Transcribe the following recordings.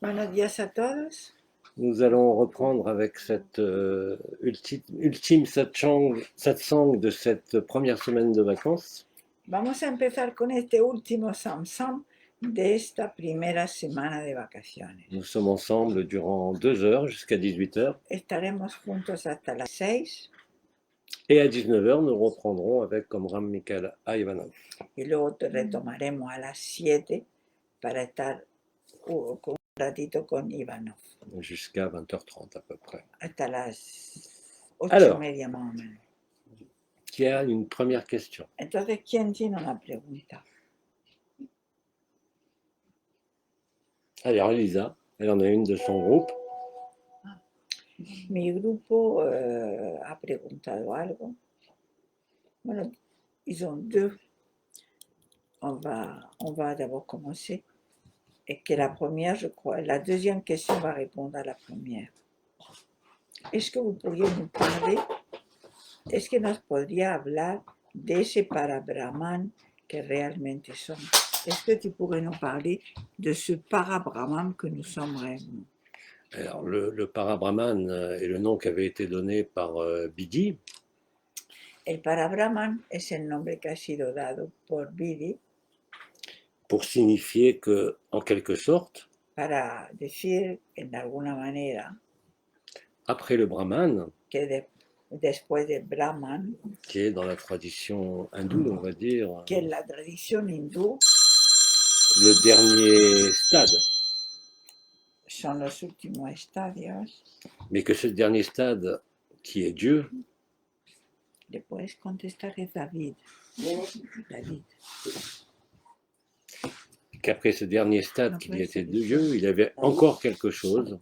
Buenos días a todos. Nous allons reprendre avec cette ultime satsang de cette première semaine de vacances. Vamos a empezar con este último samsam de esta primera semana de vacaciones. Nous sommes ensemble durant 2 heures jusqu'à 18 heures. Estaremos juntos hasta las 6 Et à 19 heures, nous reprendrons avec Comrade Mikhail Ivanov. y luego retomaremos a las 7 para estar un ratito con Ivanov. Jusqu'à 20h30 à peu près. Hasta las 8 Alors, y media más o menos. Qui a une première question? Entonces, ¿quién tiene una pregunta? Alors, Elisa, elle en a une de son groupe. Mi grupo ha preguntado algo. Bueno, ils ont deux. On va d'abord commencer. Et que la première, je crois, la deuxième question va répondre à la première. Est-ce que vous pourriez nous parler, est-ce que nos podría hablar de ese para-Brahman que realmente somos? Est-ce que tu pourrais nous parler de ce para-Brahman que nous sommes réellement? Alors, le para-Brahman est le nom qui avait été donné par Bidi. El para-Brahman es el nombre que ha sido dado por Bidi pour signifier que, en quelque sorte, para decir en alguna manera après le Brahman, que después de Brahman, qui est dans la tradition hindoue, on va dire, que en la tradición hindú le dernier stade, son los últimos estadios. mais que ce dernier stade, qui est Dieu, Le puedes contestar, es David. David. qu'après ce dernier stade qui était Dieu, il y avait encore quelque chose,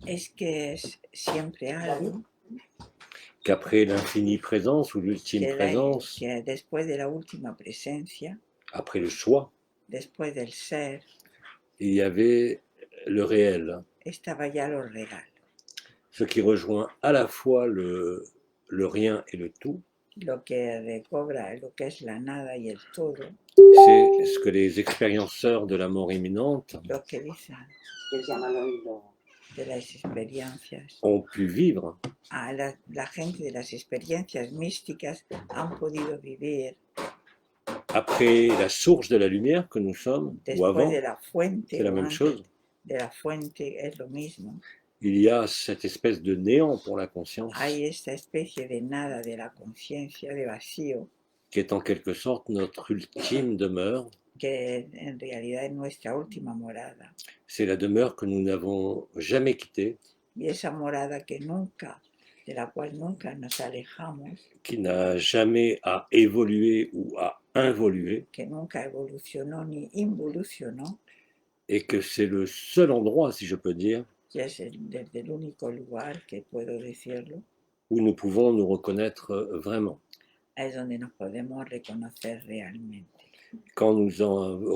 Es que es siempre algo qu'après l'infinie présence ou l'ultime présence, que después de la última presencia, après le choix, después del ser, il y avait le réel, estaba ya lo real. ce qui rejoint à la fois le rien et le tout. Lo que recobra lo que es la nada y el todo. C'est ce que les expérienceurs de la mort imminente Lo que dicen de las experiencias. ont pu vivre. La gente de las experiencias místicas han podido vivir. Après la source de la lumière que nous sommes, ou avant, c'est la même chose. De la fuente es lo mismo. Il y a cette espèce de néant pour la conscience. Hay esta especie de nada de la conciencia, de vacío. Qui est en quelque sorte notre ultime demeure. Que en realidad es nuestra última morada. C'est la demeure que nous n'avons jamais quittée. Y esa morada que nunca, de la cual nunca nos alejamos. Qui n'a jamais à évoluer ou à involuer. Que nunca evolucionó ni involucionó. Et que c'est le seul endroit, si je peux dire, que es desde el único lugar que puedo decirlo, où nous pouvons nous reconnaître vraiment. Es donde nos podemos reconocer realmente. Quand nous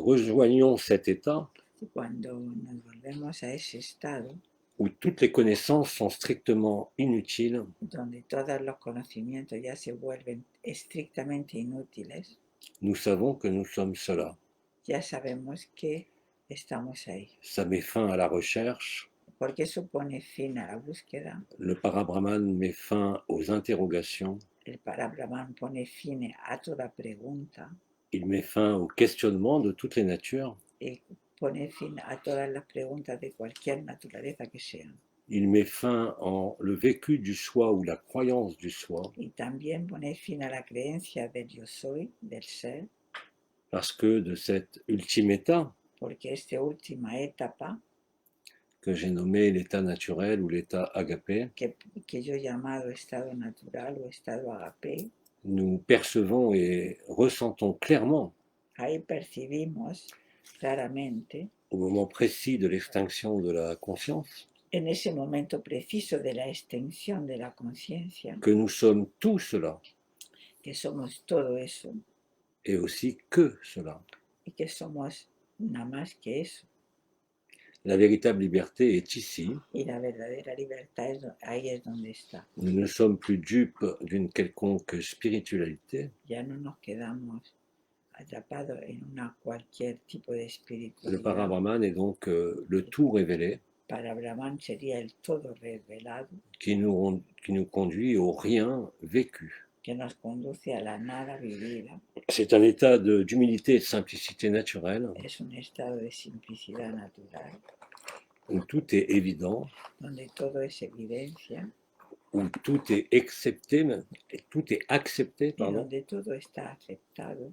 rejoignons cet état, Cuando nos volvemos a ese estado, où toutes les connaissances sont strictement inutiles, donde todos los conocimientos ya se vuelven estrictamente inútiles, nous savons que nous sommes cela. Ya sabemos que estamos ahí. Ça met fin à la recherche. Porque eso pone fin a la búsqueda. Le para-Brahman met fin aux interrogations. El para-Brahman pone fin a toda pregunta. Il met fin au questionnement de toutes les natures. Y pone fin a todas las preguntas de cualquier naturaleza que sean. Il met fin en le vécu du soi ou la croyance du soi. Y también pone fin a la creencia del yo soy, del ser. Parce que de cet ultime état, porque esta última etapa, que j'ai nommé l'état naturel ou l'état agapé, que yo he llamado estado natural o estado agapé, nous percevons et ressentons clairement, ahí percibimos claramente, au moment précis de l'extinction de la conscience, en ese momento preciso de la extensión de la conciencia, que nous sommes tout cela, que somos todo eso, et aussi que cela. Y que somos nada más que eso. La véritable liberté est ici. Y la verdadera libertad ahí es donde está. Nous ne sommes plus dupes d'une quelconque spiritualité. Ya no nos quedamos atrapado en una cualquier tipo de Le espiritualidad. Parabrahman est donc le tout révélé Para Brahman sería el todo revelado qui nous conduit au rien vécu. que nos conduce a la nada vivida. C'est un état d'humilité et de simplicité naturelle Es un estado de simplicidad natural où tout est évident, donde todo es evidencia où tout est accepté, y pardon, donde todo está aceptado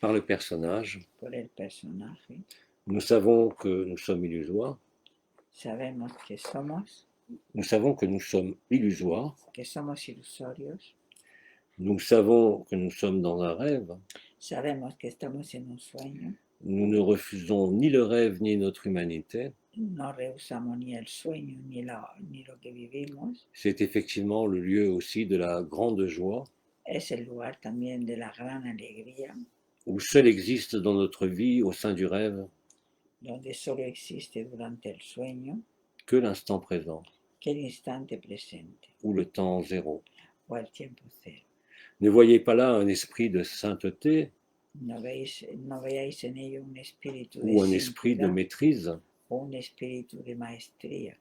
par le personnage. por el personaje. Nous savons que nous sommes illusoires. Sabemos Nous savons que nous sommes illusoires. que somos ilusorios. Nous savons que nous sommes dans un rêve. Sabemos que estamos en un sueño. Nous ne refusons ni le rêve ni notre humanité. No rehusamos ni el sueño ni lo que vivimos. C'est effectivement le lieu aussi de la grande joie, Es el lugar también de la gran alegría, où seul existe dans notre vie, au sein du rêve, donde solo existe durante el sueño que l'instant présent, que el instante presente ou le temps zéro. o el tiempo cero. Ne voyez pas là un esprit de sainteté No veáis en ello un espíritu ou un de esprit de santidad maîtrise, o un espíritu de maestría,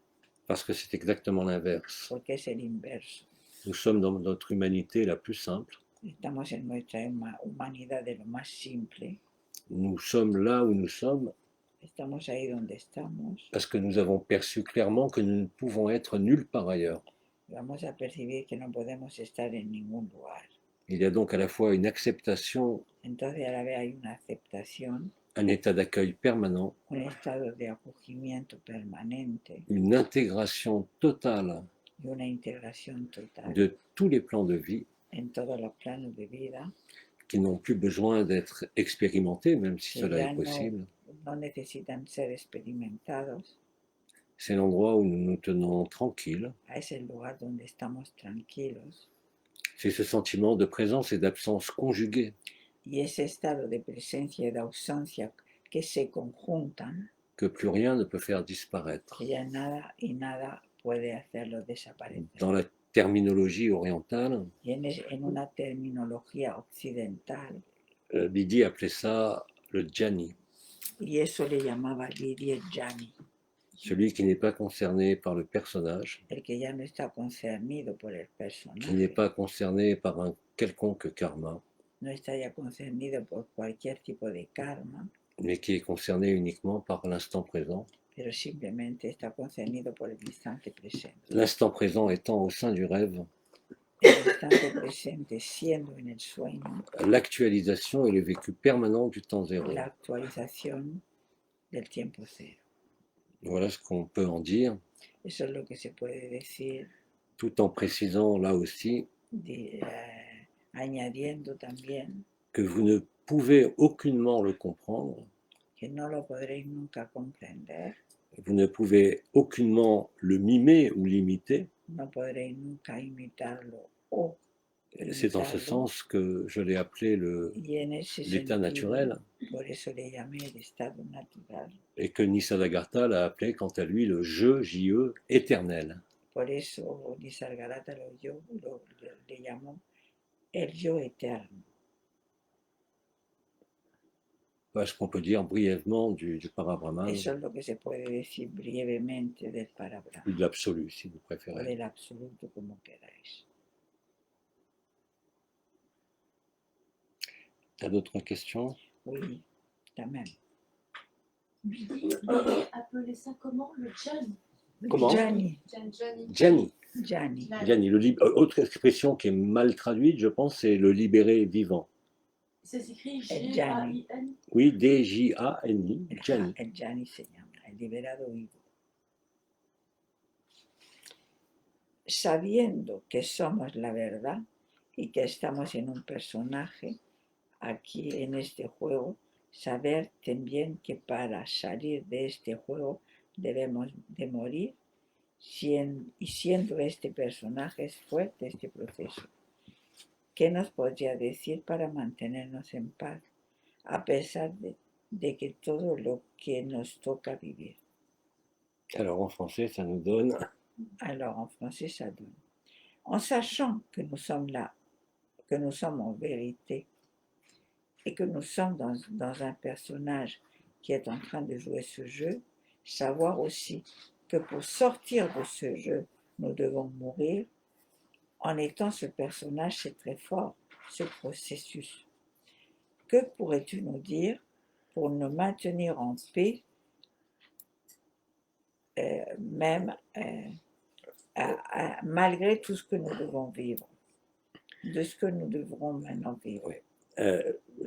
parce que c'est exactement l'inverse. porque es el inverso. Nous sommes dans notre humanité la plus simple. Estamos en nuestra humanidad de lo más simple. Nous sommes là où nous sommes Estamos ahí donde estamos. parce que nous avons perçu clairement que nous ne pouvons être nulle part ailleurs. Vamos a percibir que no podemos estar en ningún lugar. Il y a donc à la fois une acceptation, Entonces a la vez hay una aceptación, un état d'accueil permanent, un estado de acogimiento permanente une intégration totale y una integración total de tous les plans de vie en todos los planos de vida qui n'ont plus besoin d'être expérimentés, même si que cela ya est possible. no necesitan ser experimentados. C'est l'endroit où nous nous tenons tranquilles. Es el lugar donde estamos tranquilos C'est ce sentiment de présence et d'absence conjugués y ese estado de presencia y de ausencia que se conjuntan, que plus rien ne peut faire disparaître. que ya nada y nada puede hacerlo desaparecer. Dans la terminologie orientale, Y en una terminología occidental, Lydie appelait ça le jhani, y eso le llamaba Lidia Jani, celui qui n'est pas concerné par le personnage, el que ya no está concernido por el qui n'est personaje, pas concerné par un quelconque karma, no está ya concernido por cualquier tipo de karma, mais qui est concerné uniquement par l'instant présent. pero simplemente está concernido por el instante presente. L'instant présent étant au sein du rêve, El instante presente siendo en el sueño, l'actualisation et le vécu permanent du temps zéro. la actualización del tiempo cero. Voilà ce qu'on peut en dire, Eso es lo que se puede decir, tout en précisant là aussi añadiendo también que vous ne pouvez aucunement le comprendre, que no lo podréis nunca comprender, vous ne pouvez aucunement le mimer ou l'imiter. no podréis nunca imitarlo o C'est dans ce imitarlo. sens que je l'ai appelé Y en ese l'état sentido, naturel, por eso le llamé el estado natural. et que Nisargadatta l'a appelé quant à lui le je, J-E, éternel. Por eso Nisargadatta le llamó el yo eterno. Voilà ce qu'on peut dire brièvement du Parabrahman, Eso es lo que se puede decir brevemente del ou Parabrahma, de l'absolu si vous o préférez. del absoluto, como queráis. T'as d'autres questions? Oui, también. Lydie appelait ça comment? Le Jan? Comment? Jani, Jhani. Jani. Jhani, autre expression qui est mal traduite, je pense, c'est le libéré vivant. Ça s'écrit El G-A-I-N. Oui, D-J-A-N-I, Jhani. El Jani se llama, el liberado vivo. Sabiendo que somos la verdad y que estamos en un personaje, aquí en este juego, saber también que para salir de este juego debemos de morir y siendo este personaje es fuerte este proceso. ¿Qué nos podría decir para mantenernos en paz a pesar de que todo lo que nos toca vivir? Alors en français, ça nous donne Alors en français, ça donne. En sachant que nous sommes là, que nous sommes en vérité, et que nous sommes dans un personnage qui est en train de jouer ce jeu, savoir aussi que pour sortir de ce jeu, nous devons mourir. En étant ce personnage, c'est très fort, ce processus. Que pourrais-tu nous dire pour nous maintenir en paix, même malgré tout ce que nous devons vivre, de ce que nous devrons maintenant vivre? Oui.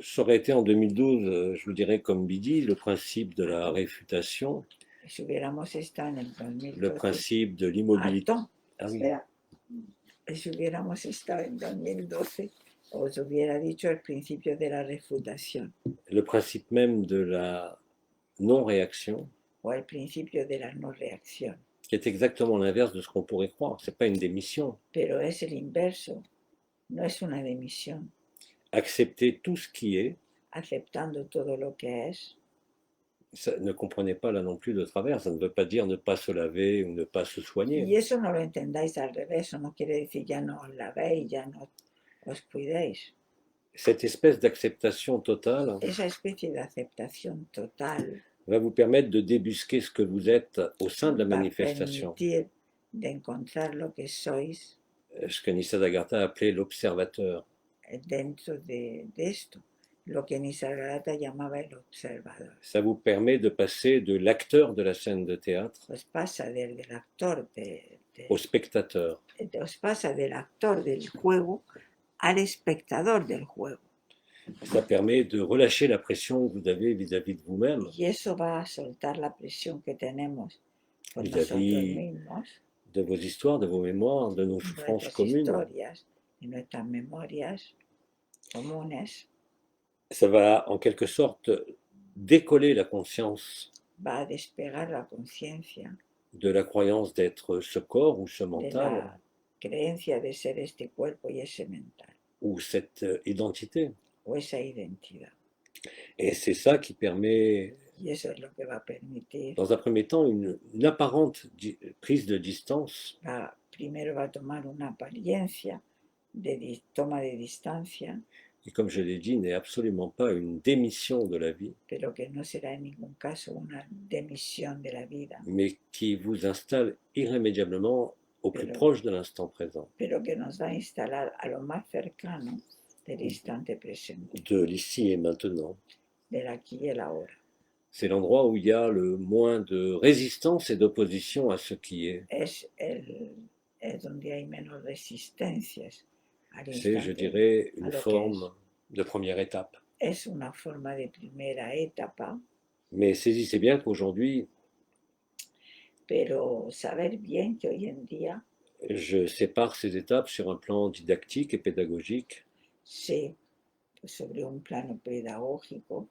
Ça aurait été en 2012, je vous dirais comme Bidi, le principe de la réfutation, Si hubiéramos estado en el le 2012, principe de l'immobilité. attends, Ah oui. espera, si hubiéramos estado en 2012, os hubiera dicho el principio de la refutación Le principe même de la non-réaction, o el principio de la no reacción, qui est exactement l'inverse de ce qu'on pourrait croire. C'est pas une démission. pero es el inverso, no es una dimisión, Accepter tout ce qui est, aceptando todo lo que es. ça, ne comprenez pas là non plus de travers. Ça ne veut pas dire ne pas se laver ou ne pas se soigner. Y eso no lo entendáis al revés, eso no quiere decir ya no os lavéis, ya no os cuidéis. Cette espèce d'acceptation totale Esa especie de aceptación total va vous permettre de débusquer ce que vous êtes au sein de la va a manifestation. permitir de encontrar lo que sois Ce que Nisargadatta a appelé l'observateur. dentro de esto, lo que Nisargadatta llamaba el observador. Ça vous permet de passer de l'acteur de la scène de théâtre Os pasa del actor au spectateur. os pasa del actor del juego al espectador del juego. Ça permet de relâcher la pression que vous avez vis-à-vis de vous-même, Y eso va a soltar la presión que tenemos por Vis-à-vis nosotros mismos, de vos histoires, de vos mémoires, de nos de souffrances nuestras communes. historias, de nuestras memorias comunes. Ça va en quelque sorte décoller la conscience Va a despegar la conciencia de la croyance d'être ce corps ou ce de mental la creencia de ser este cuerpo y ese mental, ou cette identité. o esa identidad. Et c'est ça qui permet, Y eso es lo que va a permitir, dans un premier temps, une apparente prise de distance primero va a tomar una apariencia de toma de distancia, qui, comme je l'ai dit, n'est absolument pas une démission de la vie, pero que no será en ningún caso una demisión de la vida, mais qui vous installe irrémédiablement au plus Pero- proche de l'instant présent, pero que nos va a instalar a lo más cercano del instante presente, de l'ici et maintenant. del aquí y el ahora. C'est l'endroit où il y a le moins de résistance et d'opposition à ce qui est. Es donde hay menos resistencias al C'est, je instante. dirais, une Alors, forme de première étape. Es una forma de primera etapa, Mais saisissez bien qu'aujourd'hui, pero saber bien que hoy en día je sépare ces étapes sur un plan didactique et pédagogique, sé, pues, sobre un plano pedagógico,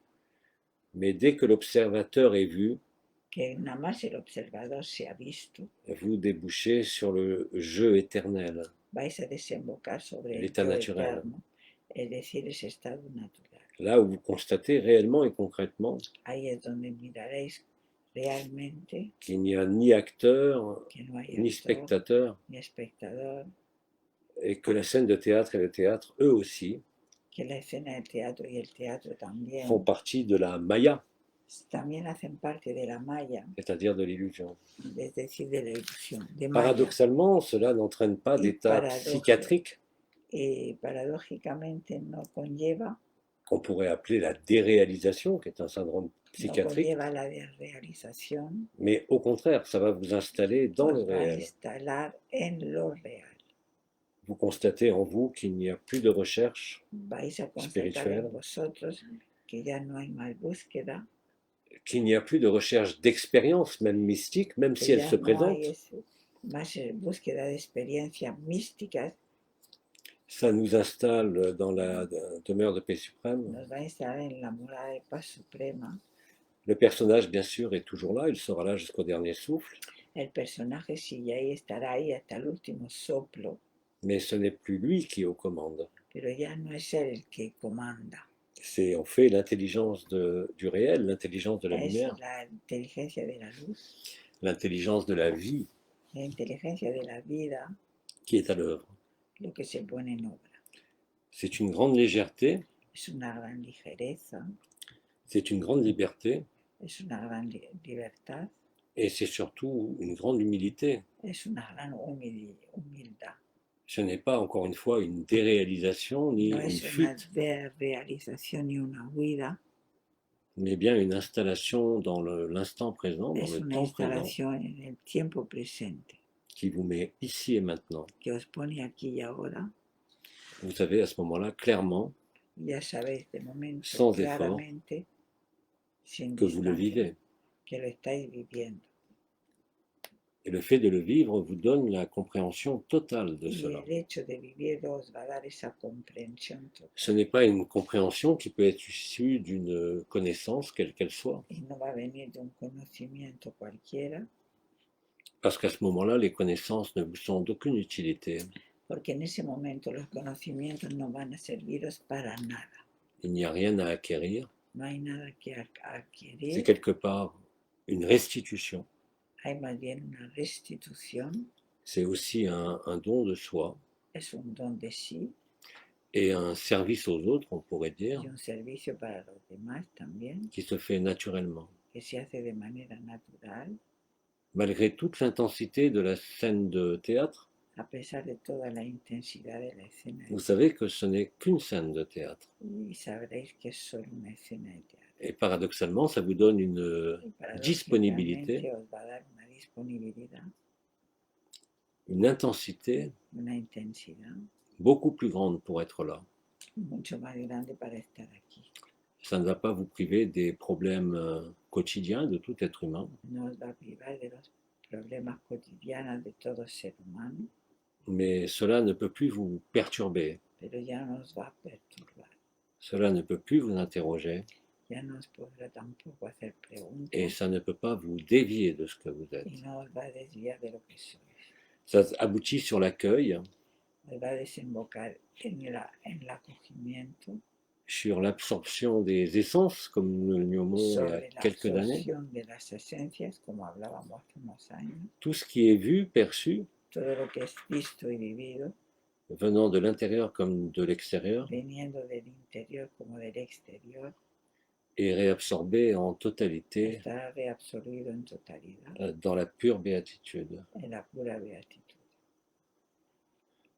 mais dès que l'observateur est vu, que nada más el observador se ha visto, vous débouchez sur le jeu éternel, vais a desembocar sobre el l'état yo naturel. eterno, es decir, ese estado natural. Là où vous constatez réellement et concrètement Ahí es donde miraréis realmente qu'il n'y a ni acteur, que no hay ni actor, spectateur, ni espectador, et que la scène de théâtre et le théâtre, eux aussi, que la escena del teatro y el teatro también, font partie de la maya, también hacen parte de la maya, c'est-à-dire de l'illusion. es decir, de la ilusión, de maya. Paradoxalement, cela n'entraîne pas Y d'état paradoxe. psychiatrique Y paradójicamente no conlleva, qu'on pourrait appeler la déréalisation, qui est un syndrome no psychiatrique, conlleva la desrealización, mais au contraire, ça va vous installer dans le os va a réel. instalar en lo real. Vous constatez en vous qu'il n'y a plus de recherche, Vais a constatar Espiritual. en vosotros que ya no hay más búsqueda, qu'il n'y a plus de recherche d'expérience, même mystique, même que si elle ya se no présente. hay más búsqueda de experiencias místicas, Ça nous installe dans la demeure de paix suprême. nos va a instalar en la morada de paz suprema. Le personnage, bien sûr, est toujours là, il sera là jusqu'au dernier souffle, El personaje sigue ahí, estará ahí hasta el último soplo, mais ce n'est plus lui qui est aux commandes. pero ya no es él el que comanda. C'est en fait l'intelligence du réel, l'intelligence de la Es lumière, la inteligencia de la luz, l'intelligence de la vie la inteligencia de la vida, qui est à l'œuvre. lo que se pone en obra. C'est une grande légèreté Es una gran ligereza, c'est une grande liberté es una gran libertad, et c'est surtout une grande humilité. es una gran humildad. Ce n'est pas, encore une fois, une déréalisation ni No une es una fuite, realización ni una huida, mais bien une installation dans l'instant présent, dans es le una temps présent, instalación en el tiempo presente qui vous met ici et maintenant. que os pone aquí y ahora. Vous savez à ce moment-là clairement Ya sabéis de momento Sans effort. claramente, sin que vous le distancia, vivez. que lo estáis viviendo. Et le fait de le vivre vous donne la compréhension totale de Y cela. el hecho de vivirlo os va a dar esa comprensión total. Ce n'est pas une compréhension qui peut être issue d'une connaissance, quelle qu'elle soit, Y no va a venir de un conocimiento cualquiera, parce qu'à ce moment-là, les connaissances ne vous sont d'aucune utilité. porque en ese momento los conocimientos no van a serviros para nada. Il n'y a rien à acquérir. No hay nada que C'est adquirir, quelque part une restitution. hay más bien una restitución, C'est aussi un don de soi es un don de sí et un service aux autres, on pourrait dire, y un servicio para los demás también, qui se fait naturellement. que se hace de manera natural, Malgré toute l'intensité de la scène de théâtre, a pesar de toda la intensidad de la escena. vous savez que ce n'est qu'une scène de théâtre. Y sabréis que es solo una escena de teatro. Et paradoxalement, ça vous donne une Y disponibilité, paradójicamente os va a dar una disponibilidad, une intensité una intensidad beaucoup plus grande pour être là. mucho más grande para estar aquí. Ça ne va pas vous priver des problèmes quotidiens de tout être humain, No os va a privar de los problemas cotidianos de todo ser humano, mais cela ne peut plus vous perturber, pero ya no os va a perturbar, cela ne peut plus vous interroger, ya no os podrá tampoco hacer preguntas et ça ne peut pas vous dévier de ce que vous êtes. y no os va a desviar de lo que sois. Ça aboutit sur l'accueil, Os va a desembocar en el acogimiento, sur l'absorption des essences, comme nous le nommions il y a sobre la quelques années. absorción de las esencias, como hablábamos hace unos años. Tout ce qui est vu, perçu, Todo lo que es visto y vivido, venant de l'intérieur comme de l'extérieur, viniendo del interior como del exterior, est réabsorbé en totalité estará reabsorbido en totalidad dans la pure béatitude. en la pura beatitud.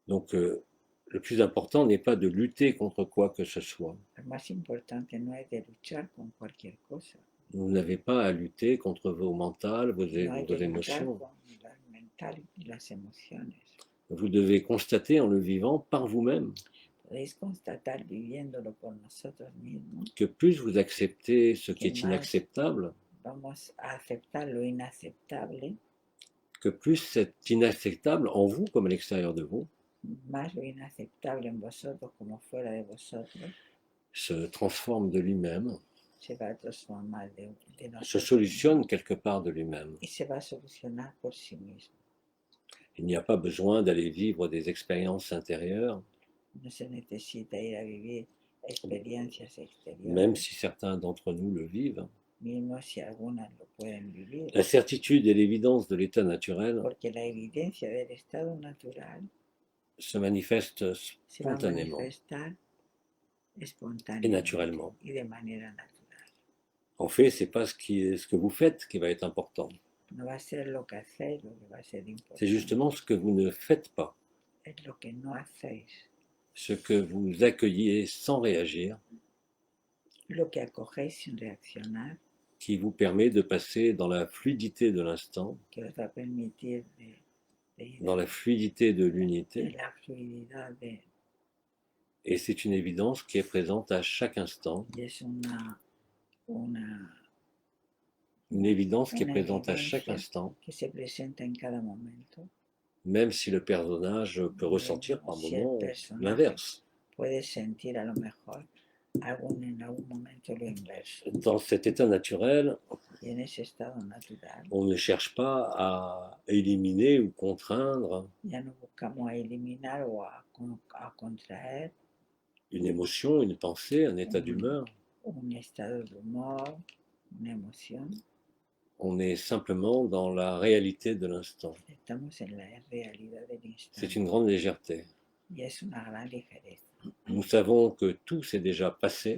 Donc le plus important n'est pas de lutter contre quoi que ce soit. Lo más importante no es de luchar con cualquier cosa, Vous n'avez pas à lutter contre vos mentales, vos no hay que luchar émotions. con el mental y las emociones. Vous devez constater en le vivant par vous-même Podéis constatar viviéndolo por nosotros mismos, que plus vous acceptez ce qui est Qué mal. inacceptable, vamos a aceptar lo inaceptable, que plus c'est inacceptable en vous comme à l'extérieur de vous, más lo inaceptable en vosotros como fuera de vosotros, se transforme de lui-même, se va a transformar de se nosotros solutionne quelque part de lui-même. y se va a solucionar por sí mismo. Il n'y a pas besoin d'aller vivre des expériences intérieures, No se necesita ir a vivir experiencias exteriores, même si certains d'entre nous le vivent. mismo si algunas lo pueden vivir, La certitude et l'évidence de l'état naturel porque la evidencia del estado natural se manifestent se va a spontanément manifestar et espontáneamente naturellement. y de manera natural. En fait, c'est pas ce que vous faites qui va être important. No va a ser lo que hacéis lo que va a ser C'est importante, justement ce que vous ne faites pas, es lo que no hacéis, ce que vous accueillez sans réagir, lo que acogéis sin reaccionar, qui vous permet de passer dans la fluidité de l'instant, que os va a permitir de ir dans la fluidité de en l'unité. la fluididad de, Et c'est une évidence qui est présente à chaque instant, y es una une évidence qui est Une présente à chaque évidence. instant, que se presenta en cada momento. même si le personnage peut ressentir par Si el moments personaje l'inverse. puedes sentir a lo mejor en algún momento lo inverso. Dans cet état naturel, Y en ese estado natural on ne cherche pas à éliminer ou contraindre ya no buscamos a eliminar o a contraer une émotion, une pensée, un état d'humeur. un estado de humor, una emoción. On est simplement dans la réalité de l'instant. Estamos en la realidad del C'est instante une grande légèreté. y es una gran ligereza. Nous savons que tout s'est déjà passé,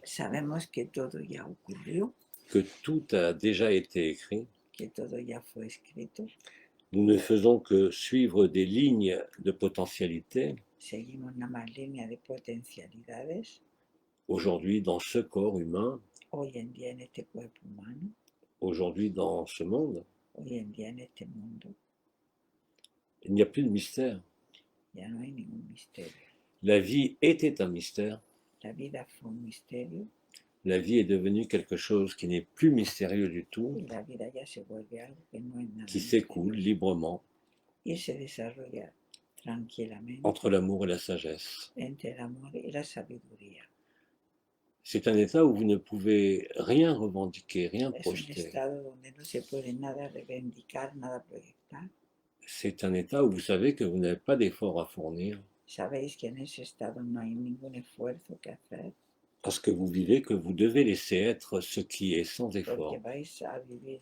Sabemos que todo ya ocurrió, que tout a déjà été écrit. que todo ya fue escrito. Nous ne faisons que suivre des lignes de potentialité Seguimos nada más línea de potencialidades. aujourd'hui dans ce corps humain, Hoy en día en este cuerpo humano, aujourd'hui dans ce monde. hoy en día en este mundo, Il n'y a plus de mystère. ya no hay ningún misterio. La vie était un mystère. La vida fue un misterio La vie est devenue quelque chose qui n'est plus mystérieux du tout, y la vida ya se vuelve algo que no es nada qui s'écoule misterioso librement y se desarrolla tranquilamente entre l'amour et la sagesse. entre el amor y la sabiduría. C'est un état où vous ne pouvez rien revendiquer, rien Es un projeter. estado donde no se puede nada reivindicar, nada proyectar. C'est un état où vous savez que vous n'avez pas d'effort à fournir Sabéis que en ese estado no hay ningún esfuerzo que hacer parce que vous vivez que vous devez laisser être ce qui est sans porque effort. vais a vivir,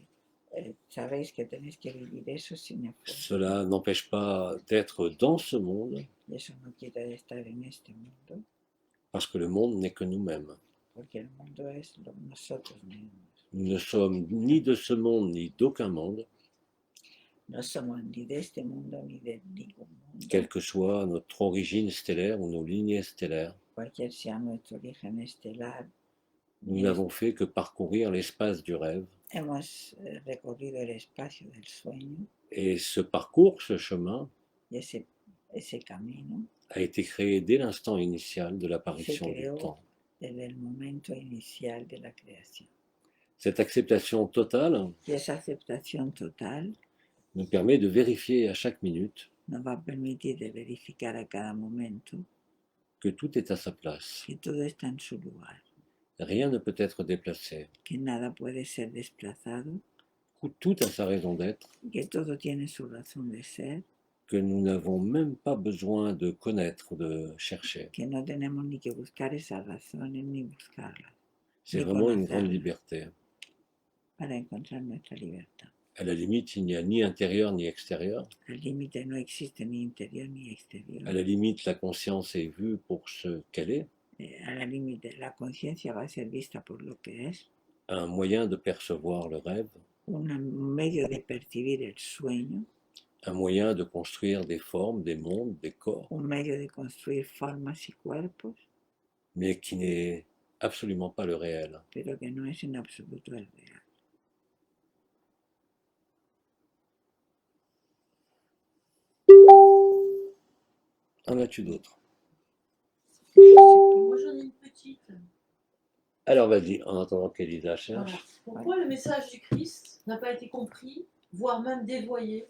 sabéis que tenéis que vivir eso sin esfuerzo. Cela n'empêche pas d'être dans ce monde Y eso no quiere estar en este mundo, parce que le monde n'est que nous-mêmes. porque el mundo es nosotros mismos. Nous ne sommes ni de ce monde ni d'aucun monde, No somos ni de este mundo ni de ningún mundo, quelle que soit notre origine stellaire ou nos lignées stellaires. cualquier sea nuestro origen estelar. Nous n'avons fait que parcourir l'espace du rêve. Hemos recorrido el espacio del sueño Et ce parcours, ce chemin, y ese camino a été créé dès l'instant initial de se l'apparition du creó temps. desde el momento inicial de la creación. Cette acceptation totale Y esa aceptación total nous permet de vérifier à chaque minute nos va a permitir de verificar a cada momento que tout est à sa place. que todo está en su lugar, Rien ne peut être déplacé. que nada puede ser desplazado, Tout a sa raison d'être, que todo tiene su razón de ser, que nous n'avons même pas besoin de connaître, de chercher. que no tenemos ni que buscar esas razones ni buscarlas C'est ni vraiment une grande conocerlas liberté. para encontrar nuestra libertad. À la limite, il n'y a ni intérieur ni extérieur. Al límite no existe ni interior ni À exterior. la limite, la conscience est vue pour ce qu'elle est, A la límite, la conciencia va a ser vista por lo que es, un moyen de percevoir le rêve, un medio de percibir el sueño, un moyen de construire des formes, des mondes, des corps, un medio de construir formas y cuerpos, mais qui n'est absolument pas le réel. pero que no es en absoluto el real. En as-tu d'autres? Moi j'en ai une petite. Alors vas-y, en attendant qu'Elisa cherche. Voilà. Pourquoi le message du Christ n'a pas été compris, voire même dévoyé,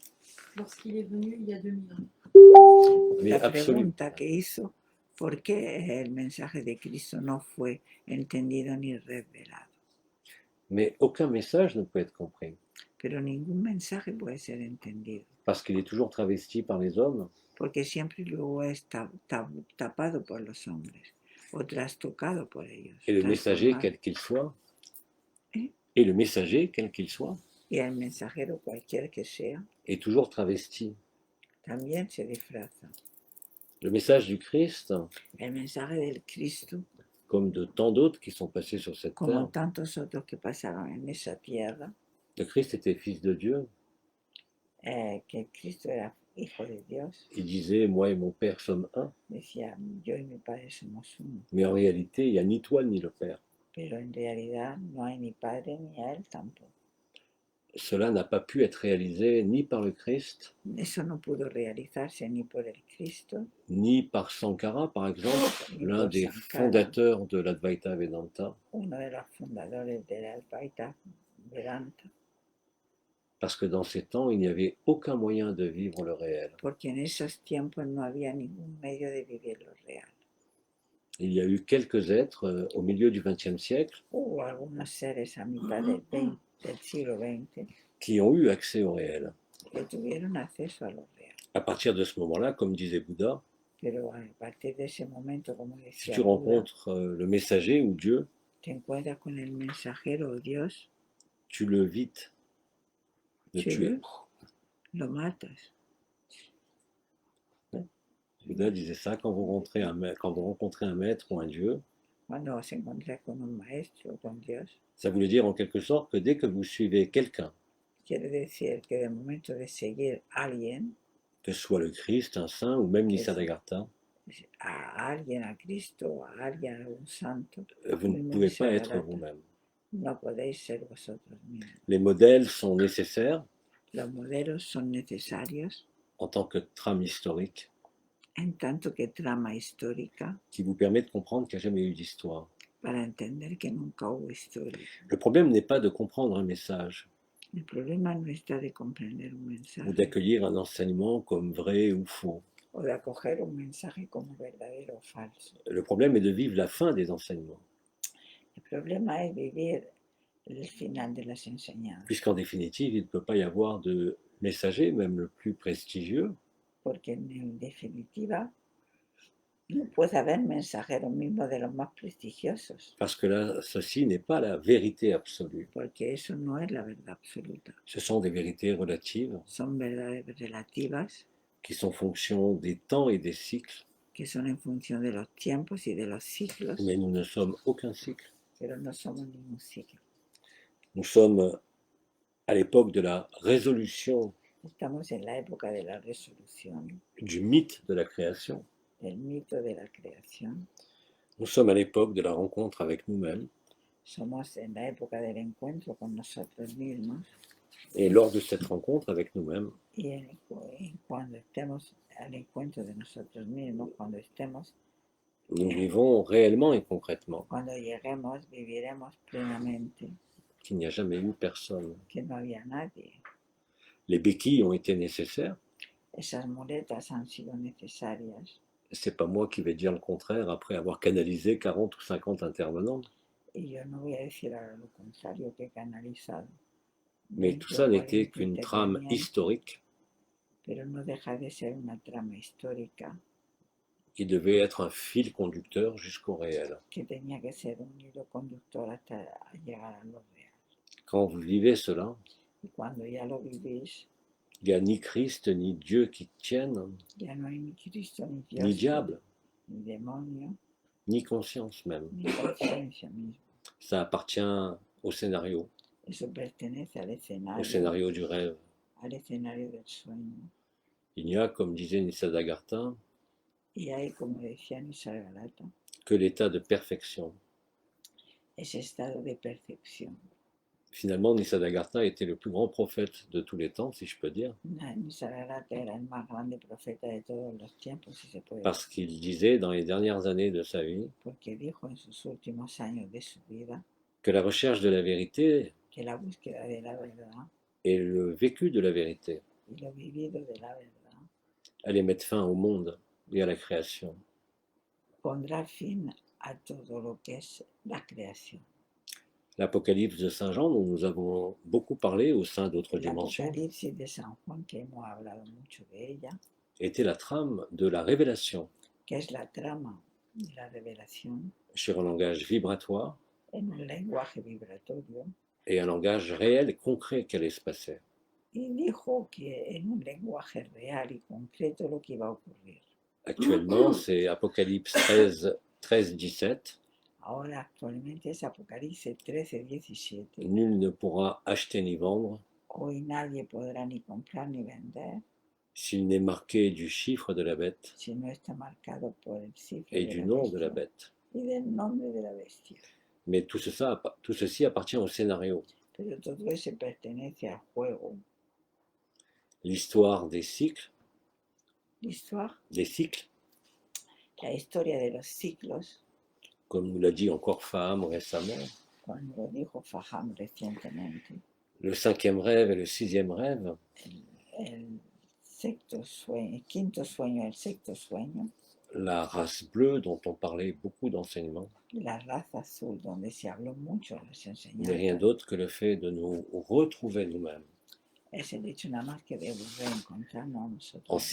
lorsqu'il est venu il y a 2000 ans? Mais La absolument. pregunta que hizo, ¿por qué el mensaje de Cristo no fue entendido ni revelado? Mais aucun message ne peut être compris, Pero ningún mensaje puede ser entendido, parce qu'il est toujours travesti par les hommes, porque siempre luego es tapado por los hombres o trastocado por ellos. et le messager, transformado. quel qu'il soit, Eh? et le messager, quel qu'il soit, Y el mensajero, cualquier que sea, est toujours travesti. también se disfraza. Le message du Christ, El mensaje del Cristo, comme de tant d'autres qui sont passés sur cette como terre, tantos otros que pasaron en esa tierra, le Christ était fils de Dieu. que Cristo era hijo de Dios, Il disait, moi et mon Père sommes un. decía, yo y mi Padre somos uno, Mais en réalité, il n'y a ni toi ni le Père. pero en realidad no hay ni Padre ni a Él tampoco. Cela n'a pas pu être réalisé ni par le Christ, Eso no pudo realizarse ni por el Cristo, ni par Sankara, par exemple, ni l'un por des Sankara, fondateurs de l'Advaita Vedanta, uno de los fundadores de la Advaita Vedanta, parce que dans ces temps, il n'y avait aucun moyen de vivre le réel. porque en esos tiempos no había ningún medio de vivir lo real. Il y a eu quelques êtres au milieu du XXe siècle Hubo algunos seres a mitad del siglo XX qui ont eu accès au réel. que tuvieron acceso a lo real, À partir de ce moment-là, comme disait Bouddha, pero a partir de ese momento, como si decía tu Buda, rencontres le messager ou Dieu, te encuentras con el mensajero o Dios, tu le vites de tu tuer. lo matas. Bouddha disait ça, quand vous rencontrez un maître ou un dieu, Cuando os encontráis con un maestro o con Dios, ça voulait dire en quelque sorte que dès que vous suivez quelqu'un, quiere decir que de momento de seguir a alguien, que ce soit le Christ, un saint ou même que Nisargadatta, a alguien, a Cristo, a alguien, a un santo, vous ne mismo pouvez pas être Nisargadatta, vous-même. no podéis ser vosotros mismos. Les modèles sont nécessaires Los modelos son necesarios en tant que trame historique en tanto que trama histórica qui vous permet de comprendre qu'il n'y a jamais eu d'histoire. para entender que nunca hubo historia. Le problème n'est pas de comprendre un message El problema no está de comprender un ou mensaje d'accueillir un enseignement comme vrai ou faux. o de acoger un mensaje como verdadero o falso. Le problème est de vivre la fin des enseignements, El problema es vivir el final de las enseñanzas, puisqu'en définitive, il ne peut pas y avoir de messager, même le plus prestigieux, porque en definitiva no puede haber mensajeros mismos de los más prestigiosos, parce que là, ceci n'est pas la vérité absolue. porque eso no es la verdad absoluta. Ce sont des vérités relatives Son verdades relativas qui sont fonction des temps et des cycles, que son en función de los tiempos y de los ciclos, mais nous ne sommes aucun cycle. pero no somos ningún ciclo. Nous sommes à l'époque de la résolution Estamos en la época de la resolución, du mythe de la création. del mito de la creación. Nous sommes à l'époque de la rencontre avec nous-mêmes. Somos en la época del encuentro con nosotros mismos Et lors de cette rencontre avec nous-mêmes, y cuando estemos al encuentro de nosotros mismos, cuando estemos, nous vivons réellement et concrètement cuando lleguemos, viviremos plenamente qu'il n'y a jamais eu personne. que no había nadie. Les béquilles ont été nécessaires. Esas muletas han sido necesarias C'est pas moi qui vais dire le contraire après avoir canalisé 40 ou 50 intervenants. y yo no voy a decir ahora lo contrario que he canalizado. Mais 20 tout o ça n'était 40 qu'une trame intervenientes, historique pero no deja de ser una trama histórica qui devait être un fil conducteur jusqu'au réel. que tenía que ser un hilo conductor hasta llegar a lo real. Quand vous vivez cela, Y cuando ya lo vivís, il n'y a ni Christ ni Dieu qui tiennent, ya no hay ni Cristo, ni ni Dios, diable, ni demonio, ni conscience même. ni conciencia misma. Ça appartient au scénario Eso pertenece al scénario du rêve. escenario del sueño. Il n'y a, comme disait Nisargadatta, Y hay, como decía Nisargadatta, que l'état de perfection. ese estado de percepción. Finalement, Nisargadatta était le plus grand prophète de tous les temps, si je peux dire, Nisargadatta era el más grande profeta de todos los tiempos, si se puede parce decir, qu'il disait dans les dernières années de sa vie porque dijo en sus últimos años de su vida que la recherche de la vérité que la búsqueda de la verdad et le vécu de la vérité y lo vivido de la verdad allaient mettre fin au monde et à la création. pondrá fin a todo lo que es la creación. L'Apocalypse de Saint Jean, dont nous avons beaucoup parlé au sein d'autres El dimensions, Apocalipsis de San Juan, que hemos hablado mucho de ella, était la trame de la révélation que es la trama de la revelación sur un langage vibratoire en un lenguaje vibratorio, et un langage réel et concret qui allait se passer. y dijo que en un lenguaje real y concreto lo que iba a ocurrir. Actuellement, c'est Apocalypse 13, 17. Ahora actualmente es Apocalipsis 13, 17. Nul ne pourra acheter ni vendre Hoy nadie podrá ni comprar ni vender s'il n'est marqué du chiffre de la bête si no está marcado por el cifre et de du la nom de la bestia bête. y del nombre de la bestia. Mais tout ceci appartient au scénario. Pero todo eso pertenece al juego. L'histoire des cycles, L'histoire, des cycles, la historia de los ciclos, comme nous l'a dit encore Faham récemment, como lo dijo Faham recientemente, le 5e rêve et le 6e rêve, el sexto sueño, el quinto sueño, el sexto sueño, la race bleue dont on parlait beaucoup d'enseignements, la raza azul, donde se habló mucho de las n'est rien enseñanzas, d'autre que le fait de nous retrouver nous-mêmes. es el hecho nada más que de reencontrarnos a nosotros En mismos.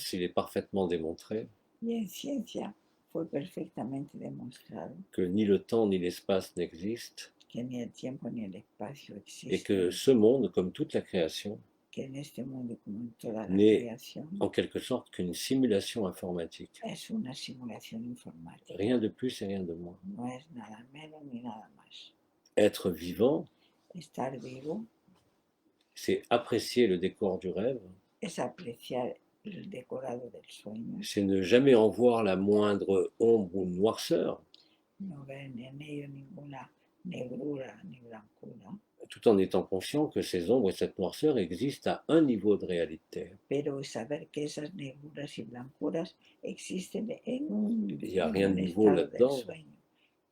science, il est parfaitement démontré Y en ciencia fue perfectamente demostrado que ni le temps ni l'espace n'existent que ni el tiempo ni el espacio et que existen, ce monde, comme toute la création, que en este mundo, como en toda la n'est creación, en quelque sorte qu'une simulation informatique. es una simulación informática. Rien de plus et rien de moins. No es nada menos ni nada más. Être vivant, Estar vivo c'est apprécier le décor du rêve, es apreciar el decorado del sueño, c'est ne jamais en voir la moindre ombre ou noirceur, no ver en ello ninguna negrura ni blancura, tout en étant conscient que ces ombres et cette noirceur existent à un niveau de réalité. pero saber que esas negruras y blancuras existen en Il n'y a rien de un nouveau estado del là-dedans. sueño.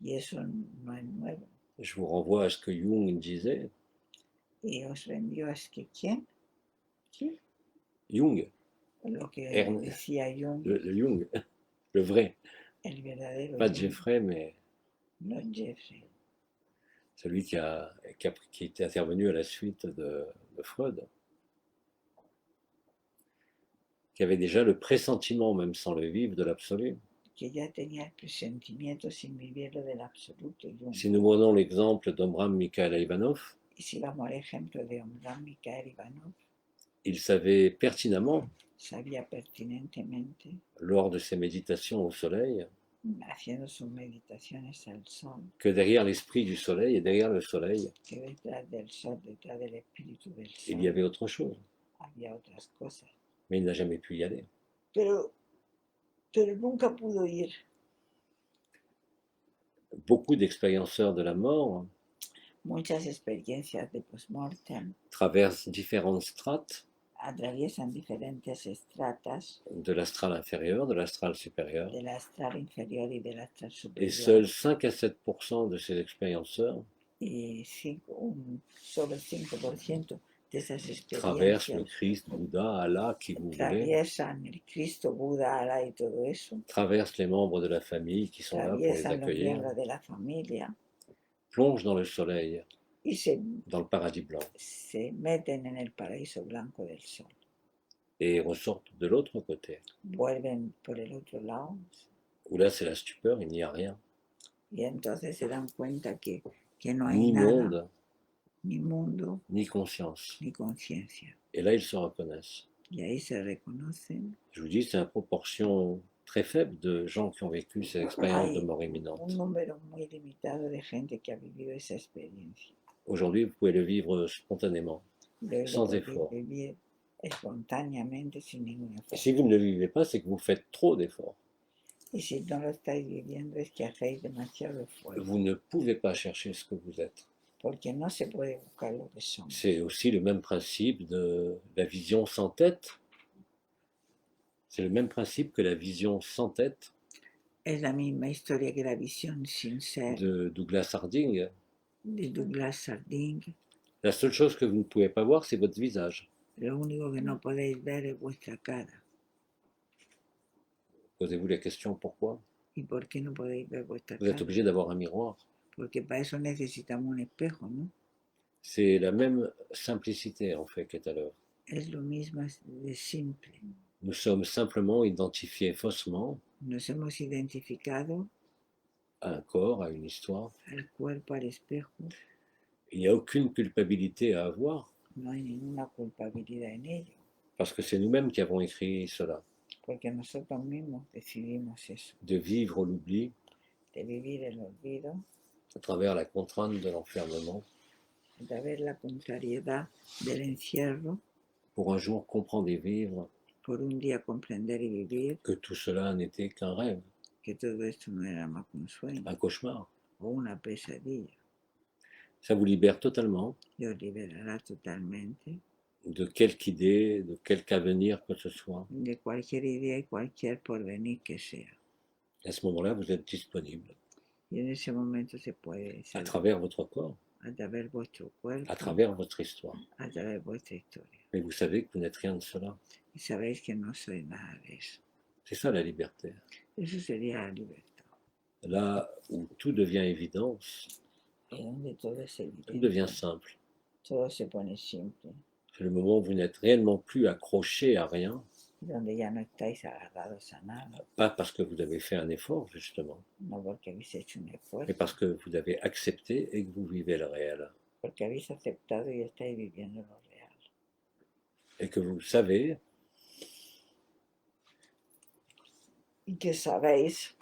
Y eso no es nuevo. Je vous renvoie à ce que Jung disait. Y os vendió es que ¿quién? ¿Quién? Jung, Lo que Ernst. decía Jung, le Jung, le vrai, el verdadero pas Jung, Jeffrey, mais no Jeffrey, celui qui était intervenu à la suite de Freud, qui avait déjà le pressentiment, même sans le vivre, de l'absolu. que ya tenía el presentimiento sin vivirlo del absoluto Jung. Si nous prenons l'exemple d'Omram Mikhail Ivanov, Y si vamos al ejemplo de Omram Mikhail Ivanov, il savait pertinemment, sabía pertinentemente, lors de ses méditations au soleil, haciendo sus meditaciones al sol, que derrière l'esprit du soleil et derrière le soleil, que detrás del sol, detrás del espíritu del sol, il y avait autre chose. había otras cosas. Mais il n'a jamais pu y aller. Pero nunca pudo ir. Beaucoup d'expérienceurs de la mort Muchas experiencias de postmortem traversent différentes strates atraviesan diferentes estratas de l'astral inférieur, de l'astral supérieur, del astral inferior y del astral et superior. seuls 5 à 7% de ces expérienceurs Y solo 5% de esas traversent le experiencias Christ, Bouddha, Allah, qui vous voulez, atraviesan el Cristo, Buda, Allah y todo eso. traversent les membres de la famille qui sont là pour les Atraviesan los accueillir, miembros de la familia plongent dans le soleil, y dans le paradis blanc, se meten en el paraíso blanco del sol. et ressortent de l'autre côté, Vuelven por el otro lado où là c'est la stupeur, il n'y a rien, y entonces se dan cuenta que no hay ni nada, monde, ni mundo, ni conscience. ni conciencia. Et là ils se reconnaissent. Y ahí se reconocen. Je vous dis, c'est une proportion très faible de gens qui ont vécu ces expériences de mort imminente. Un número muy limitado de gente que ha vivido esa experiencia. Aujourd'hui, vous pouvez le vivre spontanément, Luego sans podéis effort. vivir espontáneamente sin ningún Et esfuerzo. si vous ne le vivez pas, c'est que vous faites trop d'efforts. Y si no lo estáis viviendo es que hacéis demasiado esfuerzo, Vous ne pouvez pas chercher ce que vous êtes. porque no se puede buscar lo que somos. C'est aussi le même principe de la vision sans tête. C'est le même principe que la vision sans tête Es la misma historia que la visión sin ser de Douglas Harding. de Douglas Sarding. La seule chose que vous ne pouvez pas voir, c'est votre visage. Lo único que no podéis ver es vuestra cara. Posez-vous la question pourquoi? ¿Y por qué no podéis ver vuestra Vous êtes cara? obligé d'avoir un miroir. Porque para eso necesitamos un espejo, ¿no? C'est la même simplicité en fait qui est à l'œuvre. Es lo mismo de simple. Nous sommes simplement identifiés faussement Nos hemos identificado à un corps, à une histoire. al cuerpo, al espejo. Il n'y a aucune culpabilité à avoir No hay ninguna culpabilidad en ello, parce que c'est nous-mêmes qui avons écrit cela. porque nosotros mismos decidimos eso, De vivre l'oubli de vivir el olvido, à travers la contrainte de l'enfermement a través de la contrariedad del encierro, pour un jour comprendre et vivre por un día comprender y vivir que tout cela n'était qu'un rêve, que todo esto no era más que un sueño un cauchemar. o una pesadilla. Ça vous libère totalement Y os liberará totalmente de quelque idée, de quelque avenir que ce soit. de cualquier idea y cualquier porvenir que sea. À ce moment-là, vous êtes disponible Y en ese momento se puede à ser travers votre corps, a través de vuestro cuerpo, à travers votre histoire. a través de vuestra historia. Mais vous savez que vous n'êtes rien de cela. Y sabéis que no soy nada de eso. C'est ça la liberté. Eso sería la libertad. Là où tout devient évidence, Y donde todo es tout devient evidente, simple. todo se pone simple. C'est le moment où vous n'êtes réellement plus accroché à rien, Y donde ya no estáis agarrados a nada, pas parce que vous avez fait un effort, justement, no porque habéis hecho un mais esfuerzo, parce que vous avez accepté et que vous vivez le réel. porque habéis aceptado y estáis viviendo lo real. et que vous savez y que sabéis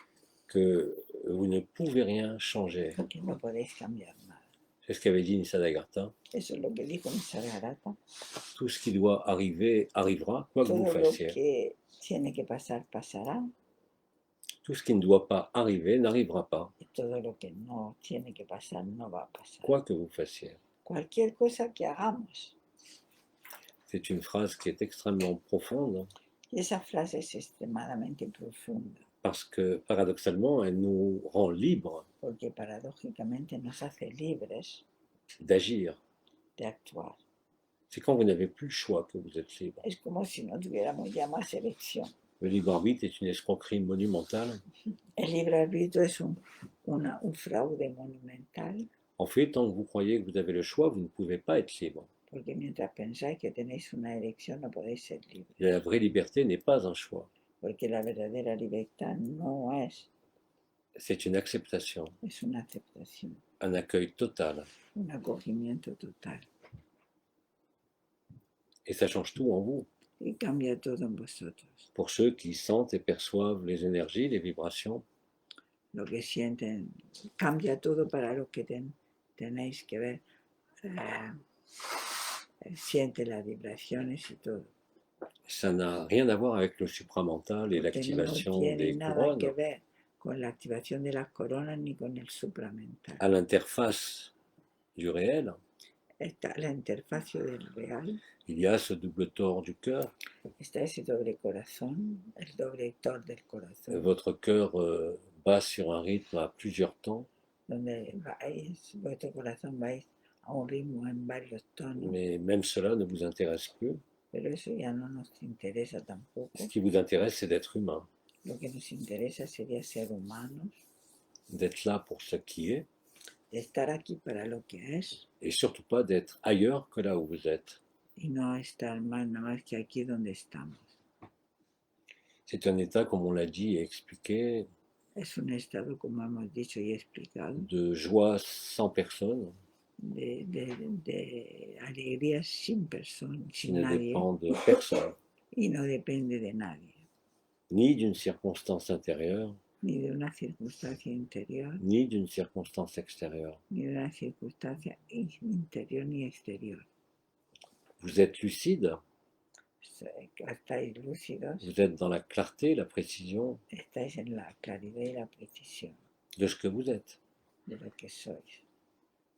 que vous ne pouvez rien changer. que no podéis cambiar nada. C'est ce qu'avait dit Nisargadatta. Eso es lo que dijo Nisargadatta. Tout ce qui doit arriver arrivera, quoi que vous Todo lo fassiez. que tiene que pasar, pasará. Tout ce qui ne doit pas arriver n'arrivera pas, Y todo lo que no tiene que pasar, no va a pasar. quoi que vous fassiez. Cualquier cosa que hagamos. C'est une phrase qui est extrêmement profonde Y esa frase es extremadamente profunda, parce que paradoxalement, elle nous rend libres porque paradójicamente nos hace libres d'agir. de actuar. C'est quand vous n'avez plus le choix que vous êtes libre. Es como si no tuviéramos ya más elección. Le libre arbitre est une escroquerie monumentale. El libre arbitrio es un fraude monumental, En fait, tant que vous croyez que vous avez le choix, vous ne pouvez pas être libre. porque mientras pensáis que tenéis una elección no podéis ser libres, Et la vraie liberté n'est pas un choix, porque la verdadera libertad no c'est une acceptation, es una aceptación, un accueil total. un acogimiento total, Et ça change tout en vous. y cambia todo en vosotros. Pour ceux qui sentent et perçoivent les énergies, les vibrations, Lo que sienten, cambia todo para los que tenéis que ver, siente las vibraciones y todo. ça n'a rien à voir avec le supramental et Porque no l'activation tiene des nada que couronnes. ver con la activación de las coronas ni con el supramental. À l'interface du réel, Está la interfaz del real, il y a ce double tort du cœur. está ese doble corazón, el doble tor del corazón, Votre cœur bat sur un rythme à plusieurs temps, donde vuestro corazón vais a un ritmo en varios tonos, mais même cela ne vous intéresse plus. pero eso ya no nos interesa Ce tampoco. qui vous intéresse, c'est d'être humain, Lo que nos interesa sería ser humanos, d'être là pour ce qui est, de estar aquí para lo que es et surtout pas d'être ailleurs que là où vous êtes. y no estar más nada más que aquí donde estamos. C'est un état, comme on l'a dit et expliqué, Es un estado, como hemos dicho y explicado, de joie sans personne, de alegría sin persona, qui sin ne nadie, dépend de personne, y no depende de nadie, ni d'une circonstance intérieure, ni de una circunstancia interior, ni d'une circonstance extérieure. ni de una circunstancia interior ni exterior. Vous êtes lucide, Estáis lúcidos, vous êtes dans la clarté, la précision estáis en la claridad y la precisión de ce que vous êtes. de lo que sois.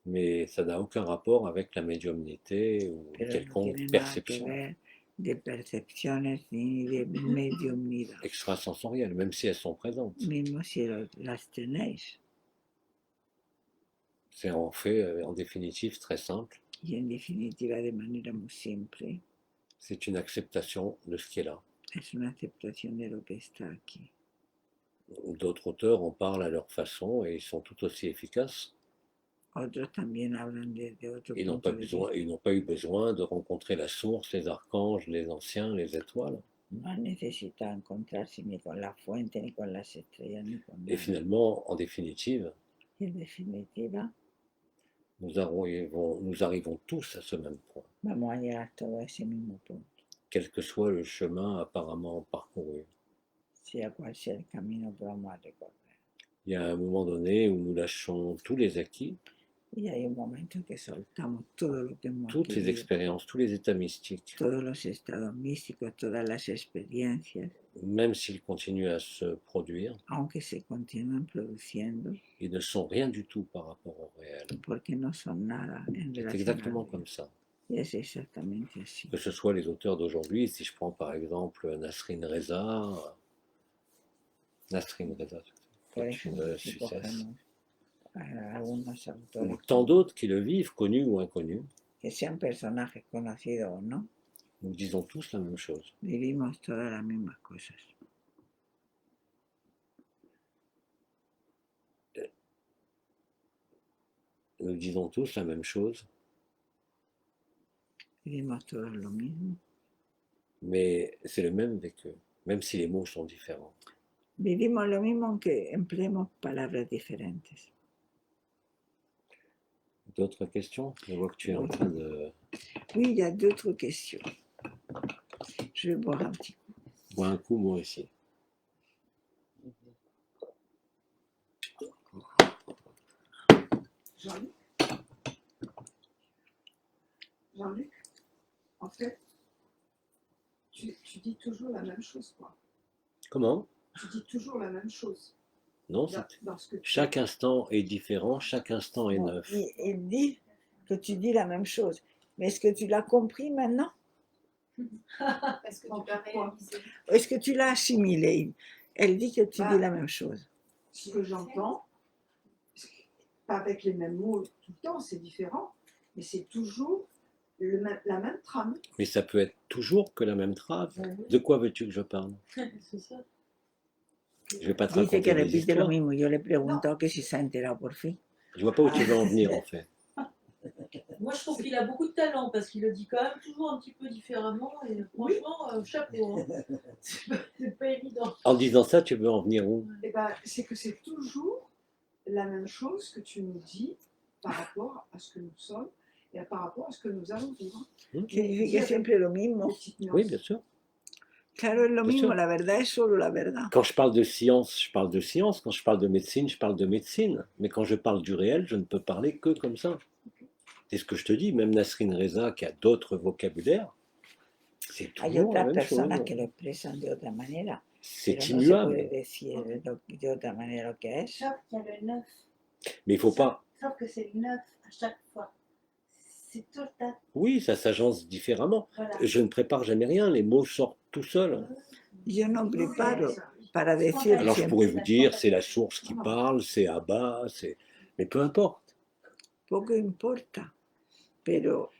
Mais ça n'a aucun rapport avec la médiumnité ou Pero no quelconque tiene nada que perception ver de percepciones ni de mediumnidad, extrasensorielle, même si elles sont présentes. mismo si las tenéis. C'est en fait, en définitive, très simple. Y en definitiva, de manera muy simple, C'est une acceptation de ce qui est là. es una aceptación de lo que está aquí. D'autres auteurs en parlent à leur façon et ils sont tout aussi efficaces. Otros también hablan desde otro Ils n'ont punto pas de besoin, vista. ils n'ont pas eu besoin de rencontrer la source, les archanges, les anciens, les étoiles. No han necesitado encontrarse ni con la fuente, ni con las estrellas, ni con Et nada. finalement, en définitive, Y en definitiva, nous arrivons tous à ce même point, vamos a llegar todos a ese mismo punto, quel que soit le chemin apparemment parcouru. sea cual sea el camino que vamos a recorrer. Il y a un moment donné où nous lâchons tous les acquis, Y hay un momento que soltamos todo lo que hemos toutes les adquirido, expériences, tous les états mystiques, todos los estados místicos, todas las experiencias, même s'ils continuent à se produire, aunque se continúen produciendo, ils ne sont rien du tout par rapport au réel. porque no son nada en C'est relación exactement al comme ça. y es exactamente así. Que ce soit les auteurs d'aujourd'hui, si je prends par exemple Nasrin Reza, Por c'est une ejemplo, si Suissesse, cogemos a algunos ou autores tant d'autres qui le vivent, connus ou inconnus, que sean personajes conocidos o no, nous disons tous la même chose. vivimos todas las mismas cosas. Nous disons tous la même chose, Vivimos todos lo mismo. mais c'est le même vécu, même si les mots sont différents. Vivimos lo mismo aunque empleemos palabras diferentes. D'autres questions? Je vois que tu es en train de... Oui, il y a d'autres questions. Je vais boire un petit coup. Bois un coup, moi aussi. Jean-Luc, Jean-Luc, en fait, tu dis toujours la même chose, quoi. Comment? Tu dis toujours la même chose. Non, Dans ce que tu chaque instant est différent, chaque instant est Bon, neuf. il dit que tu dis la même chose. Mais est-ce que tu l'as compris maintenant? Est-ce que tu l'as réalisé? Est-ce que tu l'as assimilé? Elle dit que tu Bah, dis la même chose. Ce que j'entends, pas avec les mêmes mots tout le temps, c'est différent, mais c'est toujours la même trame. Mais ça peut être toujours que la même trame. De quoi veux-tu que je parle? C'est ça. Je vais pas te Dice raconter que des repite lo histoires. mismo. Yo le pregunto que si se ha enterado por fin. Je vois pas où tu veux en venir en fait. Moi, je trouve qu'il a beaucoup de talent parce qu'il le dit quand même toujours un petit peu différemment. Et franchement, chapeau. Hein. C'est pas évident. En disant ça, tu veux en venir où? Eh ben, c'est que c'est toujours la même chose que tu nous dis par rapport à ce que nous sommes et par rapport à ce que nous allons vivre. Que dice que es siempre lo mismo. Petite nuance. Oui, bien sûr. Claro, es lo Bien mismo. sûr. La verdad es solo la verdad. Quand je parle de science, je parle de science. Quand je parle de médecine, je parle de médecine. Mais quand je parle du réel, je ne peux parler que comme ça. C'est ce que je te dis. Même Nasrin Reza, qui a d'autres vocabulaires, c'est Hay toujours la otras même personas chose. que lo expresan de otra manera. C'est Pero no se puede immuable. decir de otra manera lo que es. Sauf qu'il y a le neuf. Mais il faut pas. Sauf que c'est le neuf à chaque fois. C'est tout le temps. Oui, ça s'agence différemment. Voilà. Je ne prépare jamais rien. Les mots sortent tout seuls. Yo no preparo para decir Alors je siempre. pourrais vous dire, c'est la source qui parle, c'est Abba, c'est... Mais peu importe. Poco importa. Pero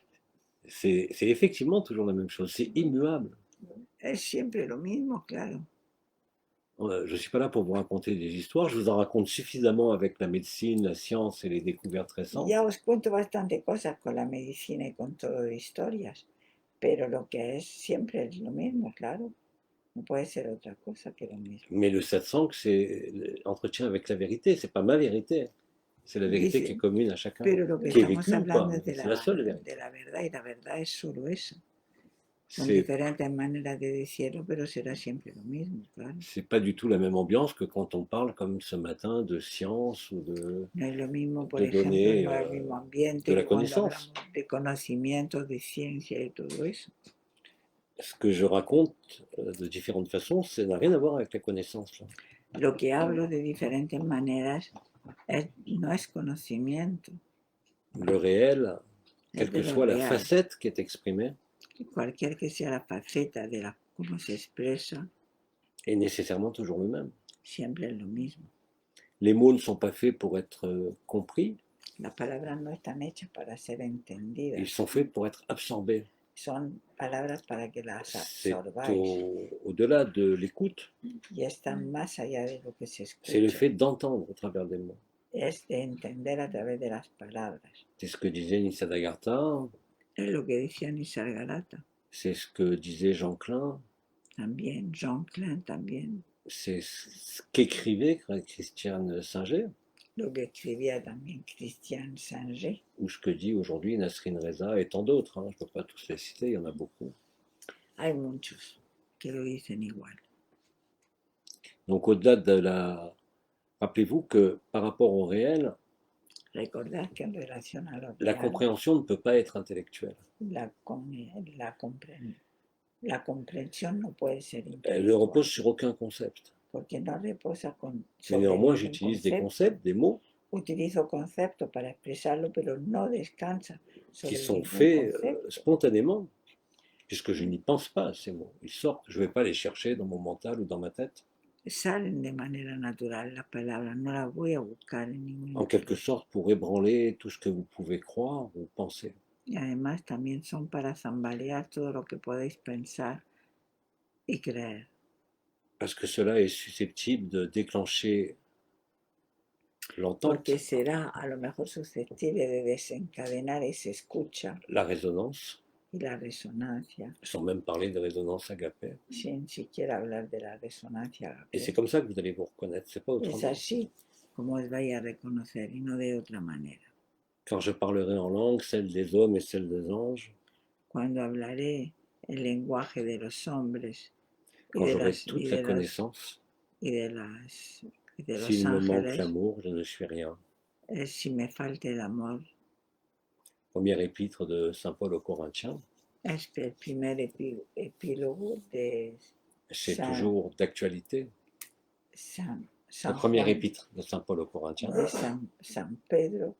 C'est effectivement toujours la même chose. C'est immuable. es siempre lo mismo, claro. Je ne suis pas là pour vous raconter des histoires. Je vous en raconte suffisamment avec la médecine, la science et les découvertes récentes. Ya os cuento bastante cosas con la medicina y con todo de historias. Pero lo que es siempre es lo mismo, claro. No puede ser otra cosa que lo mismo. Mais le satsang, c'est l'entretien avec la vérité. C'est pas ma vérité. C'est la vérité Dice, qui est commune à chacun. Pero lo que Qui est estamos vécue ou pas. hablando es C'est la seule vérité. de la verdad y la verdad es solo eso. Son C'est diferentes maneras de decirlo, pero será siempre lo mismo, claro. c'est pas du tout la même ambiance que quand on parle comme ce matin de science ou de... No es lo mismo, por de ejemplo, donner, no es el mismo ambiente de la que cuando connaissance. hablamos de conocimientos, de ciencia y todo eso. Ce que je raconte de différentes façons, ça n'a rien à voir avec la connaissance. Là. Lo que hablo de diferentes maneras no es conocimiento, Le réel, es quelle de que lo soit la real. facette qui est exprimée, Cualquier que sea la faceta de cómo se expresa, est nécessairement toujours le même. siempre es lo mismo. Les mots ne sont pas faits pour être compris, Las palabras no están hechas para ser entendidas, ils sont faits pour être absorbés. son palabras para que las C'est absorbáis au-delà de l'écoute, y están más allá de lo que se c'est le escucha. fait d'entendre au travers des mots. Es de entender a través de las palabras. C'est ce que disait Nisargadatta, Es lo que decía Nisargadatta, c'est ce que disait Jean Klein, también John Klein, también c'est ce qu'écrivait Christiane Singer, lo que escribía también Christian Singer, ou ce que dit aujourd'hui Nasrin Reza et tant d'autres. Hein. Je ne peux pas tous les citer, il y en a beaucoup. hay muchos que lo dicen igual. Donc au-delà de la... Rappelez-vous que par rapport au réel, Recordad que en relación a lo la real, compréhension ne peut pas être intellectuelle. la comprensión no puede ser Elle ne intelectual, repose sur aucun concept. porque no reposa Mais sobre néanmoins, ningún j'utilise des concepto. concepts, des mots Utilizo conceptos para expresarlo, pero no descansa sobre qui sont ningún faits concepto, spontanément, puisque je n'y pense pas à ces mots. Ils sortent, je ne vais pas les chercher dans mon mental ou dans ma tête. salen de manera natural las palabras, no las voy a buscar en ningún En quelque sorte pour ébranler tout ce que vous pouvez croire ou penser. Y además también son para zambalear todo lo que podéis pensar y creer, Parce que cela est susceptible de déclencher l'entente, porque será a lo mejor susceptible de desencadenar esa escucha la résonance, y la resonancia, sans même parler de résonance agapée. sin siquiera hablar de la resonancia. Et c'est comme ça que vous allez vous reconnaître, c'est pas Es autrement. así como os vais a reconocer y no de otra manera. Quand je parlerai en langue, celle des hommes et celle des anges, Cuando hablaré el lenguaje de los hombres y Quand de j'aurai los, toute y la de los, connaissance, y de las, y de los s'il me manque ángeles, l'amour, je ne suis rien. si me falta el amor. Première épître de Saint Paul aux Corinthiens, Es el primer epílogo de c'est San, toujours d'actualité. San, La San première Juan, épître de Saint Paul aux Corinthiens, de San Pedro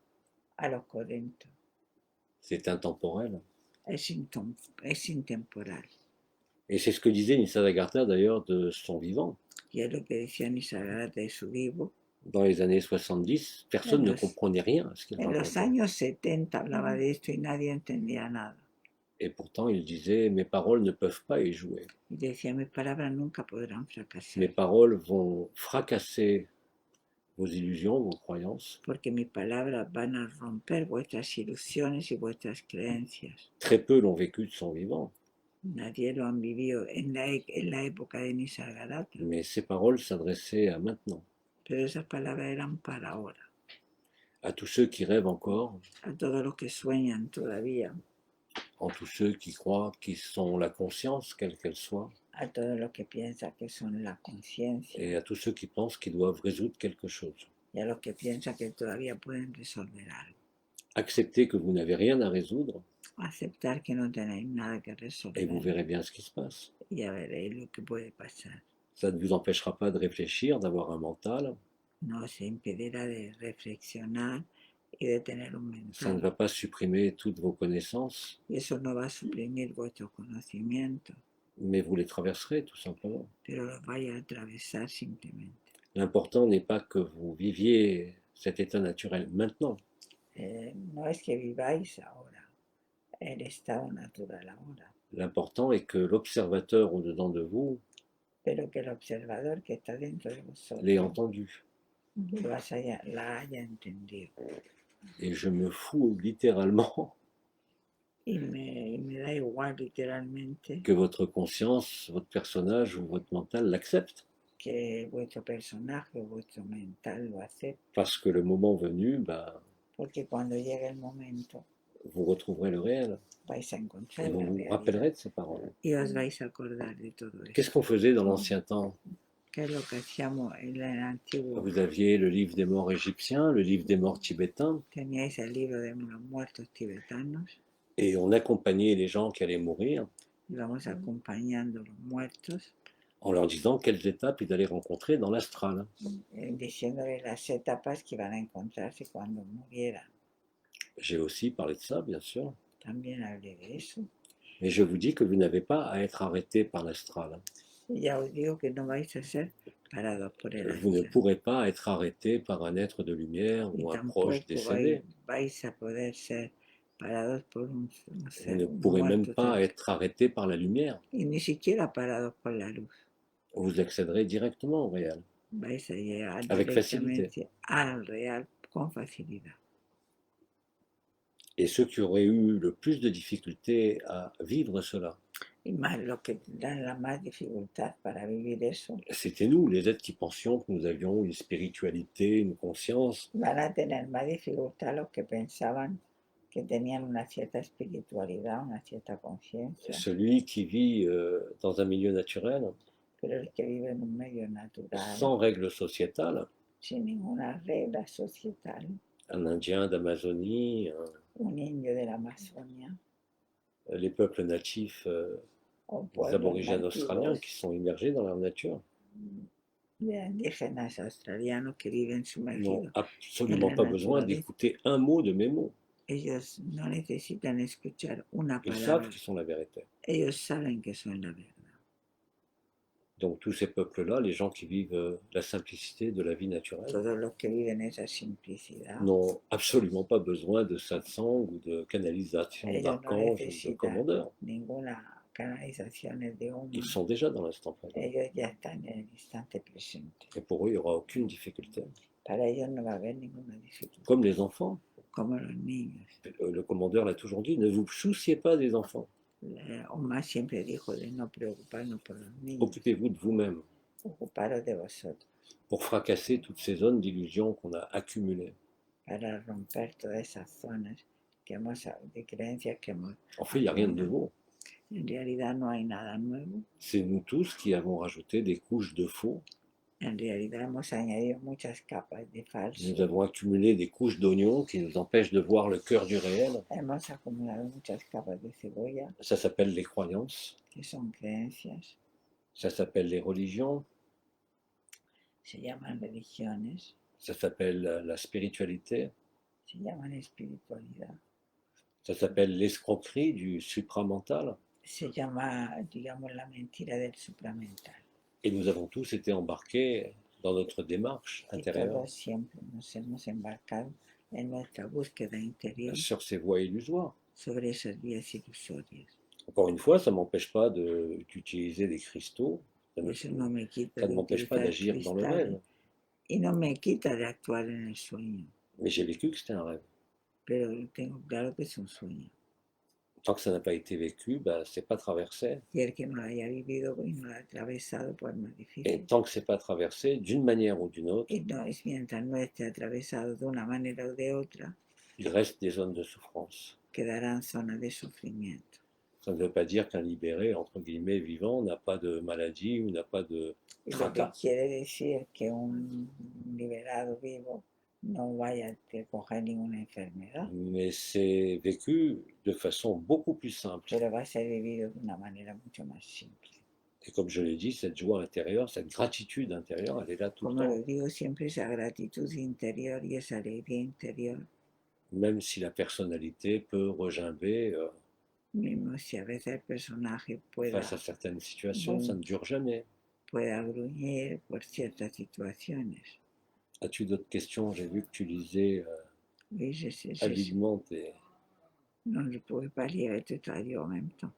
a los Corintios. c'est intemporel. Es intemporal. Et c'est ce que disait Nisargadatta d'ailleurs de son vivant. Y es lo que decía Nisargadatta de su vivo. Dans les années 70, personne ne comprenait rien à ce qu'il En los racontait. años 70 hablaba de esto y nadie entendía nada. Et pourtant, il disait, mes paroles ne peuvent pas y jouer. Y decía, mis palabras nunca podrán fracasar. Mes paroles vont fracasser vos illusions, vos croyances. Porque mis palabras van a romper vuestras ilusiones y vuestras creencias. Très peu l'ont vécu de son vivant. Nadie lo han vivido en la época de Nisargadatta. Mais ces paroles s'adressaient à maintenant. Pero esas palabras eran para ahora. À tous ceux qui rêvent encore, A todos los que sueñan todavía. en tous ceux qui croient qu'ils sont la conscience, quelle qu'elle soit, A todos los que piensan que son la conciencia. et à tous ceux qui pensent qu'ils doivent résoudre quelque chose. Y a los que piensan que todavía pueden resolver algo. Acceptez que vous n'avez rien à résoudre, Aceptar que no tenéis nada que et vous resolver. verrez bien ce qui se passe. Y ya veréis lo que puede pasar. Ça ne vous empêchera pas de réfléchir, d'avoir un mental. No se impedirá de reflexionar y de tener un Ça ne mental. va pas supprimer toutes vos connaissances, Y eso no va a suprimir vuestro conocimiento, mais vous les traverserez tout simplement. pero los vais a atravesar simplemente. L'important n'est pas que vous viviez cet état naturel maintenant. No es que viváis ahora, el estado natural ahora, L'important est que l'observateur au-dedans de vous pero que el observador que está dentro de l'ait vosotros entendu. la haya entendido. Et je me fous littéralement Y me da igual literalmente que votre conscience, votre personnage ou votre mental l'accepte. que vuestro personaje o vuestro mental lo acepte, Parce que le moment venu, porque cuando llegue el momento vous retrouverez le réel. vais a Et encontrar vous la vous realidad rappellerez de ces paroles. y os vais a acordar de todo Qu'est-ce eso. qu'on faisait dans l'ancien temps? ¿Qué es lo que hacíamos en el antiguo? Vous aviez le livre des morts égyptiens, le livre des morts tibétains, Teníais el libro de los muertos tibetanos, et on accompagnait les gens qui allaient mourir íbamos acompañando a los muertos, en leur disant quelles étapes ils allaient rencontrer dans l'astral. diciéndoles las etapas que iban a encontrarse cuando murieran. J'ai aussi parlé de ça, bien sûr. También hablé de eso. Mais je vous dis que vous n'avez pas à être arrêté par l'astral. Y ya os digo que no vais a ser parados por el Vous ne astral. pourrez pas être arrêté par un être de lumière Y ou un tampoco proche décédé. vais a poder ser parados por un Vous ser ne pourrez même muerto. pas être arrêté par la lumière. Y ni siquiera parados por la luz. Vous accéderez directement au réel. Vais a llegar Avec facilité. directamente al real con facilidad. Et ceux qui auraient eu le plus de difficultés à vivre cela, Y más los que tendrán la más dificultad para vivir eso, c'était nous, les êtres qui pensions que nous avions une spiritualité, une conscience. van a tener más dificultad los que pensaban que tenían una cierta espiritualidad, una cierta conciencia, Celui qui vit dans un milieu naturel, pero el que vive en un medio natural, sans règles sociétales, sin ninguna regla societal, un Indien d'Amazonie, un indio de la Amazonia, les peuples natifs, o les pueblos aborigènes australiens nativos qui sont immergés dans la nature, de indígenas australianos que viven n'ont sumergidos. absolument la pas besoin naturaleza. d'écouter un mot de mes mots. Ellos no necesitan escuchar una Ils palabra, savent qu'ils sont la vérité. ellos saben que son la verdad. Donc tous ces peuples-là, les gens qui vivent la simplicité de la vie naturelle, Todos los que viven esa simplicidad, n'ont absolument pas besoin de satsang ou de canalisation ellos no d'archanges ou de necesitan commandeurs. ninguna canalizaciones de humo. Ils sont déjà dans l'instant présent. Ellos ya están en el instante presente. Et pour eux, il n'y aura aucune difficulté. Para ellos no va a haber ninguna dificultad. Comme les enfants. Como los niños. Le commandeur l'a toujours dit, ne vous souciez pas des enfants. Omar siempre dijo de no preocuparnos por los niños, Occupez-vous de vous-même ocuparos de vosotros, pour fracasser toutes ces zones d'illusion qu'on a accumulées. para romper todas esas zonas que hemos, de creencias que hemos. En fait, il n'y a rien de nouveau. En realidad no hay nada nuevo. C'est nous tous qui avons rajouté des couches de faux. En realidad hemos añadido muchas capas de Nous falso. avons accumulé des couches d'oignons qui nous empêchent de voir le cœur du réel. Hemos acumulado muchas capas de cebolla, Ça s'appelle les croyances, que son creencias. ça s'appelle les religions, Se llaman religiones, ça s'appelle la spiritualité, se llaman espiritualidad. ça s'appelle l'escroquerie du supramental. Se llama, digamos, la mentira del supramental. Et nous avons tous été embarqués dans notre démarche Y intérieure todos siempre nos hemos embarcado en nuestra búsqueda interior sur ces voies illusoires. sobre esas vías ilusorias. Encore une fois, ça ne m'empêche pas d'utiliser des cristaux, Eso no me quita ça ne de m'empêche pas utilizar d'agir dans le cristales rêve. y no me quita de actuar en el sueño, Mais j'ai vécu que c'était un rêve. pero tengo claro que es un sueño. Tant que ça n'a pas été vécu, bah, c'est pas traversé. Y el que no lo haya vivido y no lo ha atravesado, pues es más Et difícil. tant que c'est pas traversé, d'une manière ou d'une autre, Y no, es mientras no esté atravesado de una manera o de otra, il reste des zones de souffrance. quedarán zonas de sufrimiento. Ça ne veut pas dire qu'un libéré, entre guillemets, vivant, n'a pas de maladie ou n'a pas de Y lo que tracas. quiere decir que un liberado vivo no vaya a coger ninguna enfermedad, Mais c'est vécu de façon beaucoup plus simple. pero va a ser vivido de una manera mucho más simple. Et comme je l'ai dit, cette joie intérieure, cette gratitude intérieure, elle est là tout le Como temps. lo digo siempre, esa gratitud interior y esa alegría interior, Même si la personnalité peut regimber mismo si a veces el personaje pueda, face à certaines situations, ça ne dure jamais. pueda gruñir por ciertas situaciones. As-tu d'autres questions? J'ai vu que tu lisais Oui, avidement tes... non, je ne pouvais pas lire et te traduire en même temps.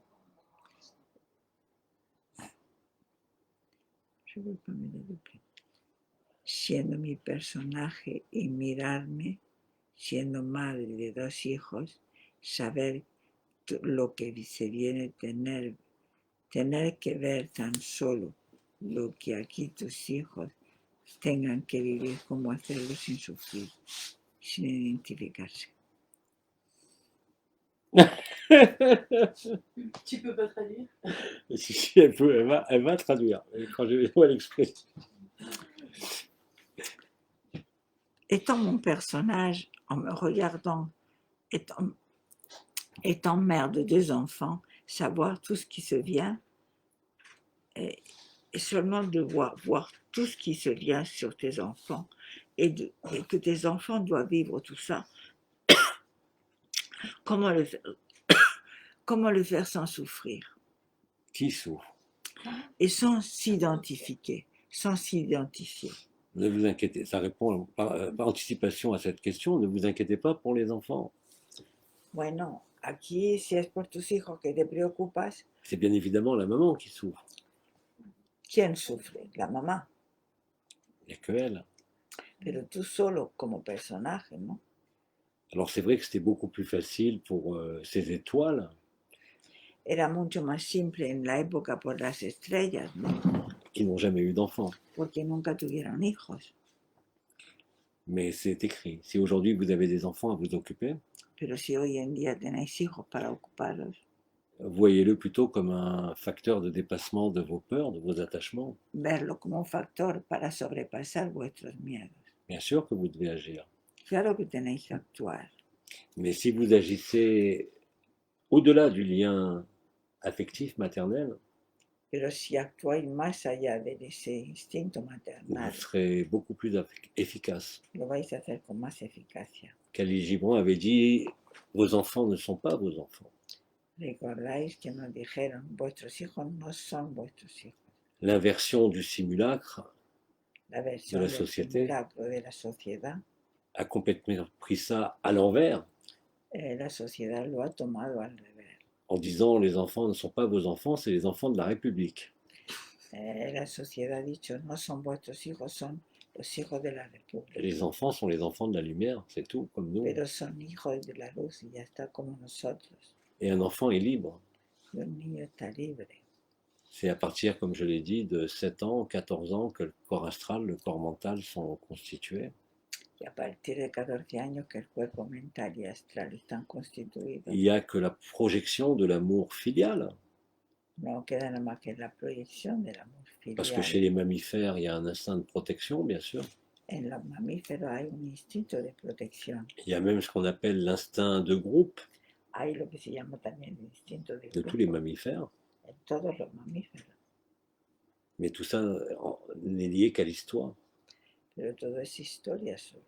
Je ne veux pas me dédoubler. Siendo mi personaje y mirarme, siendo madre de 2 hijos, saber lo que se viene tener que ver tan solo lo que aquí tus hijos tengan que vivir, cómo hacerlo sin sufrir, sin identificarse. Tu peux pas traduire? Si elle peut, elle va traduire. Quand je vois l'expression. Étant mon personnage, en me regardant, étant mère de 2 enfants, savoir tout ce qui se vient, et seulement de voir tout ce qui se vient sur tes enfants, et que tes enfants doivent vivre tout ça, comment le faire sans souffrir Qui souffre? et sans s'identifier. Ne vous inquiétez, ça répond par anticipation à cette question, ne vous inquiétez pas pour les enfants. Bueno, aquí si es por tus hijos que te preocupas, C'est bien évidemment la maman qui souffre, ¿quién sufre? La mamá, il n'y a que elle. pero tú solo como personaje, ¿no? Alors c'est vrai que c'était beaucoup plus facile pour ces étoiles Era mucho más simple en la época por las estrellas, ¿no? qui n'ont jamais eu d'enfants. Porque nunca tuvieron hijos. Mais c'est écrit. Si aujourd'hui vous avez des enfants à vous occuper, Pero si hoy en día tenéis hijos para ocuparlos, voyez-le plutôt comme un facteur de dépassement de vos peurs, de vos attachements. verlo como un factor para sobrepasar vuestros miedos. Bien sûr que vous devez agir. Claro que tenéis que actuar, Mais si vous agissez au-delà du lien affectif maternel, pero si actuáis más allá de ese instinto vous maternal, serez beaucoup plus efficace. lo vais a hacer con más eficacia. Khalil Gibran avait dit « Vos enfants ne sont pas vos enfants. Recordáis que nos dijeron, vuestros hijos no son vuestros hijos. » L'inversion du simulacre La versión la del société. simulacro de la sociedad, a complètement pris ça à l'envers la sociedad lo ha tomado al revés. en disant « Les enfants ne sont pas vos enfants, c'est les enfants de la République. La sociedad ha dicho, no son vuestros hijos, son los hijos de la República. Les enfants sont les enfants de la lumière, c'est tout, comme nous. Pero son hijos de la luz y ya está como nosotros. Et un enfant est libre. Y un niño está libre. C'est à partir, comme je l'ai dit, de 7 ans, 14 ans que le corps astral, le corps mental sont constitués. Y a partir de 14 años que el cuerpo mental y astral están constituidos. Il n'y a que la projection de l'amour filial No queda nada más que la proyección del amor Parce que filial. chez les mammifères, il y a un instinct de protection, bien sûr. En los mamíferos hay un instinto de protección. Il y a même ce qu'on appelle l'instinct de groupe Hay lo que se llama también el instinto de de tous les grupo mammifères. en todos los mamíferos. Mais tout ça n'est lié qu'à l'histoire. Pero todo es historia solo.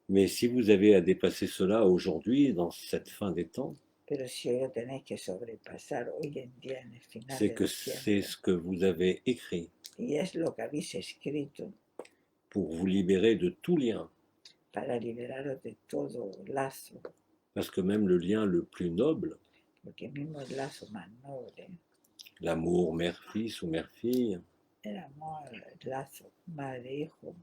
Mais si vous avez à dépasser cela aujourd'hui, dans cette fin des temps, Pero si hoy lo tenéis que sobrepasar hoy en día en el final c'est de que los c'est tiempos, ce que vous avez écrit y es lo que habéis escrito pour vous libérer de tout lien. para liberaros de todo lazo, Parce que même le lien le plus noble, porque mismo el lazo más noble, l'amour mère-fils ou mère-fille, el amor, el lazo madre-hijo,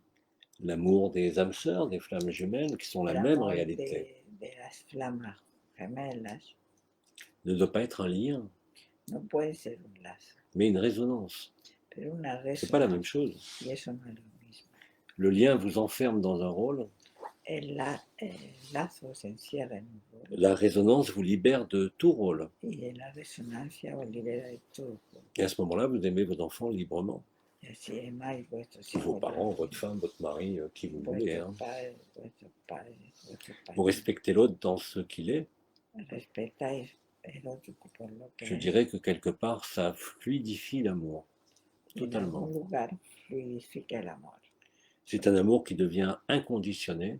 l'amour des âmes sœurs, des flammes jumelles, qui sont la el même amor réalité, de las flamas gemelas, ne doit pas être un lien, no puede ser un lazo, mais une résonance. pero una C'est pas la même resonancia, chose. y eso no es lo mismo. Le lien vous enferme dans un rôle, El lazo se encierra en un rol la résonance vous libère de tout rôle. y la resonancia os libera de todo. Et à ce moment-là, vous aimez vos enfants librement. Y así amáis vuestros Vos hijos, parents, votre femme, votre mari, qui vous voulez. vuestros Hein. padres, vuestros padres, vuestros Vous padres. respectez l'autre dans ce qu'il est. Respetáis el otro por lo que Je es. dirais que quelque part, ça fluidifie l'amour. Y en Totalement. algún lugar fluidifica el amor. C'est un amour qui devient inconditionné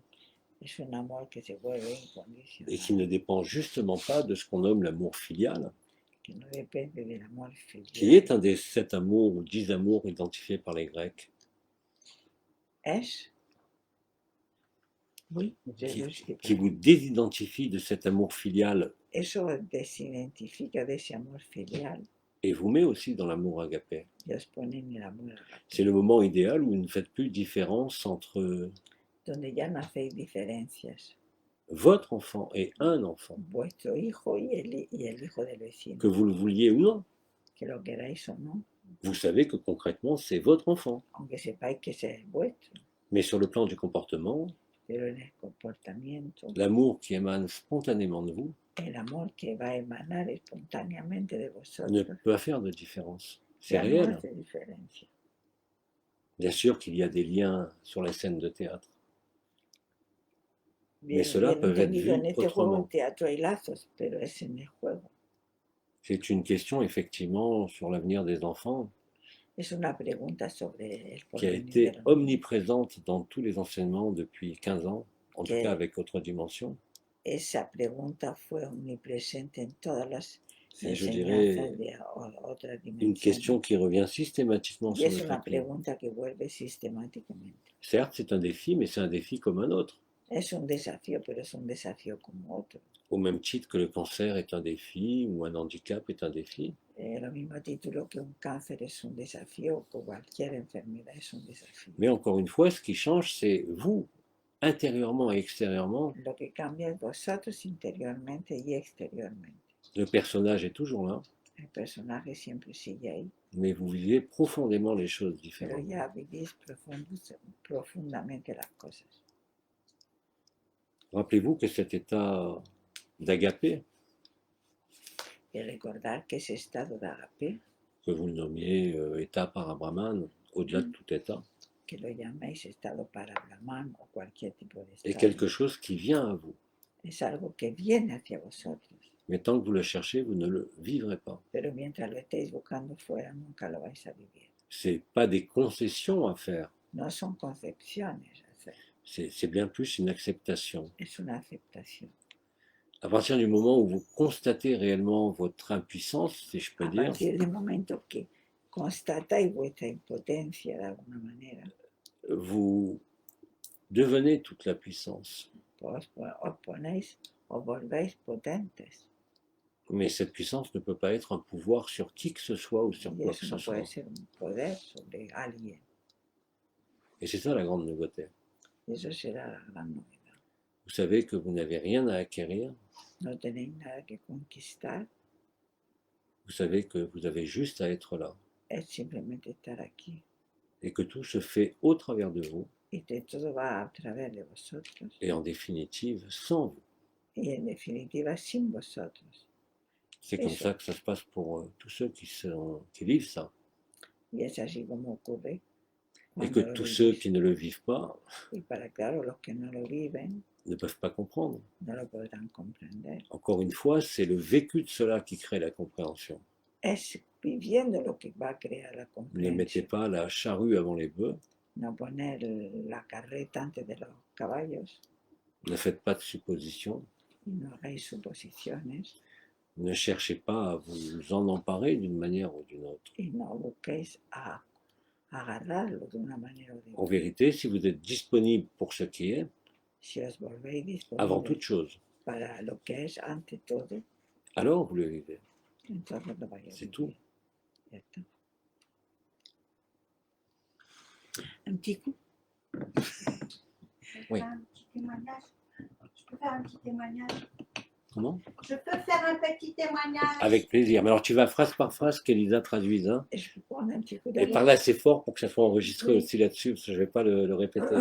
Es un amor que se vuelve et qui ne incondicional, dépend justement pas de ce qu'on nomme l'amour filial, que no depende del amor qui filial. est un des 7 amours ou 10 amours identifiés par les Grecs, Es, oui, qui vous désidentifie de cet amour filial eso desidentifica de ese amor filial et vous met aussi dans l'amour agapé. y os pone en el amor agape, C'est le moment idéal où vous ne faites plus de différence entre donde ya no hacéis diferencias. votre enfant et un enfant, Vuestro hijo y el hijo del vecino, que vous le vouliez ou non. que lo queráis o no, Vous savez que concrètement, c'est votre enfant. aunque sepáis que ese es vuestro, Mais sur le plan du comportement, pero en el comportamiento, l'amour qui émane spontanément de vous el amor que va a emanar espontáneamente de ne vosotros, peut pas faire de différence. C'est ya no réel. hace diferencia. Bien sûr qu'il y a des liens sur les scènes de théâtre. Bien, cela bien peut être entendido, vu en este juego autrement. en teatro hay lazos, pero es en el juego. C'est une question effectivement sur l'avenir des enfants Es una pregunta sobre el qui a porvenir de été los niños. omniprésente dans tous les enseignements depuis 15 ans, en tout Ok. cas avec Autre Dimension. Esa pregunta fue omnipresente en todas las Et je enseñanzas dirais de otra une dimensión. question qui revient systématiquement Y sur es le una tapis. pregunta que vuelve sistemáticamente. Certes, c'est un défi, mais c'est un défi comme un autre. Es un desafío, pero es un desafío como otro. Au même titre que le cancer est un défi ou un handicap est un défi. Lo mismo título que un cáncer es un desafío, que cualquier enfermedad es un desafío. Mais encore une fois, ce qui change, c'est vous, intérieurement et extérieurement. Lo que cambia es vosotros interiormente y exteriormente. Le personnage est toujours là, El personaje siempre sigue ahí, mais vous vivez profondément les choses pero différemment. ya vivís profundamente las cosas. Rappelez-vous que cet état d'agapé, Y recordar que ese estado de agape, que vous le nommiez état para Brahman, au-delà de tout état, que lo llaméis estado para Brahman o cualquier tipo de est estado, quelque chose qui vient à vous. es algo que viene hacia vosotros. Mais tant que vous le cherchez, vous ne le vivrez pas. Pero mientras lo estéis buscando fuera, nunca lo vais a vivir. C'est pas des concessions à faire, No son concepciones a hacer, c'est bien plus une acceptation. es una aceptación. À partir du moment où vous constatez réellement votre impuissance, si je peux A dire, partir del momento que constatáis vuestra impotencia de alguna manera, vous devenez toute la puissance. pues os ponéis, os volvéis potentes. Mais cette puissance ne peut pas être un pouvoir sur qui que ce soit ou sur Y quoi que eso ce no puede soit. ser un poder sobre alguien. Et c'est ça la grande nouveauté. Y eso será la gran novedad. Vous savez que vous n'avez rien à acquérir, No tenéis nada que conquistar, vous savez que vous avez juste à être là es simplemente estar aquí. et que tout se fait au travers de vous Y que todo va a través de vosotros. et en définitive sans vous. Y en definitiva sin vosotros. C'est comme Eso. ça que ça se passe pour tous ceux qui vivent ça. Y es así como ocurre Et que cuando lo tous ceux vives. qui ne le vivent pas Y para claro, los que no lo viven ne peuvent pas comprendre. no lo podrán comprender. Encore une fois, c'est le vécu de cela qui crée la compréhension. Es viviendo lo que va a crear la Ne mettez comprensión. pas la charrue avant les bœufs. No poner la carreta antes de los caballos Ne faites pas de suppositions. y no hagáis suposiciones Ne cherchez pas à vous en emparer d'une manière ou d'une autre. y no busquéis a agarrarlo de una manera o de En otra. vérité, si vous êtes disponible pour ce qui est, Si os volvéis avant disponibles toute chose, para lo que es ante todo, alors vous le vivez. entonces lo vais a C'est vivir. tout. Ya está. Un petit coup. Oui. Un petit témoignage. Je peux faire un petit témoignage. Comment? Je peux faire un petit témoignage. Avec plaisir. Mais alors tu vas phrase par phrase qu'Elisa traduise. Hein, Et je peux prendre un petit coup et d'air. parler assez fort pour que ça soit enregistré Oui. aussi là-dessus, parce que je ne vais pas le répéter.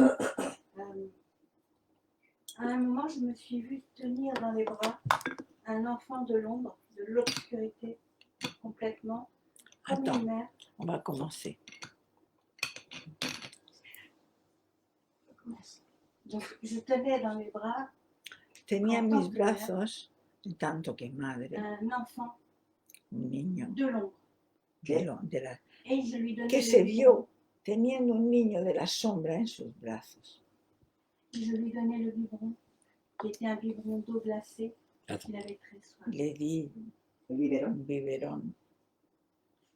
À un moment, je me suis vue tenir dans les bras un enfant de l'ombre, de l'obscurité, complètement, comme Attends. une mère. On va commencer. Donc, je tenais dans les bras Tenía En en mis tant que mère. brazos, tanto que madre, un enfant un niño de l'ombre. de la, Et je lui donnais que le se biberon. vio teniendo un niño de la sombra en sus brazos. Je lui donnais le biberon, qui était un biberon d'eau glacée. Attends. Il avait très soif. Le di El biberón. un biberón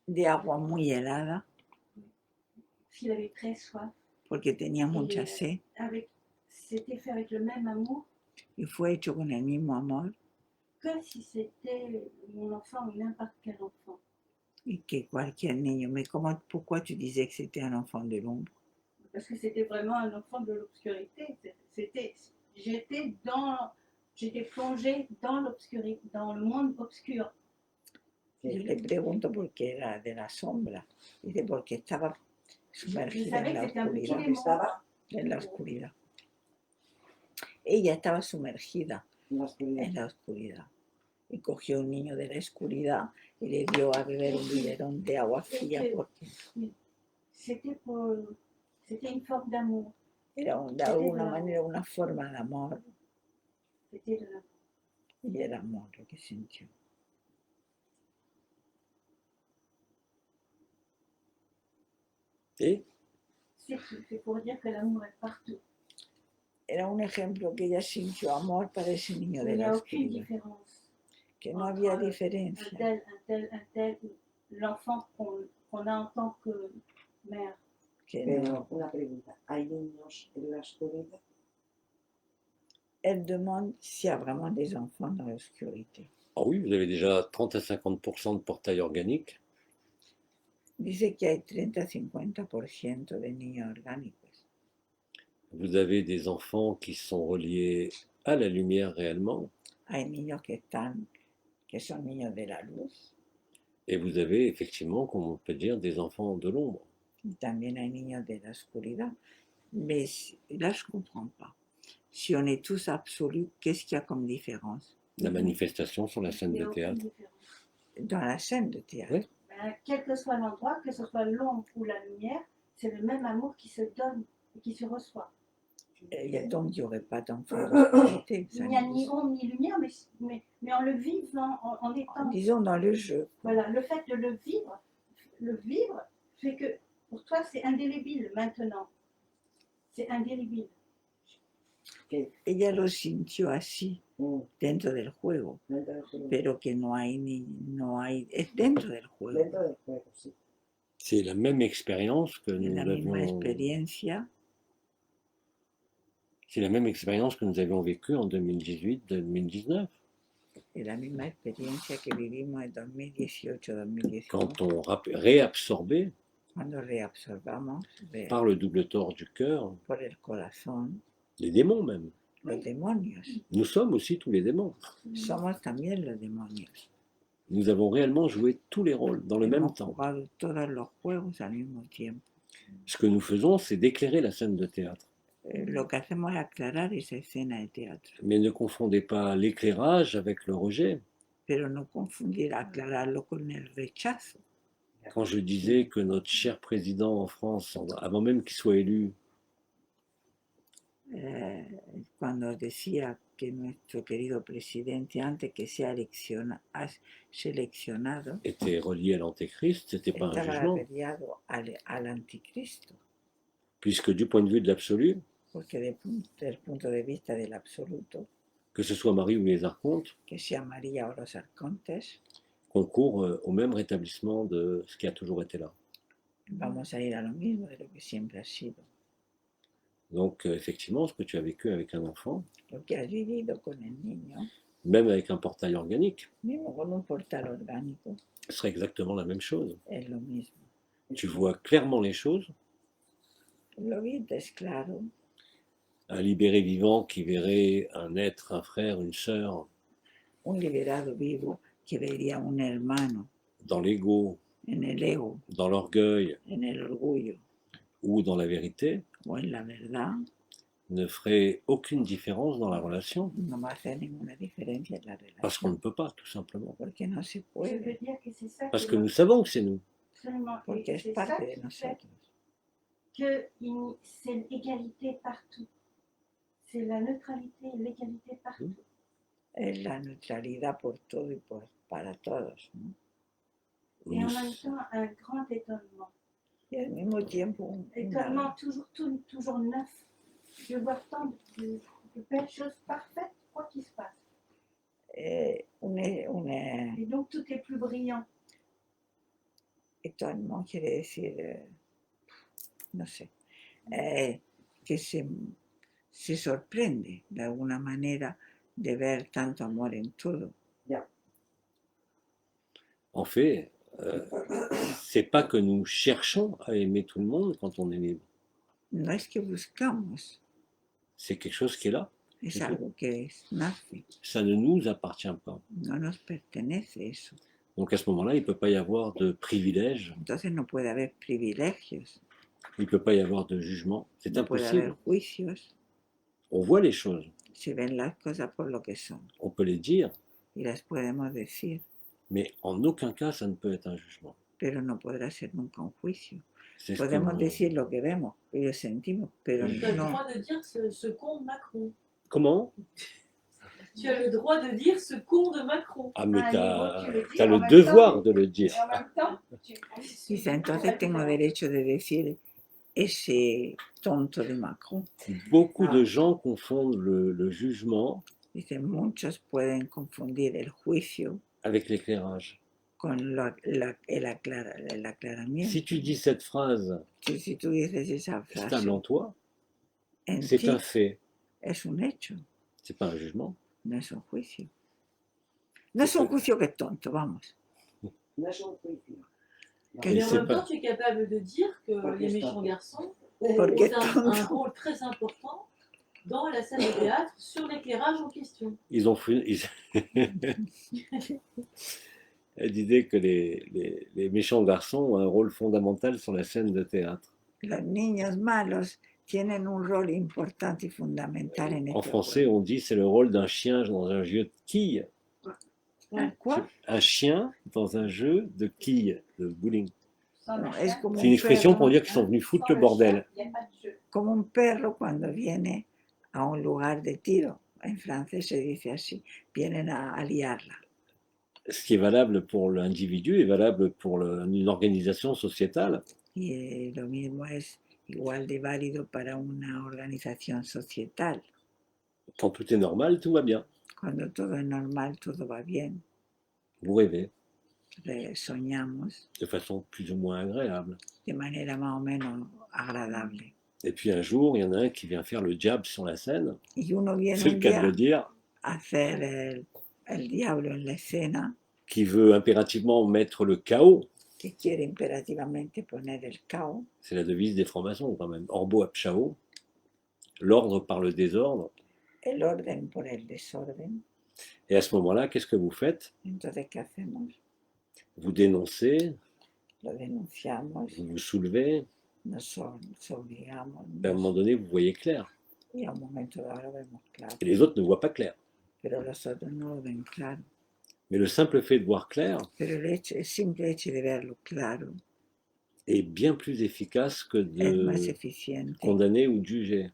de agua muy helada Il avait très soif. porque tenía mucha sed C'était fait avec le même amour y fue hecho con el mismo amor que si c'était mon enfant ou n'importe quel enfant. y que cualquier niño. Mais pourquoi tu disais que c'était un enfant de l'ombre? Parce que c'était vraiment un enfant de l'obscurité. J'étais plongée dans l'obscurité, dans le monde obscur. Yo le pregunto por qué era de la sombra. Dice porque estaba Je sumergida savais en que la c'était un petit oscuridad. démon. Estaba En la oscuridad. Ella estaba sumergida en la oscuridad. en la oscuridad. Y cogió un niño de la oscuridad y le dio a beber un biberón de agua fría porque C'était une forme d'amour. era de alguna manera una forma de amor. C'était de l'amour. Y era amor lo que sintió. Et C'est pour dire que l'amour est partout. Era un ejemplo que ella sintió amor para ese niño de Il n'y la a aucune oscuridad. différence. Que no había Un diferencia. tel, l'enfant qu'on a en tant que mère. Que Pero no. una pregunta, ¿hay niños en la oscuridad? Elle demande s'il y a vraiment des enfants dans l'obscurité. ah oui, vous avez déjà 30 à 50% de portail organique. Dice que hay 30-50% de niños orgánicos. Vous avez des enfants qui sont reliés à la lumière réellement. Hay niños que son niños de la luz. Et vous avez effectivement, comme on peut dire, des enfants de l'ombre. Y también hay niños de la oscuridad. Mais là, je ne comprends pas. Si on est tous absolus, qu'est-ce qu'il y a comme différence La manifestation sur la scène Il n'y de a aucune théâtre. différence. dans la scène de théâtre? Oui. Quel que soit l'endroit, que ce soit l'ombre ou la lumière, c'est le même amour qui se donne et qui se reçoit. Donc, il n'y aurait pas d'enfants d'obscurité. Il n'y a ni ombre ni lumière, mais en le vivant, en étant. Disons dans le jeu. Voilà, le fait de le vivre fait que pour toi c'est indélébile maintenant. C'est indélébile. Ella lo sintió así dentro del juego, Dentro del juego. pero que no hay, es dentro del juego. Dentro del juego, sí. C'est la même expérience que Es nous la misma avions. experiencia, C'est la même expérience que nous avions vécue en 2018-2019. es la misma experiencia que vivimos en 2018-2019, Quand on réabsorbait cuando reabsorbamos par le double tort du cœur, por el corazón les démons même. los demonios. Nous sommes aussi tous les démons. Somos también los demonios. Nous avons réellement joué tous les rôles dans le même Hemos temps. jugado todos los juegos al mismo tiempo. Ce que nous faisons, c'est d'éclairer la scène de théâtre. Lo que hacemos es aclarar esa escena de teatro, Mais ne confondez pas l'éclairage avec le rejet. pero no confundir, aclararlo con el rechazo. Quand je disais que notre cher président en France, avant même qu'il soit élu, Cuando decía que nuestro querido presidente, antes que sea seleccionado, était relié à l'antéchrist, c'était pas un estaba jugement, reliado al anticristo, puisque du point de vue de l'absolu, porque desde el punto de vista del absoluto, que ce soit Marie ou les archontes, que sea María o los arcontes, concourent au même rétablissement de ce qui a toujours été là. vamos a ir a lo mismo de lo que siempre ha sido. Donc effectivement, ce que tu as vécu avec un enfant, Lo que has vivido con el niño, même avec un portail organique, mismo con un portal orgánico, serait exactement la même chose. es lo mismo. Tu vois clairement les choses, Lo vives claro, un libéré vivant qui verrait un être, un frère, une sœur, un liberado vivo que vería un hermano dans l'ego, en el ego, dans l'orgueil en el orgullo ou dans la vérité, o en la verdad, ne ferait aucune différence dans la relation, no va a hacer ninguna diferencia en la parce qu'on ne relación, peut pas, tout simplement. porque no se Je veux puede, dire que c'est ça Parce qui que nous savons que c'est nous. absolument. Et porque es c'est ça parte de qui fait nosotros. que c'est l'égalité partout. C'est la neutralité et l'égalité partout. Es la neutralidad por todo y para todos, ¿no? Et en Nous- même temps, un grand étonnement. Y al mismo tiempo Étonnement toujours neuf. Je vois tant de belles choses parfaites, quoi qu'il se passe. un Et donc tout est plus brillant. étonnement quiere decir, no sé, que se sorprende de alguna manera de ver tanto amor en todo. En fait, c'est pas que nous cherchons à aimer tout le monde quand on est libre. No es que buscamos, C'est quelque chose qui est là. es Ujú. algo que nace, Ça ne nous appartient pas. no nos pertenece eso. Donc à ce moment-là, il ne peut pas y avoir de privilèges, Entonces no puede haber privilegios, il ne peut pas y avoir de jugement. C'est no puede haber impossible. juicios, On voit les choses, se ven las cosas por lo que son on peut les dire, y las podemos decir, mais en aucun cas ça ne peut être un jugement. pero no podrá ser nunca un juicio. C'est ce Podemos que- decir lo que vemos, lo que sentimos, pero Tu as le no, droit de dire ce con de Macron. Comment? Tu as le droit de dire ce con de Macron. Ah, mais Ah, t'as tu le dis t'as en le même devoir temps. de le dire. Et en même temps, dice, entonces tengo derecho de decir ese tonto de Macron. Beaucoup Ah. de gens confondent le jugement Dice, muchos pueden confundir el juicio avec l'éclairage. con el aclaramiento. Si tu dis cette phrase Si tú dices esa frase, stable en toi, en c'est ti un fait, es un hecho, c'est pas un jugement. no es un juicio. No es un juicio que es tonto, vamos. Et Mais en c'est même temps, pas- tu es capable de dire que Porque les es méchants tonto. garçons Porque es ont un tonto. rôle très important dans la salle de théâtre sur l'éclairage en question. Ils ont fait. Elle disait que les méchants garçons ont un rôle fondamental sur la scène de théâtre. Los niños malos tienen un rol importante y fundamental en En este français, on dit c'est le rôle d'un chien dans un jeu de quilles. juego. Quoi? Un chien dans un jeu de quilles, de bowling. sans le No, chien, es como C'est une un expression pour perro, dire qu'ils sont venus foutre sans le bordel. chien, il n'y a pas de jeu. como un perro cuando viene a un lugar de tiro. En francés se dice así, vienen a liarla. Ce qui est valable pour l'individu est valable pour une organisation sociétale. Y lo mismo es igual de válido para una organización societal. Quand tout est normal, tout va bien. Cuando todo es normal, todo va bien. Vous rêvez Soñamos de façon plus ou moins agréable. de manera más o menos agradable. Et puis un jour, il y en a un qui vient faire le diable sur la scène. Y uno viene C'est le un cas de día le dire. a hacer el diablo en la escena, Qui veut impérativement mettre le chaos. que quiere imperativamente poner el caos. C'est la devise des francs-maçons quand même. Orbo ab chao. L'ordre par le désordre. El orden por el desorden. Et à ce moment-là, qu'est-ce que vous faites? Entonces, ¿qué hacemos? Vous dénoncez, Lo denunciamos, vous vous soulevez. nos obligamos, Et à un moment donné, vous voyez clair. y a un momento dado lo vemos claro, Et les autres ne voient pas clair. pero los otros no lo ven claro. Mais le simple fait de voir clair pero el simple hecho de verlo claro est bien plus efficace que es más de eficiente condamner ou de juger.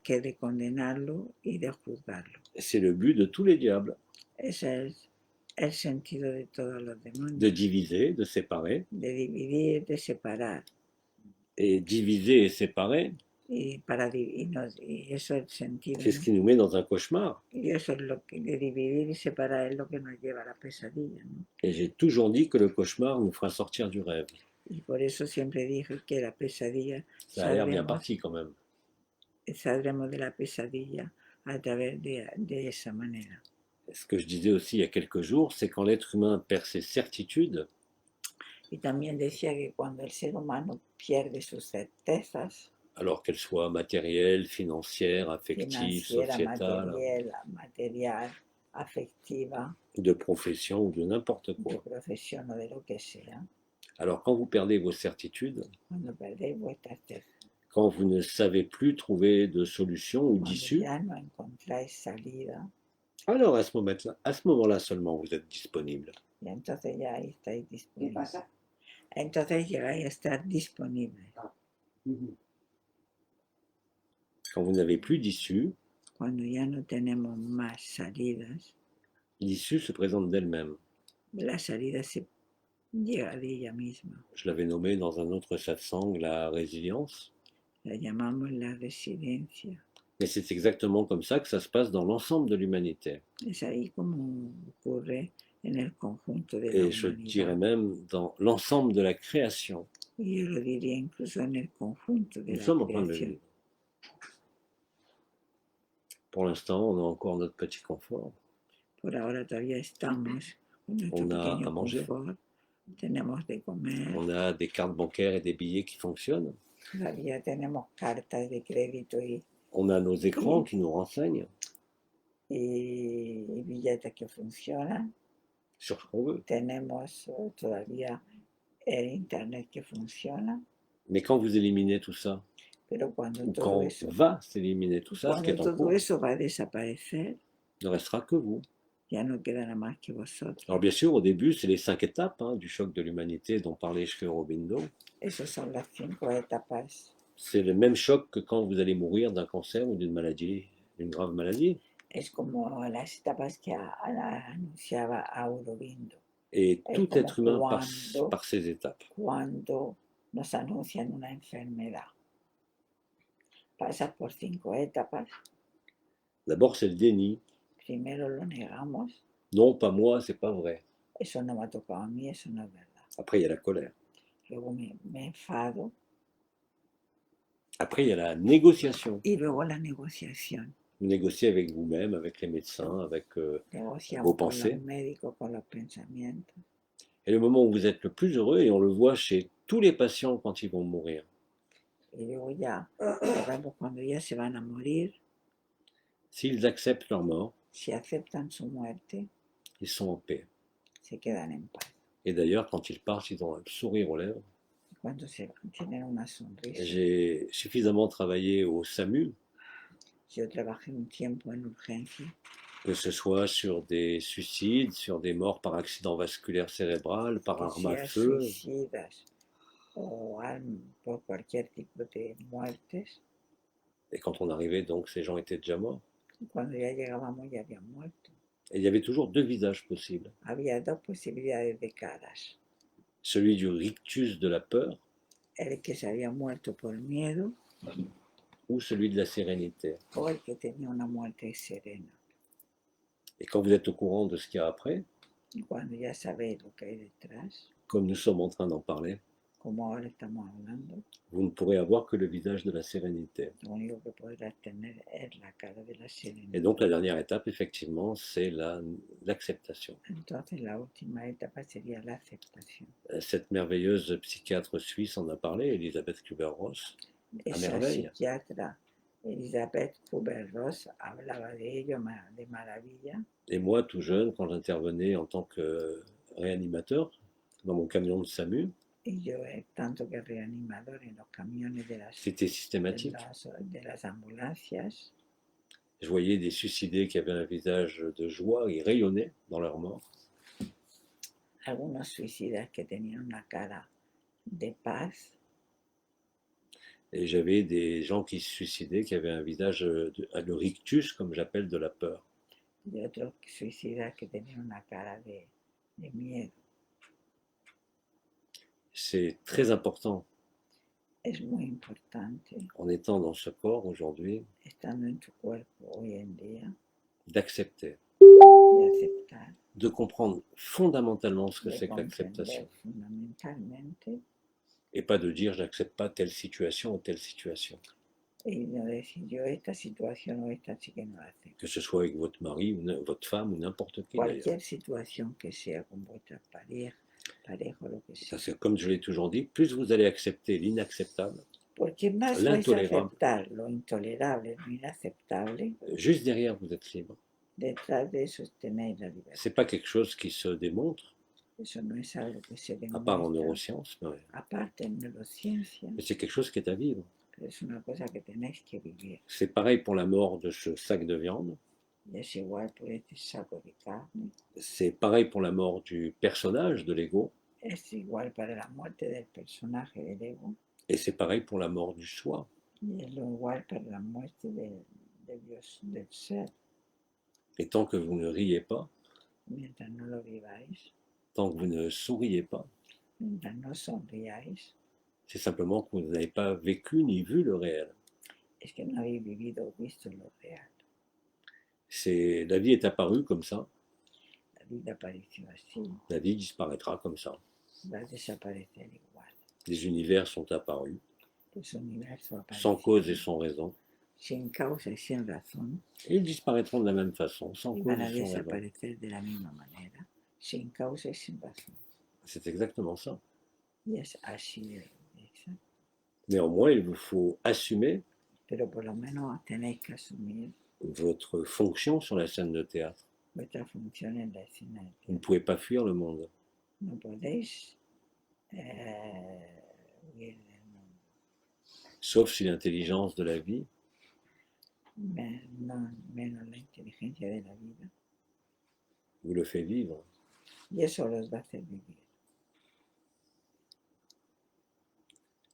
que de condenarlo y de juzgarlo. C'est le but de tous les diables, Ese es el sentido de todos los de demonios, diviser, de séparer. de dividir, de separar. Et diviser et séparer, Y eso es el sentido, c'est ce ¿no? qui nous met dans un cauchemar. Y eso es lo que de dividir y separar es lo que nos lleva a la pesadilla, ¿no? Et j'ai toujours dit que le cauchemar nous fera sortir du rêve. Y por eso siempre dije que la pesadilla Ça a l'air bien parti quand même. saldremos de la pesadilla a través de esa manera. Ce que je disais aussi il y a quelques jours, c'est quand l'être humain perd ses certitudes, Y también decía que cuando el ser humano pierde sus certezas, alors qu'elles soient matérielles, financières, affectives, financiera, sociétales, material, afectiva, de profession ou de n'importe de quoi. profesión o de lo que sea, Alors quand vous perdez vos certitudes, cuando perdéis vuestras certezas, quand vous ne savez plus trouver de solution ou cuando d'issue, ya no encontráis salida, alors à ce moment-là seulement vous êtes disponible. y entonces ya ahí estáis ¿Qué disponibles. pasa? Entonces llegáis a estar disponibles. Quand vous n'avez plus d'issue, Cuando ya no tenemos más salidas, l'issue se présente d'elle-même. la salida se llega de ella misma. Je l'avais nommé dans un autre satsang la résilience. La llamamos la residencia. Mais c'est exactement comme ça que ça se passe dans l'ensemble de l'humanité. Es ahí como ocurre en el conjunto de la Et je dirais humanidad. même dans l'ensemble de la création. Y yo lo diría incluso en el conjunto de Nous la sommes en train de le creación. vivre. Pour l'instant, on a encore notre petit confort. Por ahora todavía estamos con nuestro On a pequeño à manger. confort. Tenemos de comer. On a des cartes bancaires et des billets qui fonctionnent. Todavía tenemos cartas de crédito On a nos écrans qui nous renseignent y billetes que funcionan. sur ce qu'on veut. Tenemos todavía el internet que funciona. Mais quand vous éliminez tout ça, Pero cuando ou todo quand eso, va s'éliminer tout ça, ce qui cuando est en todo cours, eso va a desaparecer, ne restera que vous. ya no quedará más que vosotros. Alors bien sûr, au début, c'est les 5 étapes du choc de l'humanité dont parlait Sri Aurobindo. Esas son las 5 etapas. C'est le même choc que quand vous allez mourir d'un cancer ou d'une maladie, d'une grave maladie. Es como las etapas que anunciaba Aurobindo. Et tout como être humain passe cuando- par ces étapes. Cuando nos anuncian una enfermedad, pasas por 5 etapas. D'abord, c'est le déni. Primero lo negamos. Non, pas moi, c'est pas vrai. Eso no me ha tocado a mí, eso no es verdad. Après, il y a la colère. Luego me enfado. Après, il y a la négociation. Y luego la negociación. Vous négociez avec vous-même, avec les médecins, avec... Negociamos Vos con pensées. los médicos, con los pensamientos. Et le moment où vous êtes le plus heureux, et on le voit chez tous les patients quand ils vont mourir, Y luego ya, lo vemos cuando ya se van a morir, s'ils acceptent leur mort, si aceptan su muerte, ils sont en paix. se quedan en paz. Et d'ailleurs, quand ils partent, ils ont un sourire aux lèvres. Y cuando se van, tienen una sonrisa. J'ai suffisamment travaillé au SAMU, Yo trabajé un tiempo en urgencia, que ce soit sur des suicides, sur des morts par accident vasculaire cérébral, par que arme à sea feu, suicidas o por cualquier tipo de muertes. et quand on arrivait, donc, ces gens étaient déjà morts. Y cuando ya llegábamos ya habían muerto. Et il y avait toujours 2 visages possibles. Había 2 posibilidades de caras. Celui du rictus de la peur El que se había muerto por miedo ou celui de la sérénité. o el que tenía una muerte serena. Et quand vous êtes au courant de ce qu'il y a après, Y cuando ya sabéis lo que hay detrás, comme nous sommes en train d'en parler, como ahora estamos hablando, vous ne pourrez avoir que le visage de la sérénité. lo único que podrás tener es la cara de la Et serenidad. donc la dernière étape, effectivement, c'est l'acceptation. Entonces la última etapa sería la aceptación. Cette merveilleuse psychiatre suisse en a parlé, Elisabeth Kübler-Ross. Esa merveille. psiquiatra Elisabeth Kubler-Ross hablaba de ello de maravilla. Et moi, tout jeune, quand j'intervenais en tant que réanimateur dans mon camion de SAMU, Y yo, tanto que reanimador en los camiones c'était systématique. de las ambulancias, Je voyais des suicidés qui avaient un visage de joie, ils rayonnaient dans leur mort. algunos suicidas que tenían una cara de paz Et j'avais des gens qui se suicidaient, qui avaient un visage, le rictus, comme j'appelle, de la peur. y otros suicidas que tenían una cara de miedo. C'est très important, Es muy importante, en étant dans ce corps aujourd'hui, estando en tu cuerpo hoy en día, d'accepter, de aceptar, de comprendre fondamentalement ce que de c'est que comprender l'acceptation. fundamentalmente Et pas de dire j'accepte pas telle situation ou telle situation. y no decir yo esta situación o esta sí que no la acepto. Que ce soit avec votre mari ou votre femme ou n'importe qui d'ailleurs. Cualquier situación que sea con vuestra pareja o lo que sea. Ça, c'est comme je l'ai toujours dit, plus vous allez accepter l'inacceptable, Porque más vais a l'intolérable, aceptar lo intolerable, lo inaceptable, juste derrière vous êtes libre. detrás de eso tenéis la libertad. C'est pas quelque chose qui se démontre, Eso no es algo que se à part en demuestra, neurosciences, aparte en neurociencia, mais c'est quelque chose qui est à vivre. pero es una cosa que tenéis que vivir. C'est pareil pour la mort de ce sac de viande, Y es igual por este saco de carne, c'est pareil pour la mort du personnage de l'ego, es igual para la muerte del personaje del ego, et c'est pareil pour la mort du soi. y es lo igual para la muerte de Dios, del ser. Et tant que vous ne riez pas, Mientras no lo viváis, tant que vous ne souriez pas, mientras no sonriáis, c'est simplement que vous n'avez pas vécu ni vu le réel. es que no habéis vivido o visto lo real. La vie est apparue comme ça, La vida apareció así, la vie disparaîtra comme ça. va a desaparecer igual. Les univers sont apparus, Los universos sans cause et aparecieron sans raison, sin causa y sin razón, et ils disparaîtront de la même façon, sans y cause van a et sans raison. desaparecer de la misma manera, sin causa y sin razón. C'est exactement ça. Y es así de exacto. Néanmoins, il vous faut assumer Pero por lo menos tenéis que asumir votre fonction sur la scène de théâtre. vuestra función en la escena del Vous ne teatro. pouvez pas fuir le monde. No podéis huir del mundo, Sauf si l'intelligence de la vie menos la inteligencia de la vida. vous le fait vivre. Y eso los va a hacer vivir.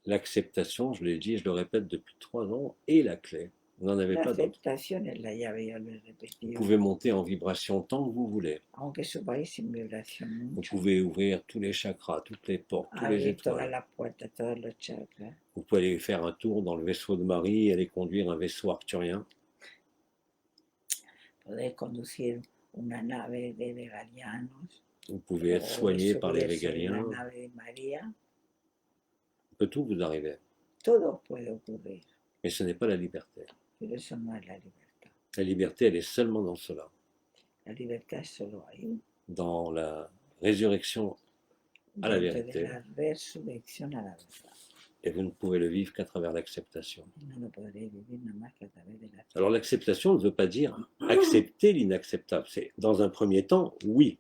L'acceptation, je l'ai dit, je le répète depuis 3 ans, est la clé. Vous n'en avez La pas d'autre. aceptación es la llave, ya lo he Vous repetido. pouvez monter en vibration tant que vous voulez. Aunque subáis sin vibración Vous mucho, pouvez ouvrir tous les chakras, toutes les portes, tous les abrir todas étoiles. las puertas, todos los chakras. Vous pouvez aller faire un tour dans le vaisseau de Marie, aller conduire un vaisseau arthurien. Podéis conducir una nave de vegalianos. Vous pouvez être o soigné par les subirse en régaliens. la nave de María. Peut tout vous arriver. Todo puede ocurrir, Mais ce n'est pas la liberté. pero eso no es la libertad. La liberté, elle est seulement dans cela. La libertad es solo ahí, Dans la résurrection à la dentro de vérité. la resurrección a la verdad. Et vous ne pouvez le vivre qu'à travers l'acceptation. Y no lo podréis vivir nada más que a través de la Alors l'acceptation ne veut pas dire accepter l'inacceptable. C'est dans un premier temps, oui.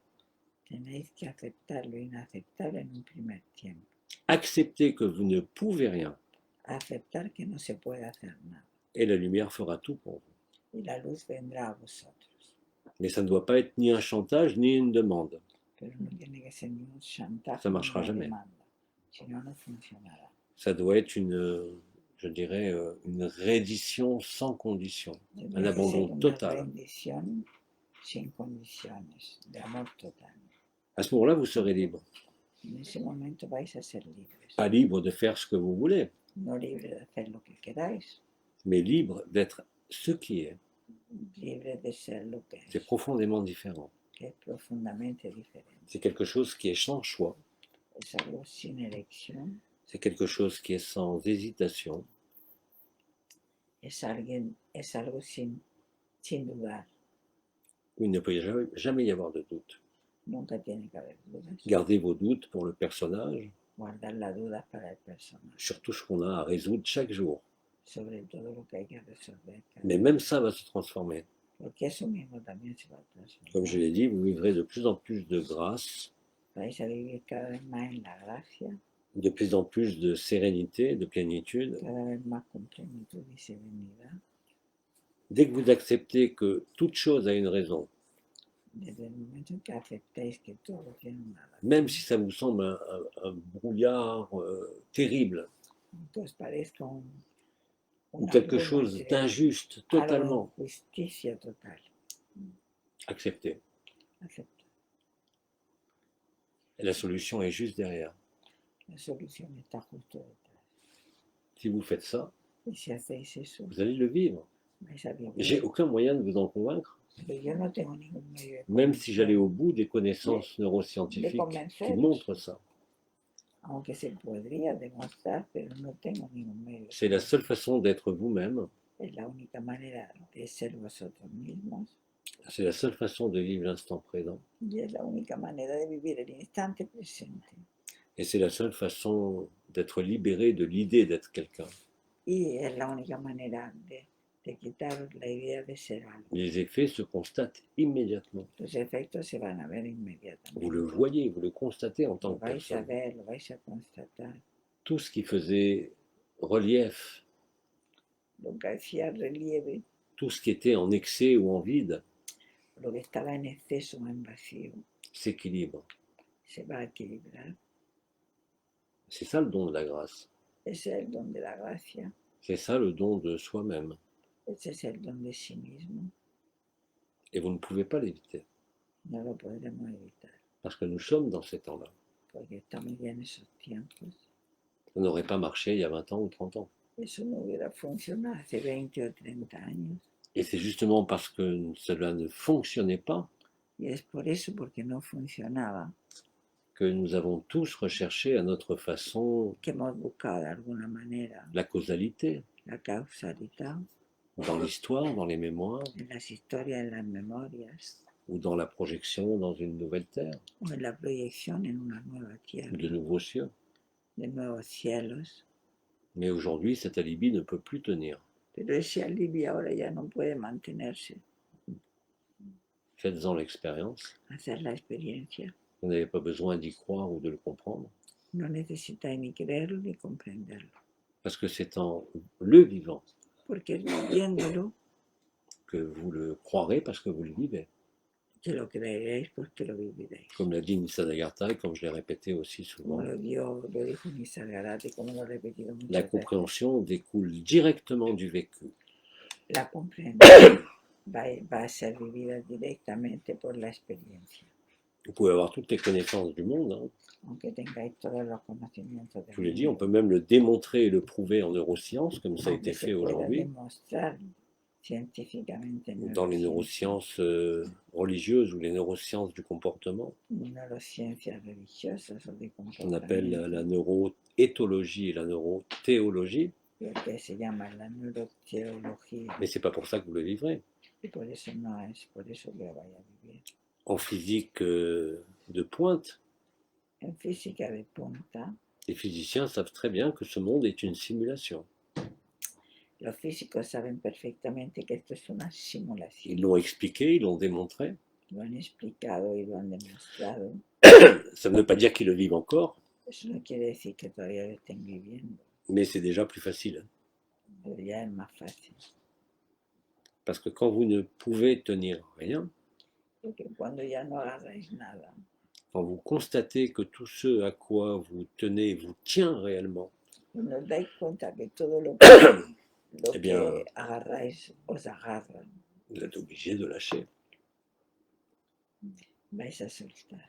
Tenéis que aceptar lo inaceptable en un primer tiempo. Accepter que vous ne pouvez rien. Aceptar que no se puede hacer nada. Et la lumière fera tout pour vous. Y la luz vendrá a vosotros. Mais ça ne doit pas être ni un chantage, ni une demande. Pero no tiene que ser ni un chantaje Ça ni marchera una jamais. demanda. Si no, no funcionará. Ça doit être je dirais, une reddition sans condition. Tiene Un que ser abandon una total. rendición sin condiciones, de amor total. À ce moment-là, vous serez libre. En ese momento vais a ser libres. Pas libre de faire ce que vous voulez, No libres de hacer lo que queráis, mais libre d'être ce qui est. libres de ser lo que C'est es, profondément différent. que es profundamente diferente. C'est quelque chose qui est sans choix. Es algo sin elección, C'est quelque chose qui est sans hésitation. es algo sin dudar. Où il ne peut jamais y avoir de doute. Nunca tiene que haber dudas. Gardez vos doutes pour le personnage, Guardar las dudas para el personaje, sur tout ce qu'on a à résoudre chaque jour. sobre todo lo que hay que resolver. Mais même ça va se transformer. Porque eso mismo también se va a transformar. Comme je l'ai dit, vous vivrez de plus en plus de grâce, Vais a vivir cada vez más en la gracia, de plus en plus de sérénité, de plénitude. cada vez más con plenitud y serenidad. Dès que vous acceptez que toute chose a une raison, Desde el momento en que aceptéis que todo tiene una razón, même si ça vous semble un brouillard terrible, que os parezca ou una quelque bruma chose entre d'injuste, algo de totalement injusticia total, accepté. acepta. Et la solution est juste derrière. La solución está justo detrás. Si vous faites ça, Y si hacéis eso, vous allez le vivre. vais a vivir. J'ai aucun moyen de vous en convaincre, Pero yo no tengo ningún medio de même si j'allais convencer, au bout des connaissances neuroscientifiques qui montrent ça. aunque se podría demostrar, pero no tengo ningún medio. C'est la seule façon d'être vous-même, Es la única manera de ser vosotros mismos c'est la seule façon de vivre l'instant présent, y es la única manera de vivir el instante presente. et c'est la seule façon d'être libéré de l'idée d'être quelqu'un. Y es la única manera de quitaros la idea de ser algo. Les effets se constatent immédiatement. Los efectos se van a ver Vous inmediatamente. le voyez, vous le constatez en tant Lo que vais a personne. ver, lo vais a constatar. Tout ce qui faisait relief, Lo que hacía relieve, tout ce qui était en excès ou en vide, lo que estaba en exceso o en vacío, s'équilibre. se va a equilibrar. C'est ça le don de la grâce. Ese es el don de la gracia, C'est ça le don de soi-même. ese es el don de sí mismo. Et vous ne pouvez pas l'éviter, No lo podremos evitar, parce que nous sommes dans ces temps-là. porque estamos ya en esos tiempos. Ça n'aurait pas marché il y a 20 ans ou 30 ans. Eso no hubiera funcionado hace 20 o 30 años. Et c'est justement parce que cela ne fonctionnait pas Y es por eso, porque no funcionaba, que nous avons tous recherché à notre façon que hemos buscado de alguna manera la causalité, la causalidad dans l'histoire, dans les mémoires, en las historias, en las memorias, ou dans la projection dans une nouvelle terre, o en la proyección en una nueva ou tierra, de nouveaux cieux. de nuevos cielos. Mais aujourd'hui, cet alibi ne peut plus tenir. Pero ese alivio ahora ya no puede mantenerse. Faites-en l'expérience. Hacer la experiencia. Vous n'avez pas besoin d'y croire ou de le comprendre, No necesitáis ni creerlo ni comprenderlo. parce que c'est en le vivant Porque es viviéndolo que vous le croirez, parce que vous le vivez. que lo creeréis, porque lo viviréis. Comme l'a dit Nisargadatta, et comme je l'ai répété aussi souvent, Como lo dijo Nisargadatta y como lo he repetido la muchas veces. compréhension découle directement du vécu. La comprensión va a ser vivida directamente por la experiencia. Vous pouvez avoir toutes les connaissances du monde, hein. Aunque tengáis todos los conocimientos Je del vous l'ai dit, mundo, on peut même le démontrer et le prouver en neurosciences, comme ça a aunque été se fait pueda aujourd'hui, demostrar científicamente en dans les neurosciences religieuses ou les neurosciences du comportement. neurociencias religiosas o de On appelle comportamiento, la neuroéthologie et la neurothéologie, lo que se llama la neuroteología, mais c'est pas pour ça que vous le vivrez. y por eso no es por eso que lo vaya a vivir. En physique de pointe, En física de punta, les physiciens savent très bien que ce monde est une simulation. los físicos saben perfectamente que esto es una Ils simulación. l'ont expliqué, ils l'ont démontré. Lo han explicado y lo han demostrado. Ça ne veut pas dire qu'ils le vivent encore, Eso no quiere decir que todavía lo estén viviendo, mais c'est déjà plus facile. pero ya es más fácil. Parce que quand vous ne pouvez tenir rien, Porque cuando ya no agarráis nada, quand vous constatez que tout ce à quoi vous tenez vous tient réellement, cuando os dais cuenta que todo lo Eh bien, que agarráis os agarra, vous êtes obligé de lâcher. vais a soltar.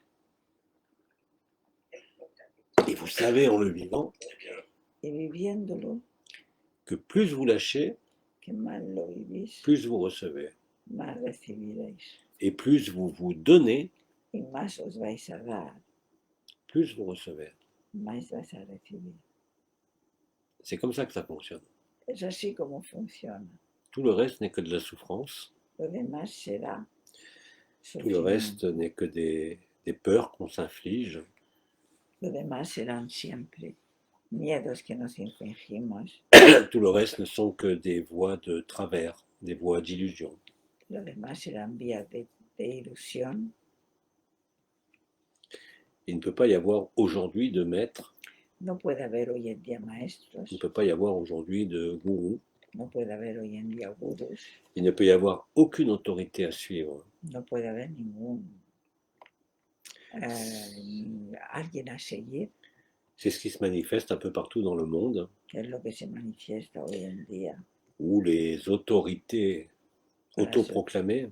Et vous savez en le vivant Y viviéndolo, que plus vous lâchez, que más lo vivís, plus vous recevez. más recibiréis. Et plus vous vous donnez, Y más os vais a dar, plus vous recevez. más vais a recibir. C'est comme ça que ça fonctionne. Es así como funciona. Tout le reste n'est que de la souffrance. Lo demás será Tout le reste n'est que des peurs qu'on s'inflige. Lo demás serán siempre miedos que nos infligimos. Tout le reste ne sont que des voies de travers, des voies d'illusion. Lo demás serán vías de ilusión. Il ne peut pas y avoir aujourd'hui de maître, No puede haber hoy en día maestros, il ne peut pas y avoir aujourd'hui de gourou, No puede haber hoy en día gurús, Il ne peut y avoir aucune autorité à suivre. no puede haber ningún alguien a seguir, C'est ce qui se manifeste un peu partout dans le monde, que es lo que se manifiesta hoy en día. où les autorités autoproclamées,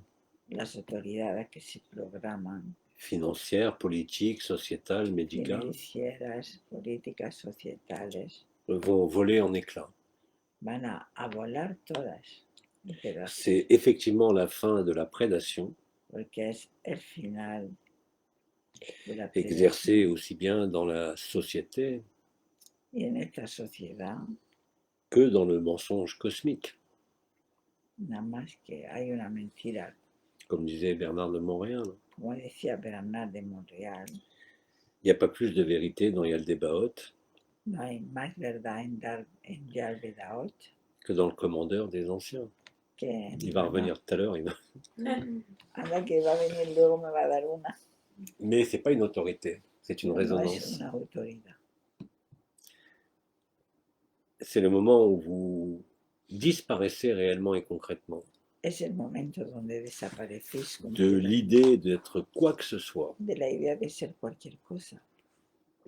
Las autoridades que se programan, financières, politiques, sociétales, médicales, financieras, políticas, societales, vont voler en éclats. van a volar todas en pedazos, C'est effectivement la fin de la prédation, porque es el final de la exercée aussi bien dans la société y en esta sociedad, que dans le mensonge cosmique. nada más que hay una mentira, Comme disait Bernard de Montréal, como decía Bernard de Montréal, il n'y a pas plus de vérité dans Yaldabaoth no hay más verdad en Yaldabaoth que dans le commandeur des anciens. que en Il va revenir tout à l'heure, Anda que va a venir luego me va a dar una. mais c'est pas une autorité, c'est une No es résonance. una autoridad. C'est le moment où vous disparaissez réellement et concrètement Es el momento donde desaparecéis de completamente l'idée d'être quoi que ce soit, de la idea de ser cualquier cosa.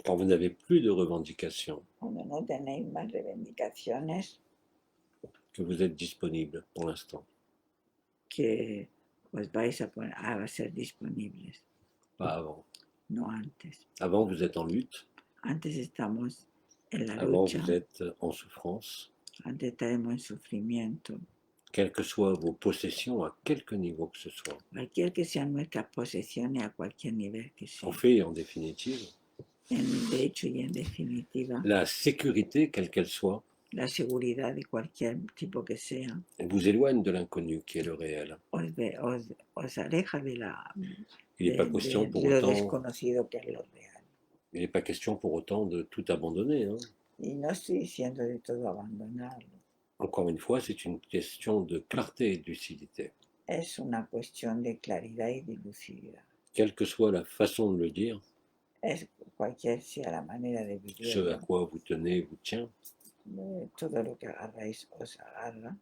quand vous n'avez plus de revendications, Cuando no tenéis más reivindicaciones, que vous êtes disponible pour l'instant, que os vais a ser disponibles, pas avant. no antes. Avant, vous êtes en lutte, Antes estamos en la avant, lucha, vous êtes en souffrance, antes estaremos en sufrimiento. quelles que soient vos possessions, à quelque niveau que ce soit. Cualquier que sean nuestras posesiones, a cualquier nivel que sea. En fait, en définitive, De hecho y en definitiva, la sécurité, quelle qu'elle soit, la seguridad de cualquier tipo que sea, vous éloigne de l'inconnu qui est le réel. os aleja de Il n'est pas question pour lo autant, desconocido que es lo real. il n'est pas question pour autant de tout abandonner, hein. Y no estoy diciendo de todo abandonarlo. Encore une fois, c'est une question de clarté et de lucidité. Es una cuestión de claridad y de lucididad. Quelle que soit la façon de le dire, Es cualquier sea la manera de ce à vivirlo, quoi vous tenez vous tient, todo lo que agarráis os agarra,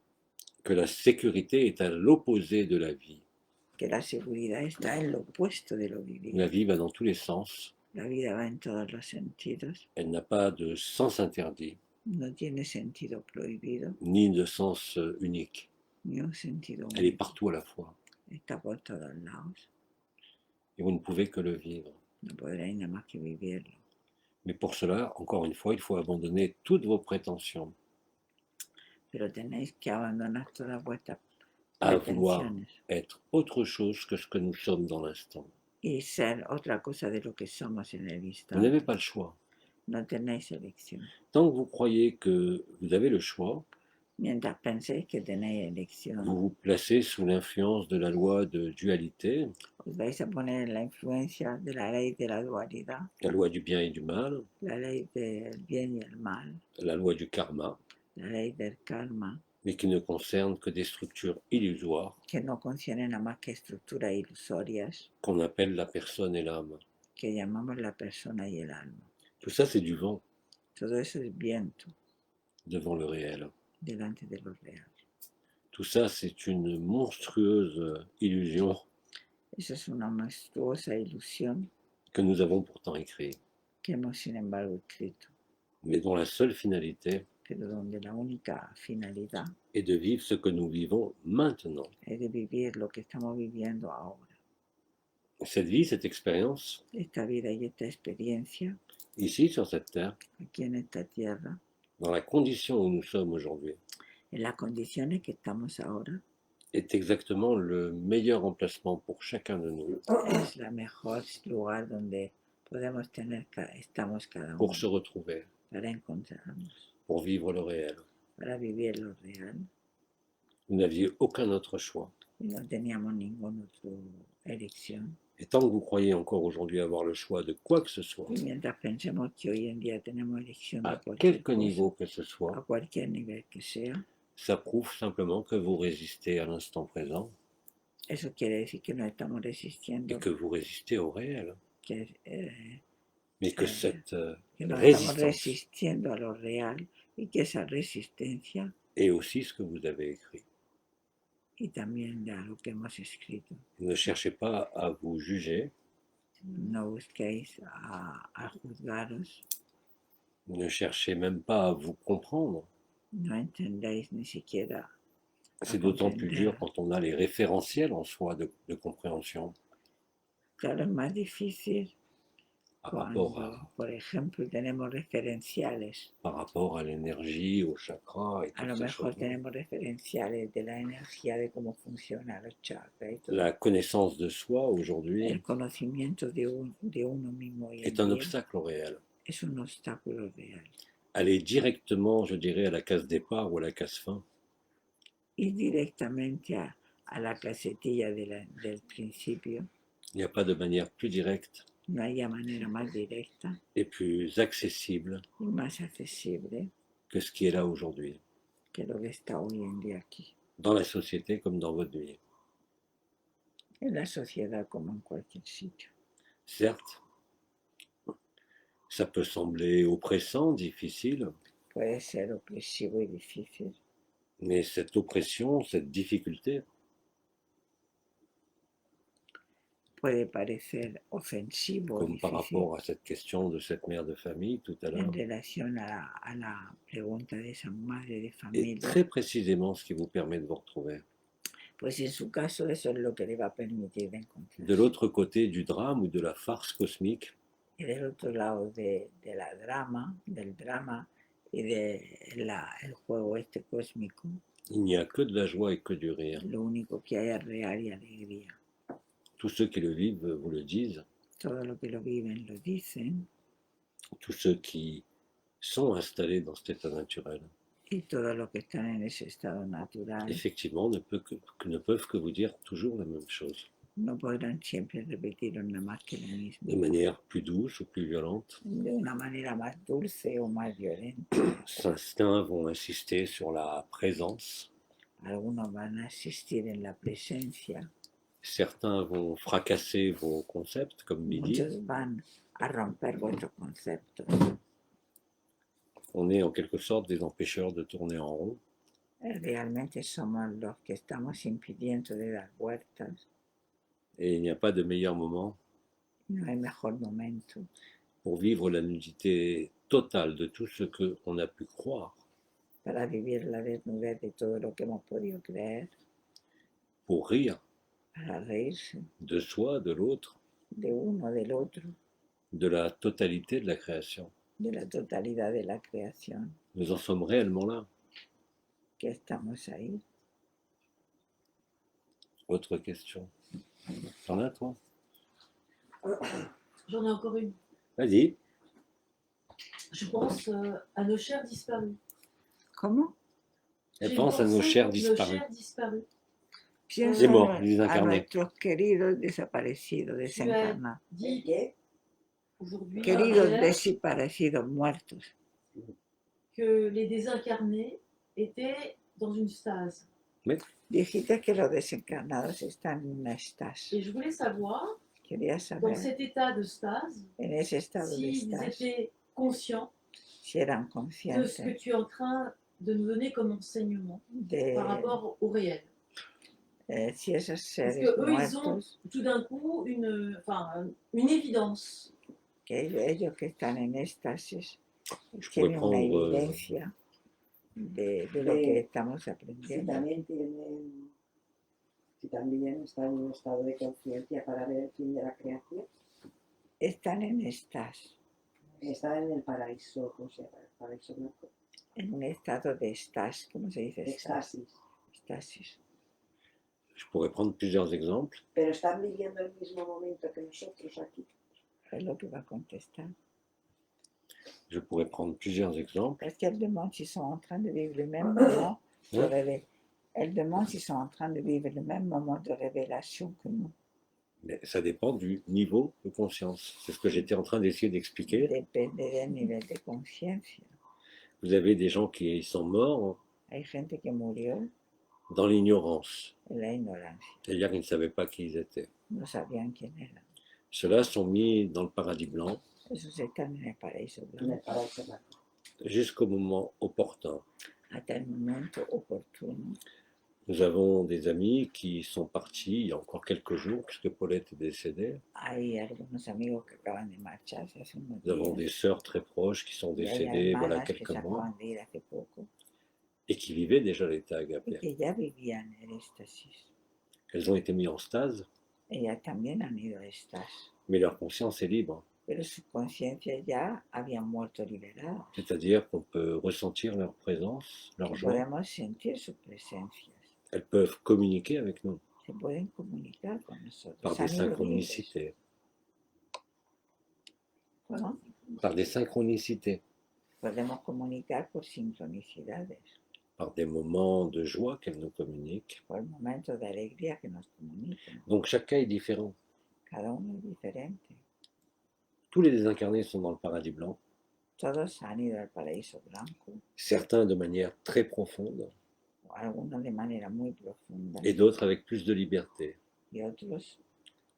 que la sécurité est à l'opposé de la vie. que la seguridad está en lo opuesto de lo vivido. La vie va dans tous les sens, La vida va en todos los sentidos, elle n'a pas de sens interdit, no tiene sentido prohibido ni de sens unique. ni un sentido Elle est único. partout à la fois, Está por todos lados. et vous ne pouvez que le vivre. No podréis nada más que vivirlo. Mais pour cela, encore une fois, il faut abandonner toutes vos prétentions Pero tenéis que abandonar todas vuestras à vouloir pretensiones être autre chose que ce que nous sommes dans l'instant. y ser otra cosa de lo que somos en el Vous instante. n'avez pas le choix. No tenéis elección. Tant que vous croyez que vous avez le choix, Mientras penséis que tenéis elección, vous vous placez sous l'influence de la loi de dualité, os vais a poner en la influencia de la ley de la dualidad, la loi du bien et du mal, la ley del bien y el mal, la loi du karma, la ley del karma, mais qui ne concerne que des structures illusoires que no concierne nada más que estructuras ilusorias qu'on appelle la personne et l'âme. que llamamos la persona y el alma. Tout ça, c'est du vent Todo eso es viento devant le réel. delante de lo real. Tout ça, c'est une monstrueuse illusion Eso es una monstruosa ilusión que nous avons pourtant écrite, que hemos sin embargo escrito, mais dont la seule finalité pero donde la única finalidad est de vivre ce que nous vivons maintenant. es de vivir lo que estamos viviendo ahora. Cette vie, cette expérience, Esta vida y esta experiencia ici sur cette terre, aquí en esta tierra, dans la condition où nous sommes aujourd'hui, en las condiciones que estamos ahora, est exactement le meilleur emplacement pour chacun de nous es la mejor lugar donde podemos tener, estamos cada uno, pour se retrouver, para encontrarnos, pour vivre le réel. para vivir lo real. Vous n'aviez aucun autre choix. Y no teníamos ninguna otra elección. Et tant que vous croyez encore aujourd'hui avoir le choix de quoi que ce soit, Y mientras pensemos que hoy en día tenemos elección de à cualquier quelque cosa, niveau que ce a soit, cualquier nivel que sea, ça prouve simplement que vous résistez à l'instant présent eso quiere decir que nos estamos et resistiendo, que vous résistez au réel. Mais que Eh, cette que nos estamos résistance resistiendo a lo real y que esa resistencia et aussi ce que vous avez écrit. y también de lo que hemos escrito. Ne cherchez pas à vous juger, No busquéis a juzgaros, ne cherchez même pas à vous comprendre. no entendéis ni siquiera a C'est d'autant plus comprender. dur quand on a les référentiels en soi de compréhension Claro, es más difícil par rapport cuando, por ejemplo, tenemos referenciales. à l'énergie, au chakra et A lo toutes ces mejor choses-là. tenemos referenciales de la energía, de cómo funciona los chakras y todo. La connaissance de soi aujourd'hui El conocimiento de uno mismo hoy en est un día obstacle au réel. es un obstáculo real. Aller directement, je dirais, à la case départ ou à la case fin, Ir directamente a la casetilla del principio, il n'y a pas de manière plus directe no haya manera más directa et plus accessible y más accesible que ce qui est là aujourd'hui, que lo que está hoy en día aquí, dans la société comme dans votre vie. en la sociedad como en cualquier sitio. Certes, ça peut sembler oppressant, difficile, Puede ser opresivo y difícil, mais cette oppression, cette difficulté, puede parecer ofensivo o comme par difícil rapport à cette question de cette mère de famille tout à l'heure, en relación a la pregunta de esa madre de est familia, très précisément ce qui vous permet de vous retrouver. pues en su caso eso es lo que le va a permitir de De encontrarse. l'autre côté du drame ou de la farce cosmique, Y del otro lado del drama y el juego este cósmico, il n'y a que de la joie et que du rire. lo único que hay es real y alegría. Tous ceux qui le vivent vous le disent, Todo lo que lo viven lo dicen tous ceux qui sont installés dans cet état naturel, y todos los que están en ese estado natural effectivement, ne peuvent que vous dire toujours la même chose, no podrán siempre repetir nada más que lo de mismo, manière plus douce ou plus violente. de una manera más dulce o más violenta. Certains vont insister sur la présence, Algunos van a insistir en la presencia, certains vont fracasser vos concepts, comme Bidi. muchos van a romper vuestros conceptos. On est en quelque sorte des empêcheurs de tourner en rond. Realmente somos los que estamos impidiendo de dar vueltas. Et il n'y a pas de meilleur moment No hay mejor momento pour vivre la nudité totale de tout ce qu'on a pu croire, para vivir la desnudez de todo lo que hemos podido creer, pour rire para reírse de soi, de l'autre, de uno, del otro, de la totalité de la création. de la totalidad de la creación, Nous en sommes réellement là. que estamos ahí. Autre question. T'en as, toi? J'en ai encore une. Vas-y. Je pense à nos chers disparus. ¿Cómo? Elle J'ai pense à nos pensé chers Nos disparus. chers disparus. Pienso Les morts, a les incarnés. nuestros queridos desaparecidos, desencarnados. Dit Et aujourd'hui Queridos hier, desaparecidos, muertos. que les désincarnés étaient dans une stase. Dijiste que los desencarnados están en una estase. Et je voulais savoir, Quería dans saber, cet état de stase, en ese estado de s'ils estase, étaient conscients si eran de ce que conscientes tu es en train de nous donner comme enseignement de par rapport au réel. si esos Parce seres que eux, ils ont muertos, tout d'un coup une évidence. que ellos que están en éxtasis, Je pourrais tienen una prendre evidencia de lo que estamos si aprendiendo. también están en un estado de conciencia para ver el fin de la creación, Están en éxtasis, están en el paraíso, ¿cómo se llama? El paraíso blanco. en un estado de éxtasis, ¿cómo se dice? Éxtasis. Éxtasis. Je pourrais prendre plusieurs exemples. Pero están viviendo el mismo momento que nosotros aquí. Es lo que va a contestar. Je pourrais prendre plusieurs exemples. Parce qu'elle demande s'ils sont en train de vivre le même moment de Ouais. réveil. Elle demande s'ils sont en train de vivre le même moment de révélation que nous. Mais ça dépend du niveau de conscience. C'est ce que j'étais en train d'essayer d'expliquer. Depende del nivel de conciencia. Vous avez des gens qui sont morts Hay gente que murió dans l'ignorance, en la ignorancia. c'est-à-dire qu'ils ne savaient pas qui ils étaient. No sabían quién eran. Ceux-là sont mis dans le paradis blanc Esos están en el paraíso En el blanco paraíso blanco. jusqu'au moment opportun. hasta el momento oportuno. Nous avons des amis qui sont partis il y a encore quelques jours, puisque Paulette est décédée. Hay algunos amigos que acaban de marcharse hace unos Nous avons des días sœurs très proches qui sont y hay décédées voilà hermanas que quelques se mois acaban de ir hace poco et qui vivaient déjà l'état y agapé. que ya vivían el éxtasis. Elles ont été mises en stase, Ellas también han ido a estas, mais leur conscience est libre. pero su conciencia ya había muerto liberada. C'est-à-dire qu'on peut ressentir leur présence, leur Que joie. podemos sentir sus presencias. Elles peuvent communiquer avec nous Se pueden comunicar con nosotros. par Se des han ido libres. synchronicités. ¿Cómo? Par des synchronicités, Podemos comunicar por sincronicidades, par des moments de joie qu'elles nous communiquent. por momentos de alegría que nos comunican. Donc chaque cas est différent. Cada uno es diferente. Tous les désincarnés sont dans le paradis blanc, Todos han ido al paraíso blanco, certains de manière très profonde algunos de manera muy profunda et d'autres avec plus de liberté, y otros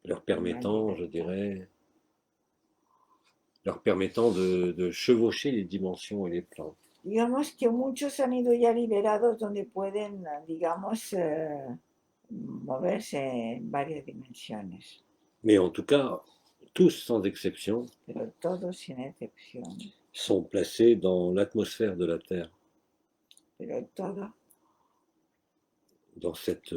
leur permettant, je dirais, leur permettant de chevaucher les dimensions et les plans. digamos que muchos han ido ya liberados donde pueden, digamos, moverse en varias dimensiones, Mais en tout cas, tous sans exception pero todos sin excepción, sont placés dans l'atmosphère de la Terre, pero todos dans cet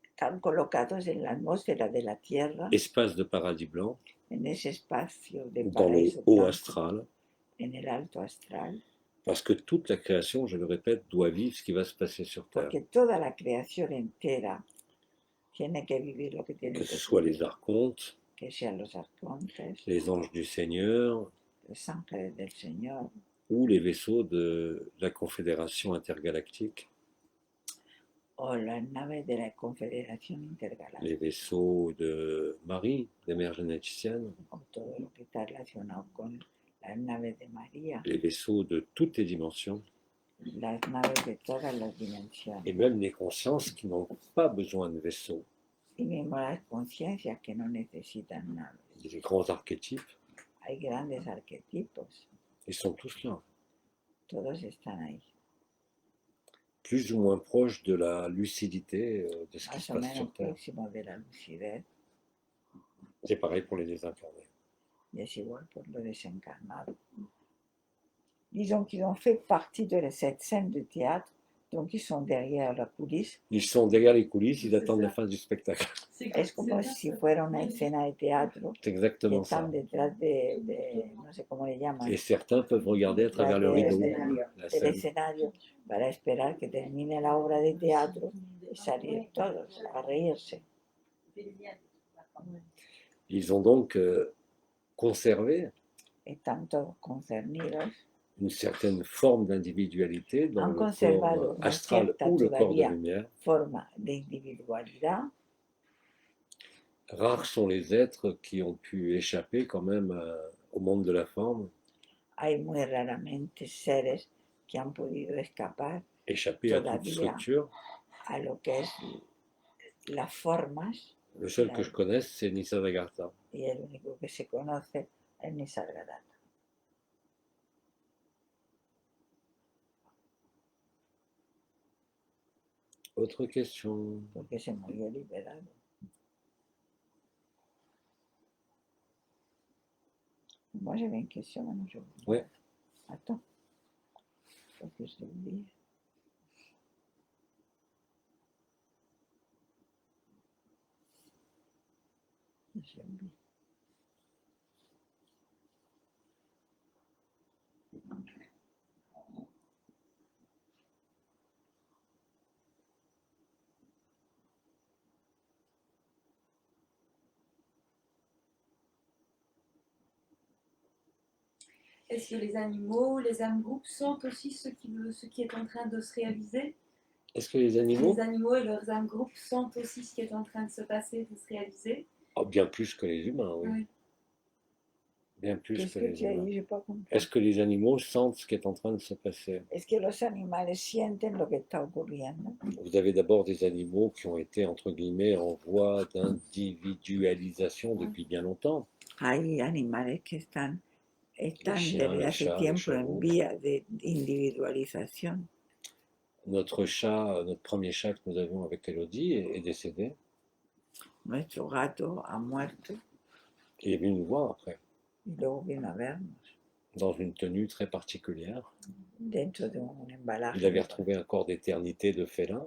están colocados en la atmósfera de la Tierra, espace de paradis blanc, en ese espacio de dans le paraíso haut blanco, astral, en el alto astral, parce que toute la création, je le répète, doit vivre ce qui va se passer sur Terre. porque toda la creación entera tiene que vivir lo que tiene Que que ce soit les vivir, archontes, que sean los arcontes, les anges du Seigneur los ángeles del Señor, ou les vaisseaux de la Confédération intergalactique, o las naves de la Confederación Intergaláctica, les vaisseaux de Marie, des mères généticiennes, o todo lo que está relacionado con las naves de María, les vaisseaux de toutes les dimensions, las naves de todas las dimensiones, et même les consciences qui n'ont pas besoin de vaisseaux. y mismo las conciencias que no necesitan naves. Les grands archétypes, Hay grandes arquetipos, ils sont tous là, todos están ahí, plus ou moins proches de la lucidité de ce qui más se o passe menos sur Terre. próximos de la lucidez, C'est pareil pour les désincarnés. y es igual pour le désencarnado. Disons qu'ils ont fait partie de cette scène de théâtre, donc ils sont derrière la coulisse. Ils sont derrière les coulisses, ils C'est attendent ça. la fin du spectacle. Es como si fuera una escena de teatro C'est y exactement ça. están detrás de no sé cómo le llaman, Et certains peuvent regarder à travers le rideau, la del scène. escenario para esperar que termine la obra de teatro y salir todos a reírse. Ils ont donc conservé Están todos concernidos, une certaine forme d'individualité dans Han le corps conservado una astral cierta ou le corps de todavía lumière. forma de individualidad. Rares sont les êtres qui ont pu échapper quand même au monde de la forme, Hay muy raramente seres que han podido escapar échapper à toute Todavía. structure. a lo que es las formas, Le seul que je connaisse, c'est Nisargadatta. y el único que se conoce es Nisargadatta. Autre question? Porque se murió liberado. Moi, j'avais une question, maintenant je oublie. Ouais. Attends. Faut que je l'oublie. J'ai oublié. Est-ce que les animaux, les âmes groupes sont aussi ce qui est en train de se réaliser? Est-ce que les animaux? Les animaux et leurs âmes groupes sont aussi ce qui est en train de se passer, de se réaliser? Oh, bien plus que les humains, oui. Oui. Bien plus Qu'est-ce que que les tu as humains. dit? J'ai pas compris. Est-ce que les animaux sentent ce qui est en train de se passer? Es que los animales sienten lo que está ocurriendo. Vous avez d'abord des animaux qui ont été, entre guillemets, en voie d'individualisation depuis bien longtemps. Hay animales que están chiens, desde les hace chats, les tiempo chevaux. en vía de individualización. Notre chat, notre premier chat que nous avions avec Elodie est décédé. Nuestro gato ha muerto Il est venu nous voir après, y luego vino a vernos dans une tenue très particulière. dentro de un Il embalaje. avait retrouvé un corps d'éternité de félin.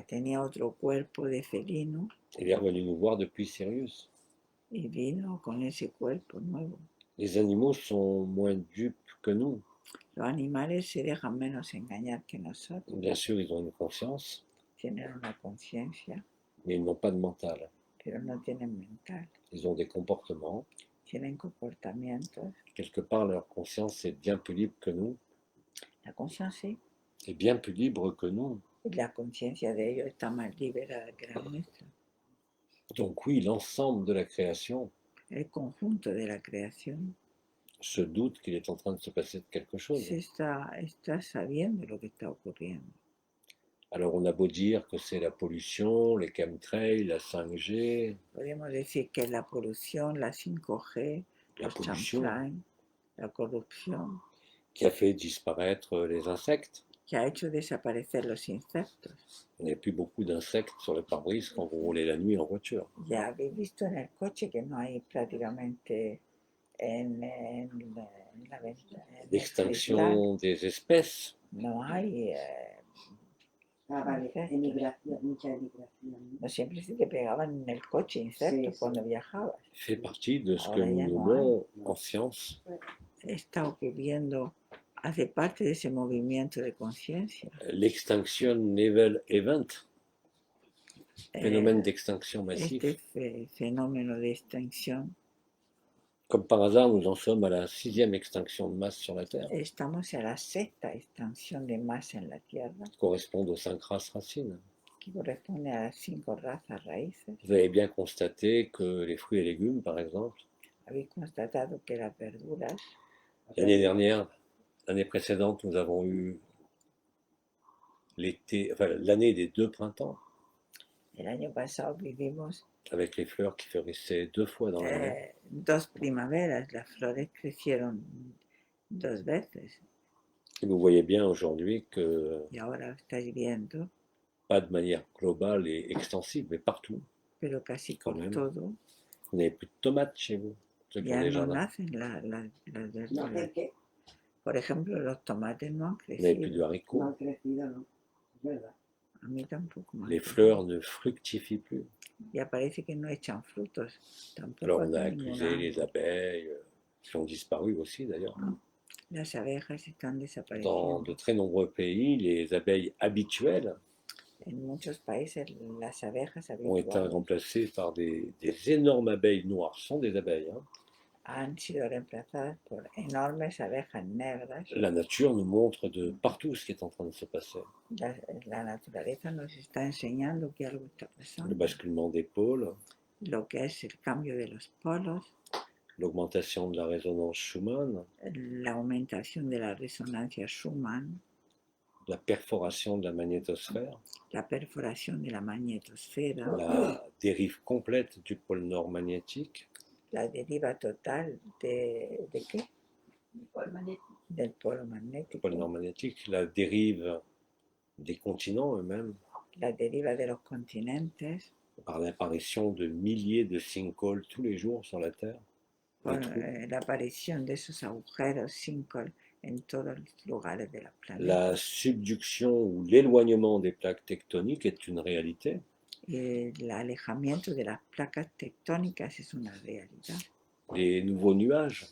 Tenía otro cuerpo de felino Il est revenu nous voir depuis Sirius. y vino con ese cuerpo nuevo. Les animaux sont moins dupes que nous. Los animales se dejan menos engañar que nosotros. Bien sûr, ils ont une conscience, Tienen una conciencia, mais ils n'ont pas de mental. pero no tienen mental. Ils ont des comportements. Tienen comportamientos. Quelque part, leur conscience est bien plus libre que nous, La conciencia et bien plus libre que nous. la conciencia de ellos está más liberada que la nuestra. Donc oui, l'ensemble de la création El conjunto de la creación se doute qu'il est en train de se passer quelque chose. está sabiendo lo que está ocurriendo. Alors on a beau dire que c'est la pollution, les chemtrails, la 5G, Podemos decir que es la polución, la 5G, la los pollution champagne, la corrupción, qui a fait disparaître les insectes. que ha hecho desaparecer los insectos. Il n'y a plus beaucoup d'insectes sur le pare-brise quand vous roulez la nuit en voiture. Ya habéis visto en el coche que no hay prácticamente la ventana. L'extinction des espèces, No hay. Ah, vale, Insectos. emigración, mucha emigración. No siempre se te pegaban en el coche insectos Sí, cuando viajabas. fait partie de ce que Ahora ya nous no nommons en science Está ocurriendo, hace parte de ese movimiento de conciencia. l'extinction level event, phénomène Eh, d'extinction massif. este fenómeno de extinción. Comme par hasard, nous en sommes à la 6e extinction de masse sur la Terre, Estamos a la sexta extinción de masa en la Tierra, qui correspondent aux 5 races racines. que corresponde a las 5 razas raíces. Vous avez bien constaté que les fruits et légumes, par exemple, Habéis constatado que las verduras, l'année dernière, l'année précédente, nous avons eu l'été, enfin l'année des 2 printemps, el año pasado vivimos avec les fleurs qui fleurissaient 2 fois dans l'année. 2 primaveras, las flores crecieron 2 veces. Et vous voyez bien aujourd'hui que, Y ahora estáis viendo, pas de manière globale et extensive, mais partout, pero casi Quand por même. todo, vous n'avez plus de tomates chez vous, ceux qui ont ya des no jardins. nacen las No, verduras. es que Por ejemplo, los tomates no han Vous n'avez plus crecido. de haricots. no han crecido, ¿no? Es verdad. A mí tampoco me han Les crecido. fleurs ne fructifient plus. Ya parece que no echan frutos. Tampoco Alors on a hacen accusé ninguna. les abeilles, qui ont disparu aussi d'ailleurs. Las abejas están Dans desapareciendo. de très nombreux pays, les abeilles habituelles En muchos países las abejas ont été habituales remplacées par des énormes abeilles noires. Ce sont des abeilles. Hein. han sido reemplazadas por enormes abejas negras. La nature nous montre de partout ce qui est en train de se passer. La naturaleza nos está enseñando que algo está Le pasando. basculement des pôles, Lo que es el cambio de los polos, l'augmentation de la résonance Schumann, la aumentación de la resonancia Schumann, la perforation de la magnétosphère, la perforación de la magnetosfera, la dérive complète du pôle nord magnétique, la deriva total ¿de qué? Del polo le magnético, pôle nord magnétique, la dérive des continents eux-mêmes, la deriva de los continentes, par l'apparition de milliers de sinkholes tous les jours sur la Terre. por Des trous. la aparición de esos agujeros sinkhole en todos los lugares de la planeta. La subduction ou l'éloignement des plaques tectoniques est une réalité. El alejamiento de las placas tectónicas es una realidad. Les nouveaux nuages,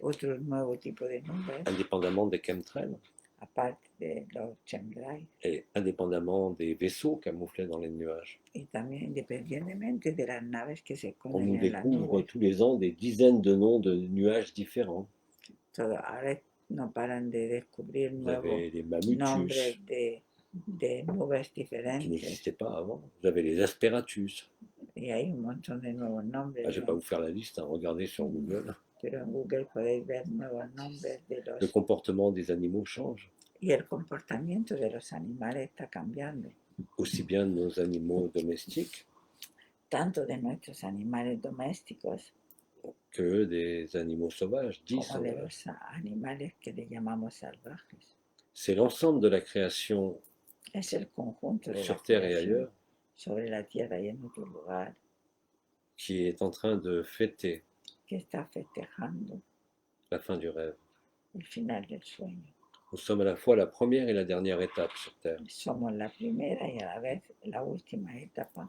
Otro nuevo tipo de nubes, indépendamment des chemtrails aparte de los chemtrails, et indépendamment des vaisseaux camouflés dans les nuages. y también independientemente de las naves que se On esconden nous en las découvre nubes. tous les ans des dizaines de noms de nuages différents. Ahora no paran de descubrir Vous nuevos avez les nombres mammutus de nubes qui diferentes n'existaient pas avant. Vous avez les asperatus. y hay un montón de nuevos nombres. Ah, je ne vais pas vous faire la liste, hein, regardez sur Google. Pero en Google podéis ver nuevos nombres de Le los... comportement des animaux change, Y el comportamiento de los animales está cambiando, aussi bien de nos animaux domestiques tanto de nuestros animales domésticos que des animaux sauvages, dits como de sauvages. los animales que le llamamos salvajes. C'est l'ensemble de la création Es el conjunto de la sur Terre et creación ailleurs sobre la tierra y en otro lugar qui est en train de fêter que está festejando la fin du rêve. el final del sueño. Nous sommes à la fois la première et la dernière étape sur Terre. Somos la primera y a la vez la última etapa.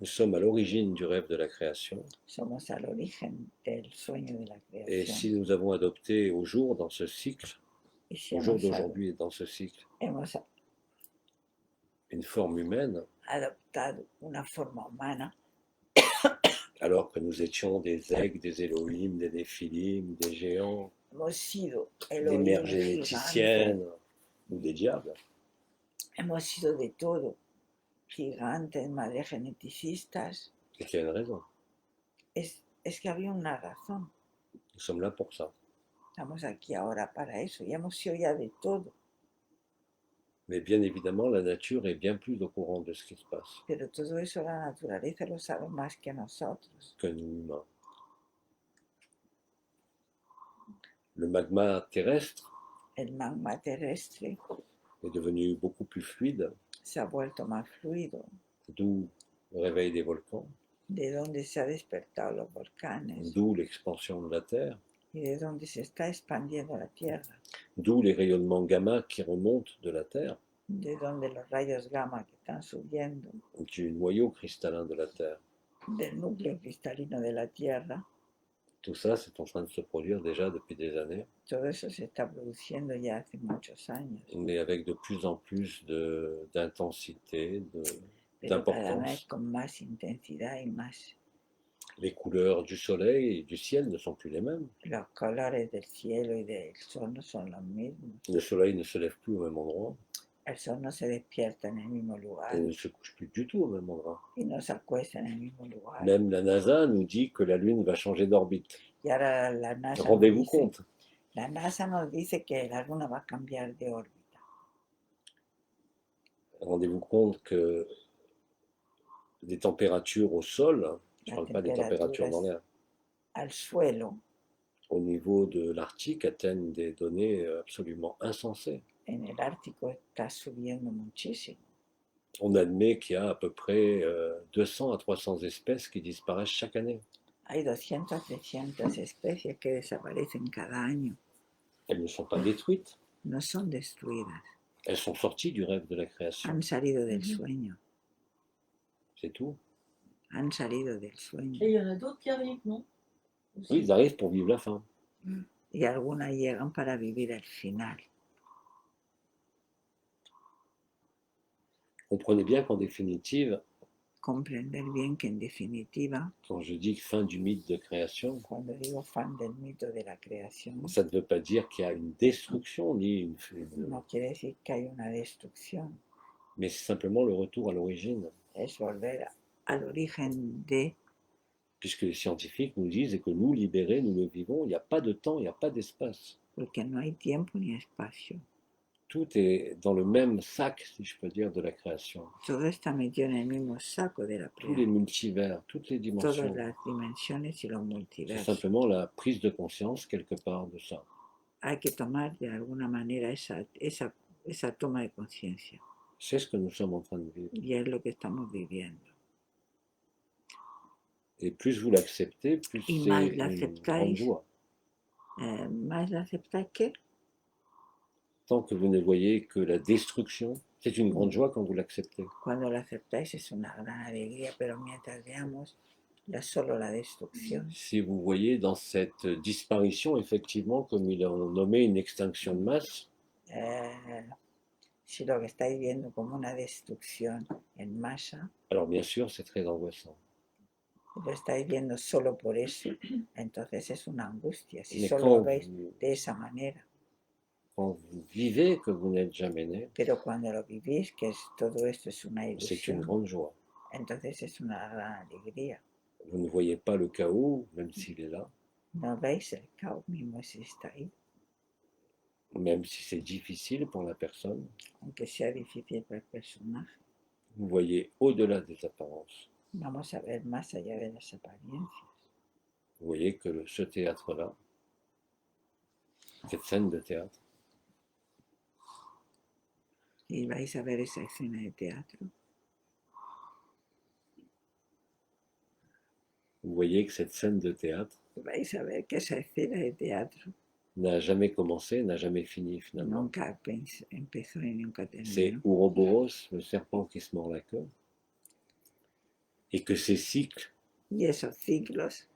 Nous sommes à l'origine du rêve de la création. Somos al origen del sueño de la Et si creación. nous avons adopté au jour dans ce cycle, Y si au jour d'aujourd'hui et dans ce cycle, hemos une forme humaine, adoptado una forma humana, alors que nous étions des aigles, des Elohim, des Néphilim, des géants, hemos sido des Elohim mères gigantes, généticiennes ou des diables, hemos sido de todo, gigantes, madres geneticistas, c'est qu'il y a une raison. es que había una razón. Nous sommes là pour ça. Estamos aquí ahora para eso y hemos sido ya de todo, Mais bien évidemment, la nature est bien plus au courant de ce qui se passe pero todo eso la naturaleza lo sabe más que nosotros. que nous humains. Le magma terrestre El magma terrestre est devenu beaucoup plus fluide, se ha vuelto más fluido, d'où le réveil des volcans, de donde se han despertado los volcanes d'où l'expansion de la Terre, y de donde se está expandiendo la Tierra, d'où les rayonnements gamma qui remontent de la Terre, de donde los rayos gamma que están subiendo du noyau cristallin de la Terre. del núcleo cristalino de la Tierra, Tout ça, c'est en train de se produire déjà depuis des années, todo eso se está produciendo ya hace muchos años, mais avec de plus en plus d'intensité, pero cada vez d'importance. con más intensidad y más. Les couleurs du soleil et du ciel ne sont plus les mêmes. Los colores del cielo y del sol no son los mismos. Le soleil ne se lève plus au même endroit El sol no se despierta en el mismo lugar et ne se couche plus du tout au même endroit. y no se acuesta en el mismo lugar. Même la NASA nous dit que la Lune va changer d'orbite. Y ahora la NASA nos Rendez-vous dice, compte. la NASA nos dice que la Luna va a cambiar de órbita. Rendez-vous compte que des températures au sol, je ne Las parle pas des températures dans l'air, al suelo au niveau de l'Arctique atteignent des données absolument insensées. en el Ártico está subiendo muchísimo. On admet qu'il y a à peu près 200 à 300 espèces qui disparaissent chaque année. Hay 200, 300 especies que desaparecen cada año. Elles ne sont pas détruites, No son destruidas, elles sont sorties du rêve de la création. han salido del sueño, C'est tout. han salido del sueño. Et il y en a d'autres qui arrivent, non? Aussi. Oui, ils arrivent pour vivre la fin. Y algunas llegan para vivir el final. Comprenez bien qu'en définitive, Comprender bien que en definitiva, quand je dis fin du mythe de création, cuando digo fan del mito de la creación, ça ne veut pas dire qu'il y a une destruction, ni no quiere decir que hay una destrucción, mais c'est simplement le retour à l'origine. es volver al origen de, Puisque les scientifiques nous disent que nous, libérés, nous le vivons, il n'y a pas de temps, il n'y a pas d'espace. porque no hay tiempo ni espacio. Tout est dans le même sac, si je peux dire, de la création. Todo está metido en el mismo saco de la Tous les creación, multivers, toutes les todas dimensions. las dimensiones y los C'est multiversos. simplement la prise de conscience quelque part de ça. Hay que tomar de alguna manera esa toma de conciencia, C'est ce que nous sommes en train de vivre. y es lo que estamos viviendo. Et plus vous l'acceptez, plus Y c'est más une l'aceptáis. grande joie. ¿Más la aceptáis que? Tant que vous ne voyez que la destruction, c'est une grande joie quand vous l'acceptez. Cuando la aceptáis es una gran alegría, pero mientras veamos solo la destrucción, Si vous voyez dans cette disparition, effectivement, comme il a nommé une extinction de masse, si lo que estáis viendo como una destrucción en masa, alors bien sûr, c'est très angoissant. lo estáis viendo solo por eso, entonces es una angustia, si Mais solo quand lo veis vous, de esa manera. quand vous vivez que vous n'êtes jamais né, Pero cuando lo vivís, todo esto es una c'est une ilusión, grande joie. entonces es una gran alegría. Vous ne voyez pas le chaos, même s'il est là, No veis el caos mismo si está ahí, même si c'est difficile pour la personne. aunque sea difícil para el personaje. Vous voyez au-delà des apparences. Vamos a ver más allá de las apariencias. Vous voyez que ce théâtre-là, cette scène de théâtre, y vais a ver esa escena de teatro. Vous voyez que cette scène de théâtre Y vais a ver que esa escena de teatro n'a jamais commencé, n'a jamais fini finalement. nunca empezó y nunca C'est terminó. Ouroboros, le serpent qui se mord la queue. Et que ces cycles Y esos ciclos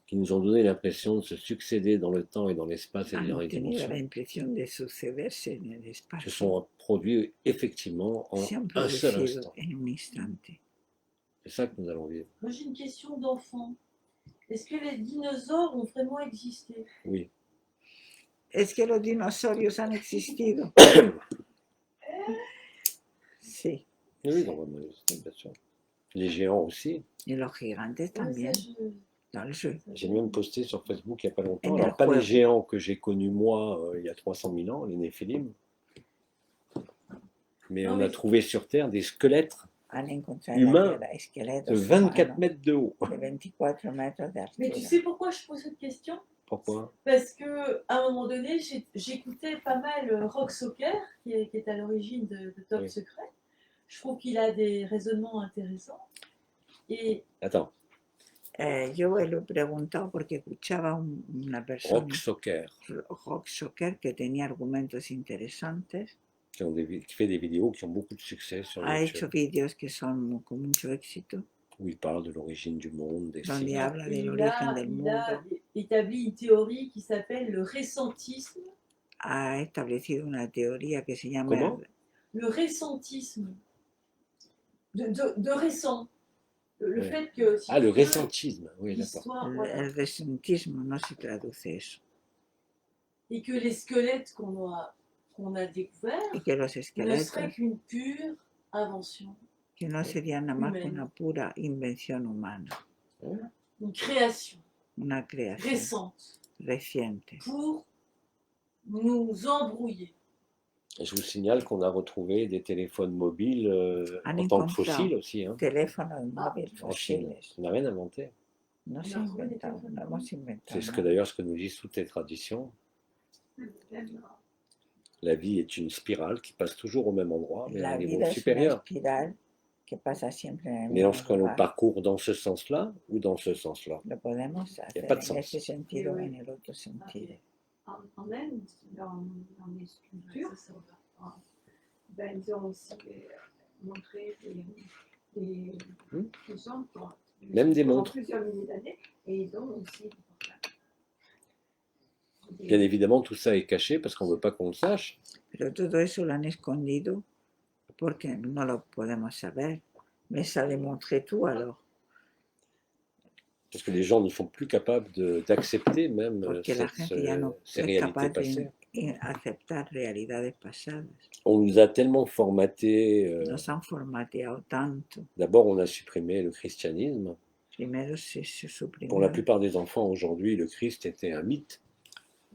qui nous ont donné l'impression de se succéder dans le temps et dans l'espace et dans han les tenido la dimensions impresión de sucederse en el se espacio. sont produits effectivement en Se han un seul producido instant. en un instante. C'est ça que nous allons vivre. Moi, j'ai une question d'enfant. Est-ce que les dinosaures ont vraiment existé? Oui. Es que los dinosaurios han existido. Sí, Oui, dans votre modestie, bien sûr. Les géants aussi. y los gigantes Ouais, también. ça, je- Dans le jeu. J'ai même posté sur Facebook il n'y a pas longtemps. En Alors, el pas les juego. géants que j'ai connus moi il y a 300 000 ans, les Néphilim. Mais Ah on oui. a trouvé sur Terre des squelettes Han encontrado en la Humain Tierra de esqueletos 24 humanos mètres de haut. de 24 metros de Mais tu altura. sais pourquoi je pose cette question? Pourquoi? Parce que à un moment donné, j'écoutais pas mal Rock Soccer, qui est à l'origine de Top Oui. Secret. Je trouve qu'il a des raisonnements intéressants. Et Attends, Yo lo he preguntado porque escuchaba una persona, Rock Soccer, Rock Soccer, que tenía argumentos interesantes. qui fait des vidéos qui ont beaucoup de succès sur Ha hecho YouTube, vídeos que son con mucho éxito, où il parle de l'origine du monde, des donde cycles. habla del il origen del il a mundo. établi une théorie qui s'appelle le ressentisme. Ha establecido una teoría que se llama Comment? Le ressentisme. De récent. Le Ouais. fait que. si Ah, le tu veux, ressentisme, oui, d'accord. l'histoire, voilà. el resentismo, no se traduce eso. Et que les squelettes qu'on a découverts Y que los ne seraient esqueletos, qu'une pure invention, que no serían nada más que una pura invención humana, une création una creación récente reciente. pour nous embrouiller. Et je vous signale qu'on a retrouvé des téléphones mobiles Han en tant que encontrado fossiles aussi, hein, teléfonos móviles en Chine. fósiles. On n'a rien inventé. No se On a ha trouvé des inventado, téléphones no hemos inventado C'est ce que nada. d'ailleurs ce que nous disent toutes les traditions. La vie est une spirale qui passe toujours au même endroit, mais à La un niveau vida es una supérieur. espiral que pasa siempre en el Mais mismo lorsqu'on le lugar. parcourt dans ce sens-là ou dans ce sens-là, Lo podemos hacer pas de en sens. ese sentido o Oui, oui. en el otro sentido. En Inde, dans les sculptures, ben, ils ont aussi montré des gens qui ont Même des pendant montres. plusieurs milliers d'années, et ils ont aussi des portables. bien évidemment, tout ça est caché parce qu'on ne veut pas qu'on le sache. Pero todo eso lo han escondido porque no lo podemos saber. Mais ça les montrait tout alors. Parce que les gens ne sont plus capables d'accepter même Porque la gente ya no ces es réalités capaz passées. de aceptar realidades pasadas. On nous a tellement formaté. Nos han formateado tanto. D'abord, on a supprimé le christianisme. Primero se suprimió. Pour la plupart des enfants aujourd'hui, le Christ était un mythe.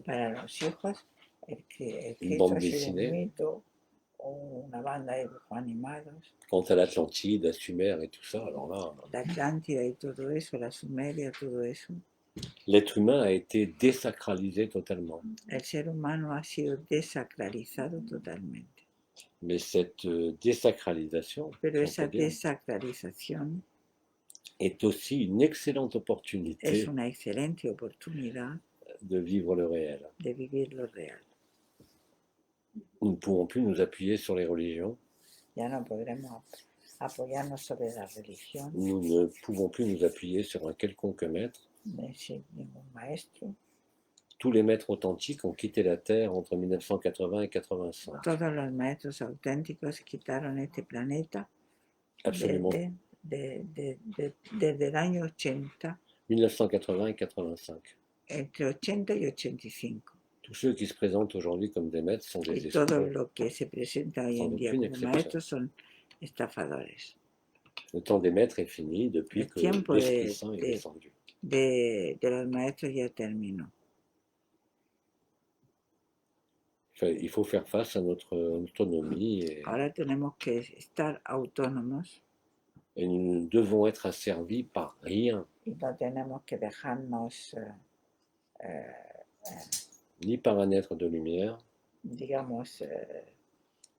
Para los hijos, el Une Cristo bande ha sido dessinée. un mito o una banda de dibujos animados. Quant à l'Atlantide, à Sumer et tout ça, alors là, La Atlántida y todo eso, la Sumeria, todo eso. l'être humain a été désacralisé totalement. El ser humano ha sido desacralizado totalmente. Mais cette désacralisation, Pero si on esa peut dire, desacralización est aussi une excellente es opportunité una excelente oportunidad de vivre le réel. de vivir lo real. Nous ne pouvons plus nous appuyer sur les religions, Ya no podremos apoyarnos sobre la religión, nous ne pouvons plus nous appuyer sur un quelconque maître. ni sin ningún maestro. Tous les maîtres authentiques ont quitté la Terre entre 1980 et 85. Todos los maestros auténticos quitaron este planeta Absolument. desde el año 80, 1980 et 85. entre 80 y 85. Tous ceux qui se présentent aujourd'hui comme des maîtres sont des Y todos escrocs. los que se presentan hoy en Sans día aucune como excepción. maestros son estafadores. Le temps des maîtres est fini depuis Le que tiempo l'Esprit Saint est de- descendu. De los maestros ya terminó. Enfin, il faut faire face à notre autonomie Ahora tenemos que estar autónomos et nous devons être asservis par rien, y no tenemos que dejarnos, ni par un être de lumière, digamos,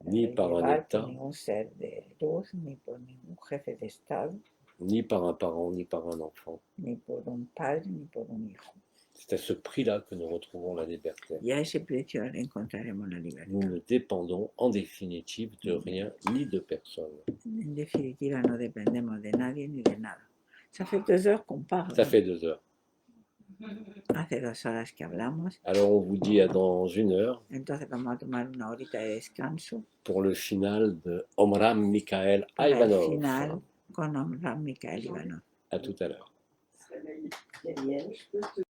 ni par un llevar por État, ningún ser de luz, ni por ningún jefe de Estado, ni par un parent, ni par un enfant. ni por un padre, ni por un hijo. C'est à ce prix-là que nous retrouvons la liberté. Y a ese precio encontraremos la Nous libertad. ne dépendons en définitive de rien ni de personne. En definitiva, no dependemos de nadie ni de nada. Ça fait 2 heures qu'on parle. Ça fait 2 heures. Hace 2 horas que hablamos. Alors on vous dit à dans 1 heure Entonces vamos a tomar una horita de descanso pour le final de Omram Mikhaël para el Ivanov. final con Omram Mikhaël Ivanov. À tout à l'heure. Très bien. Je peux te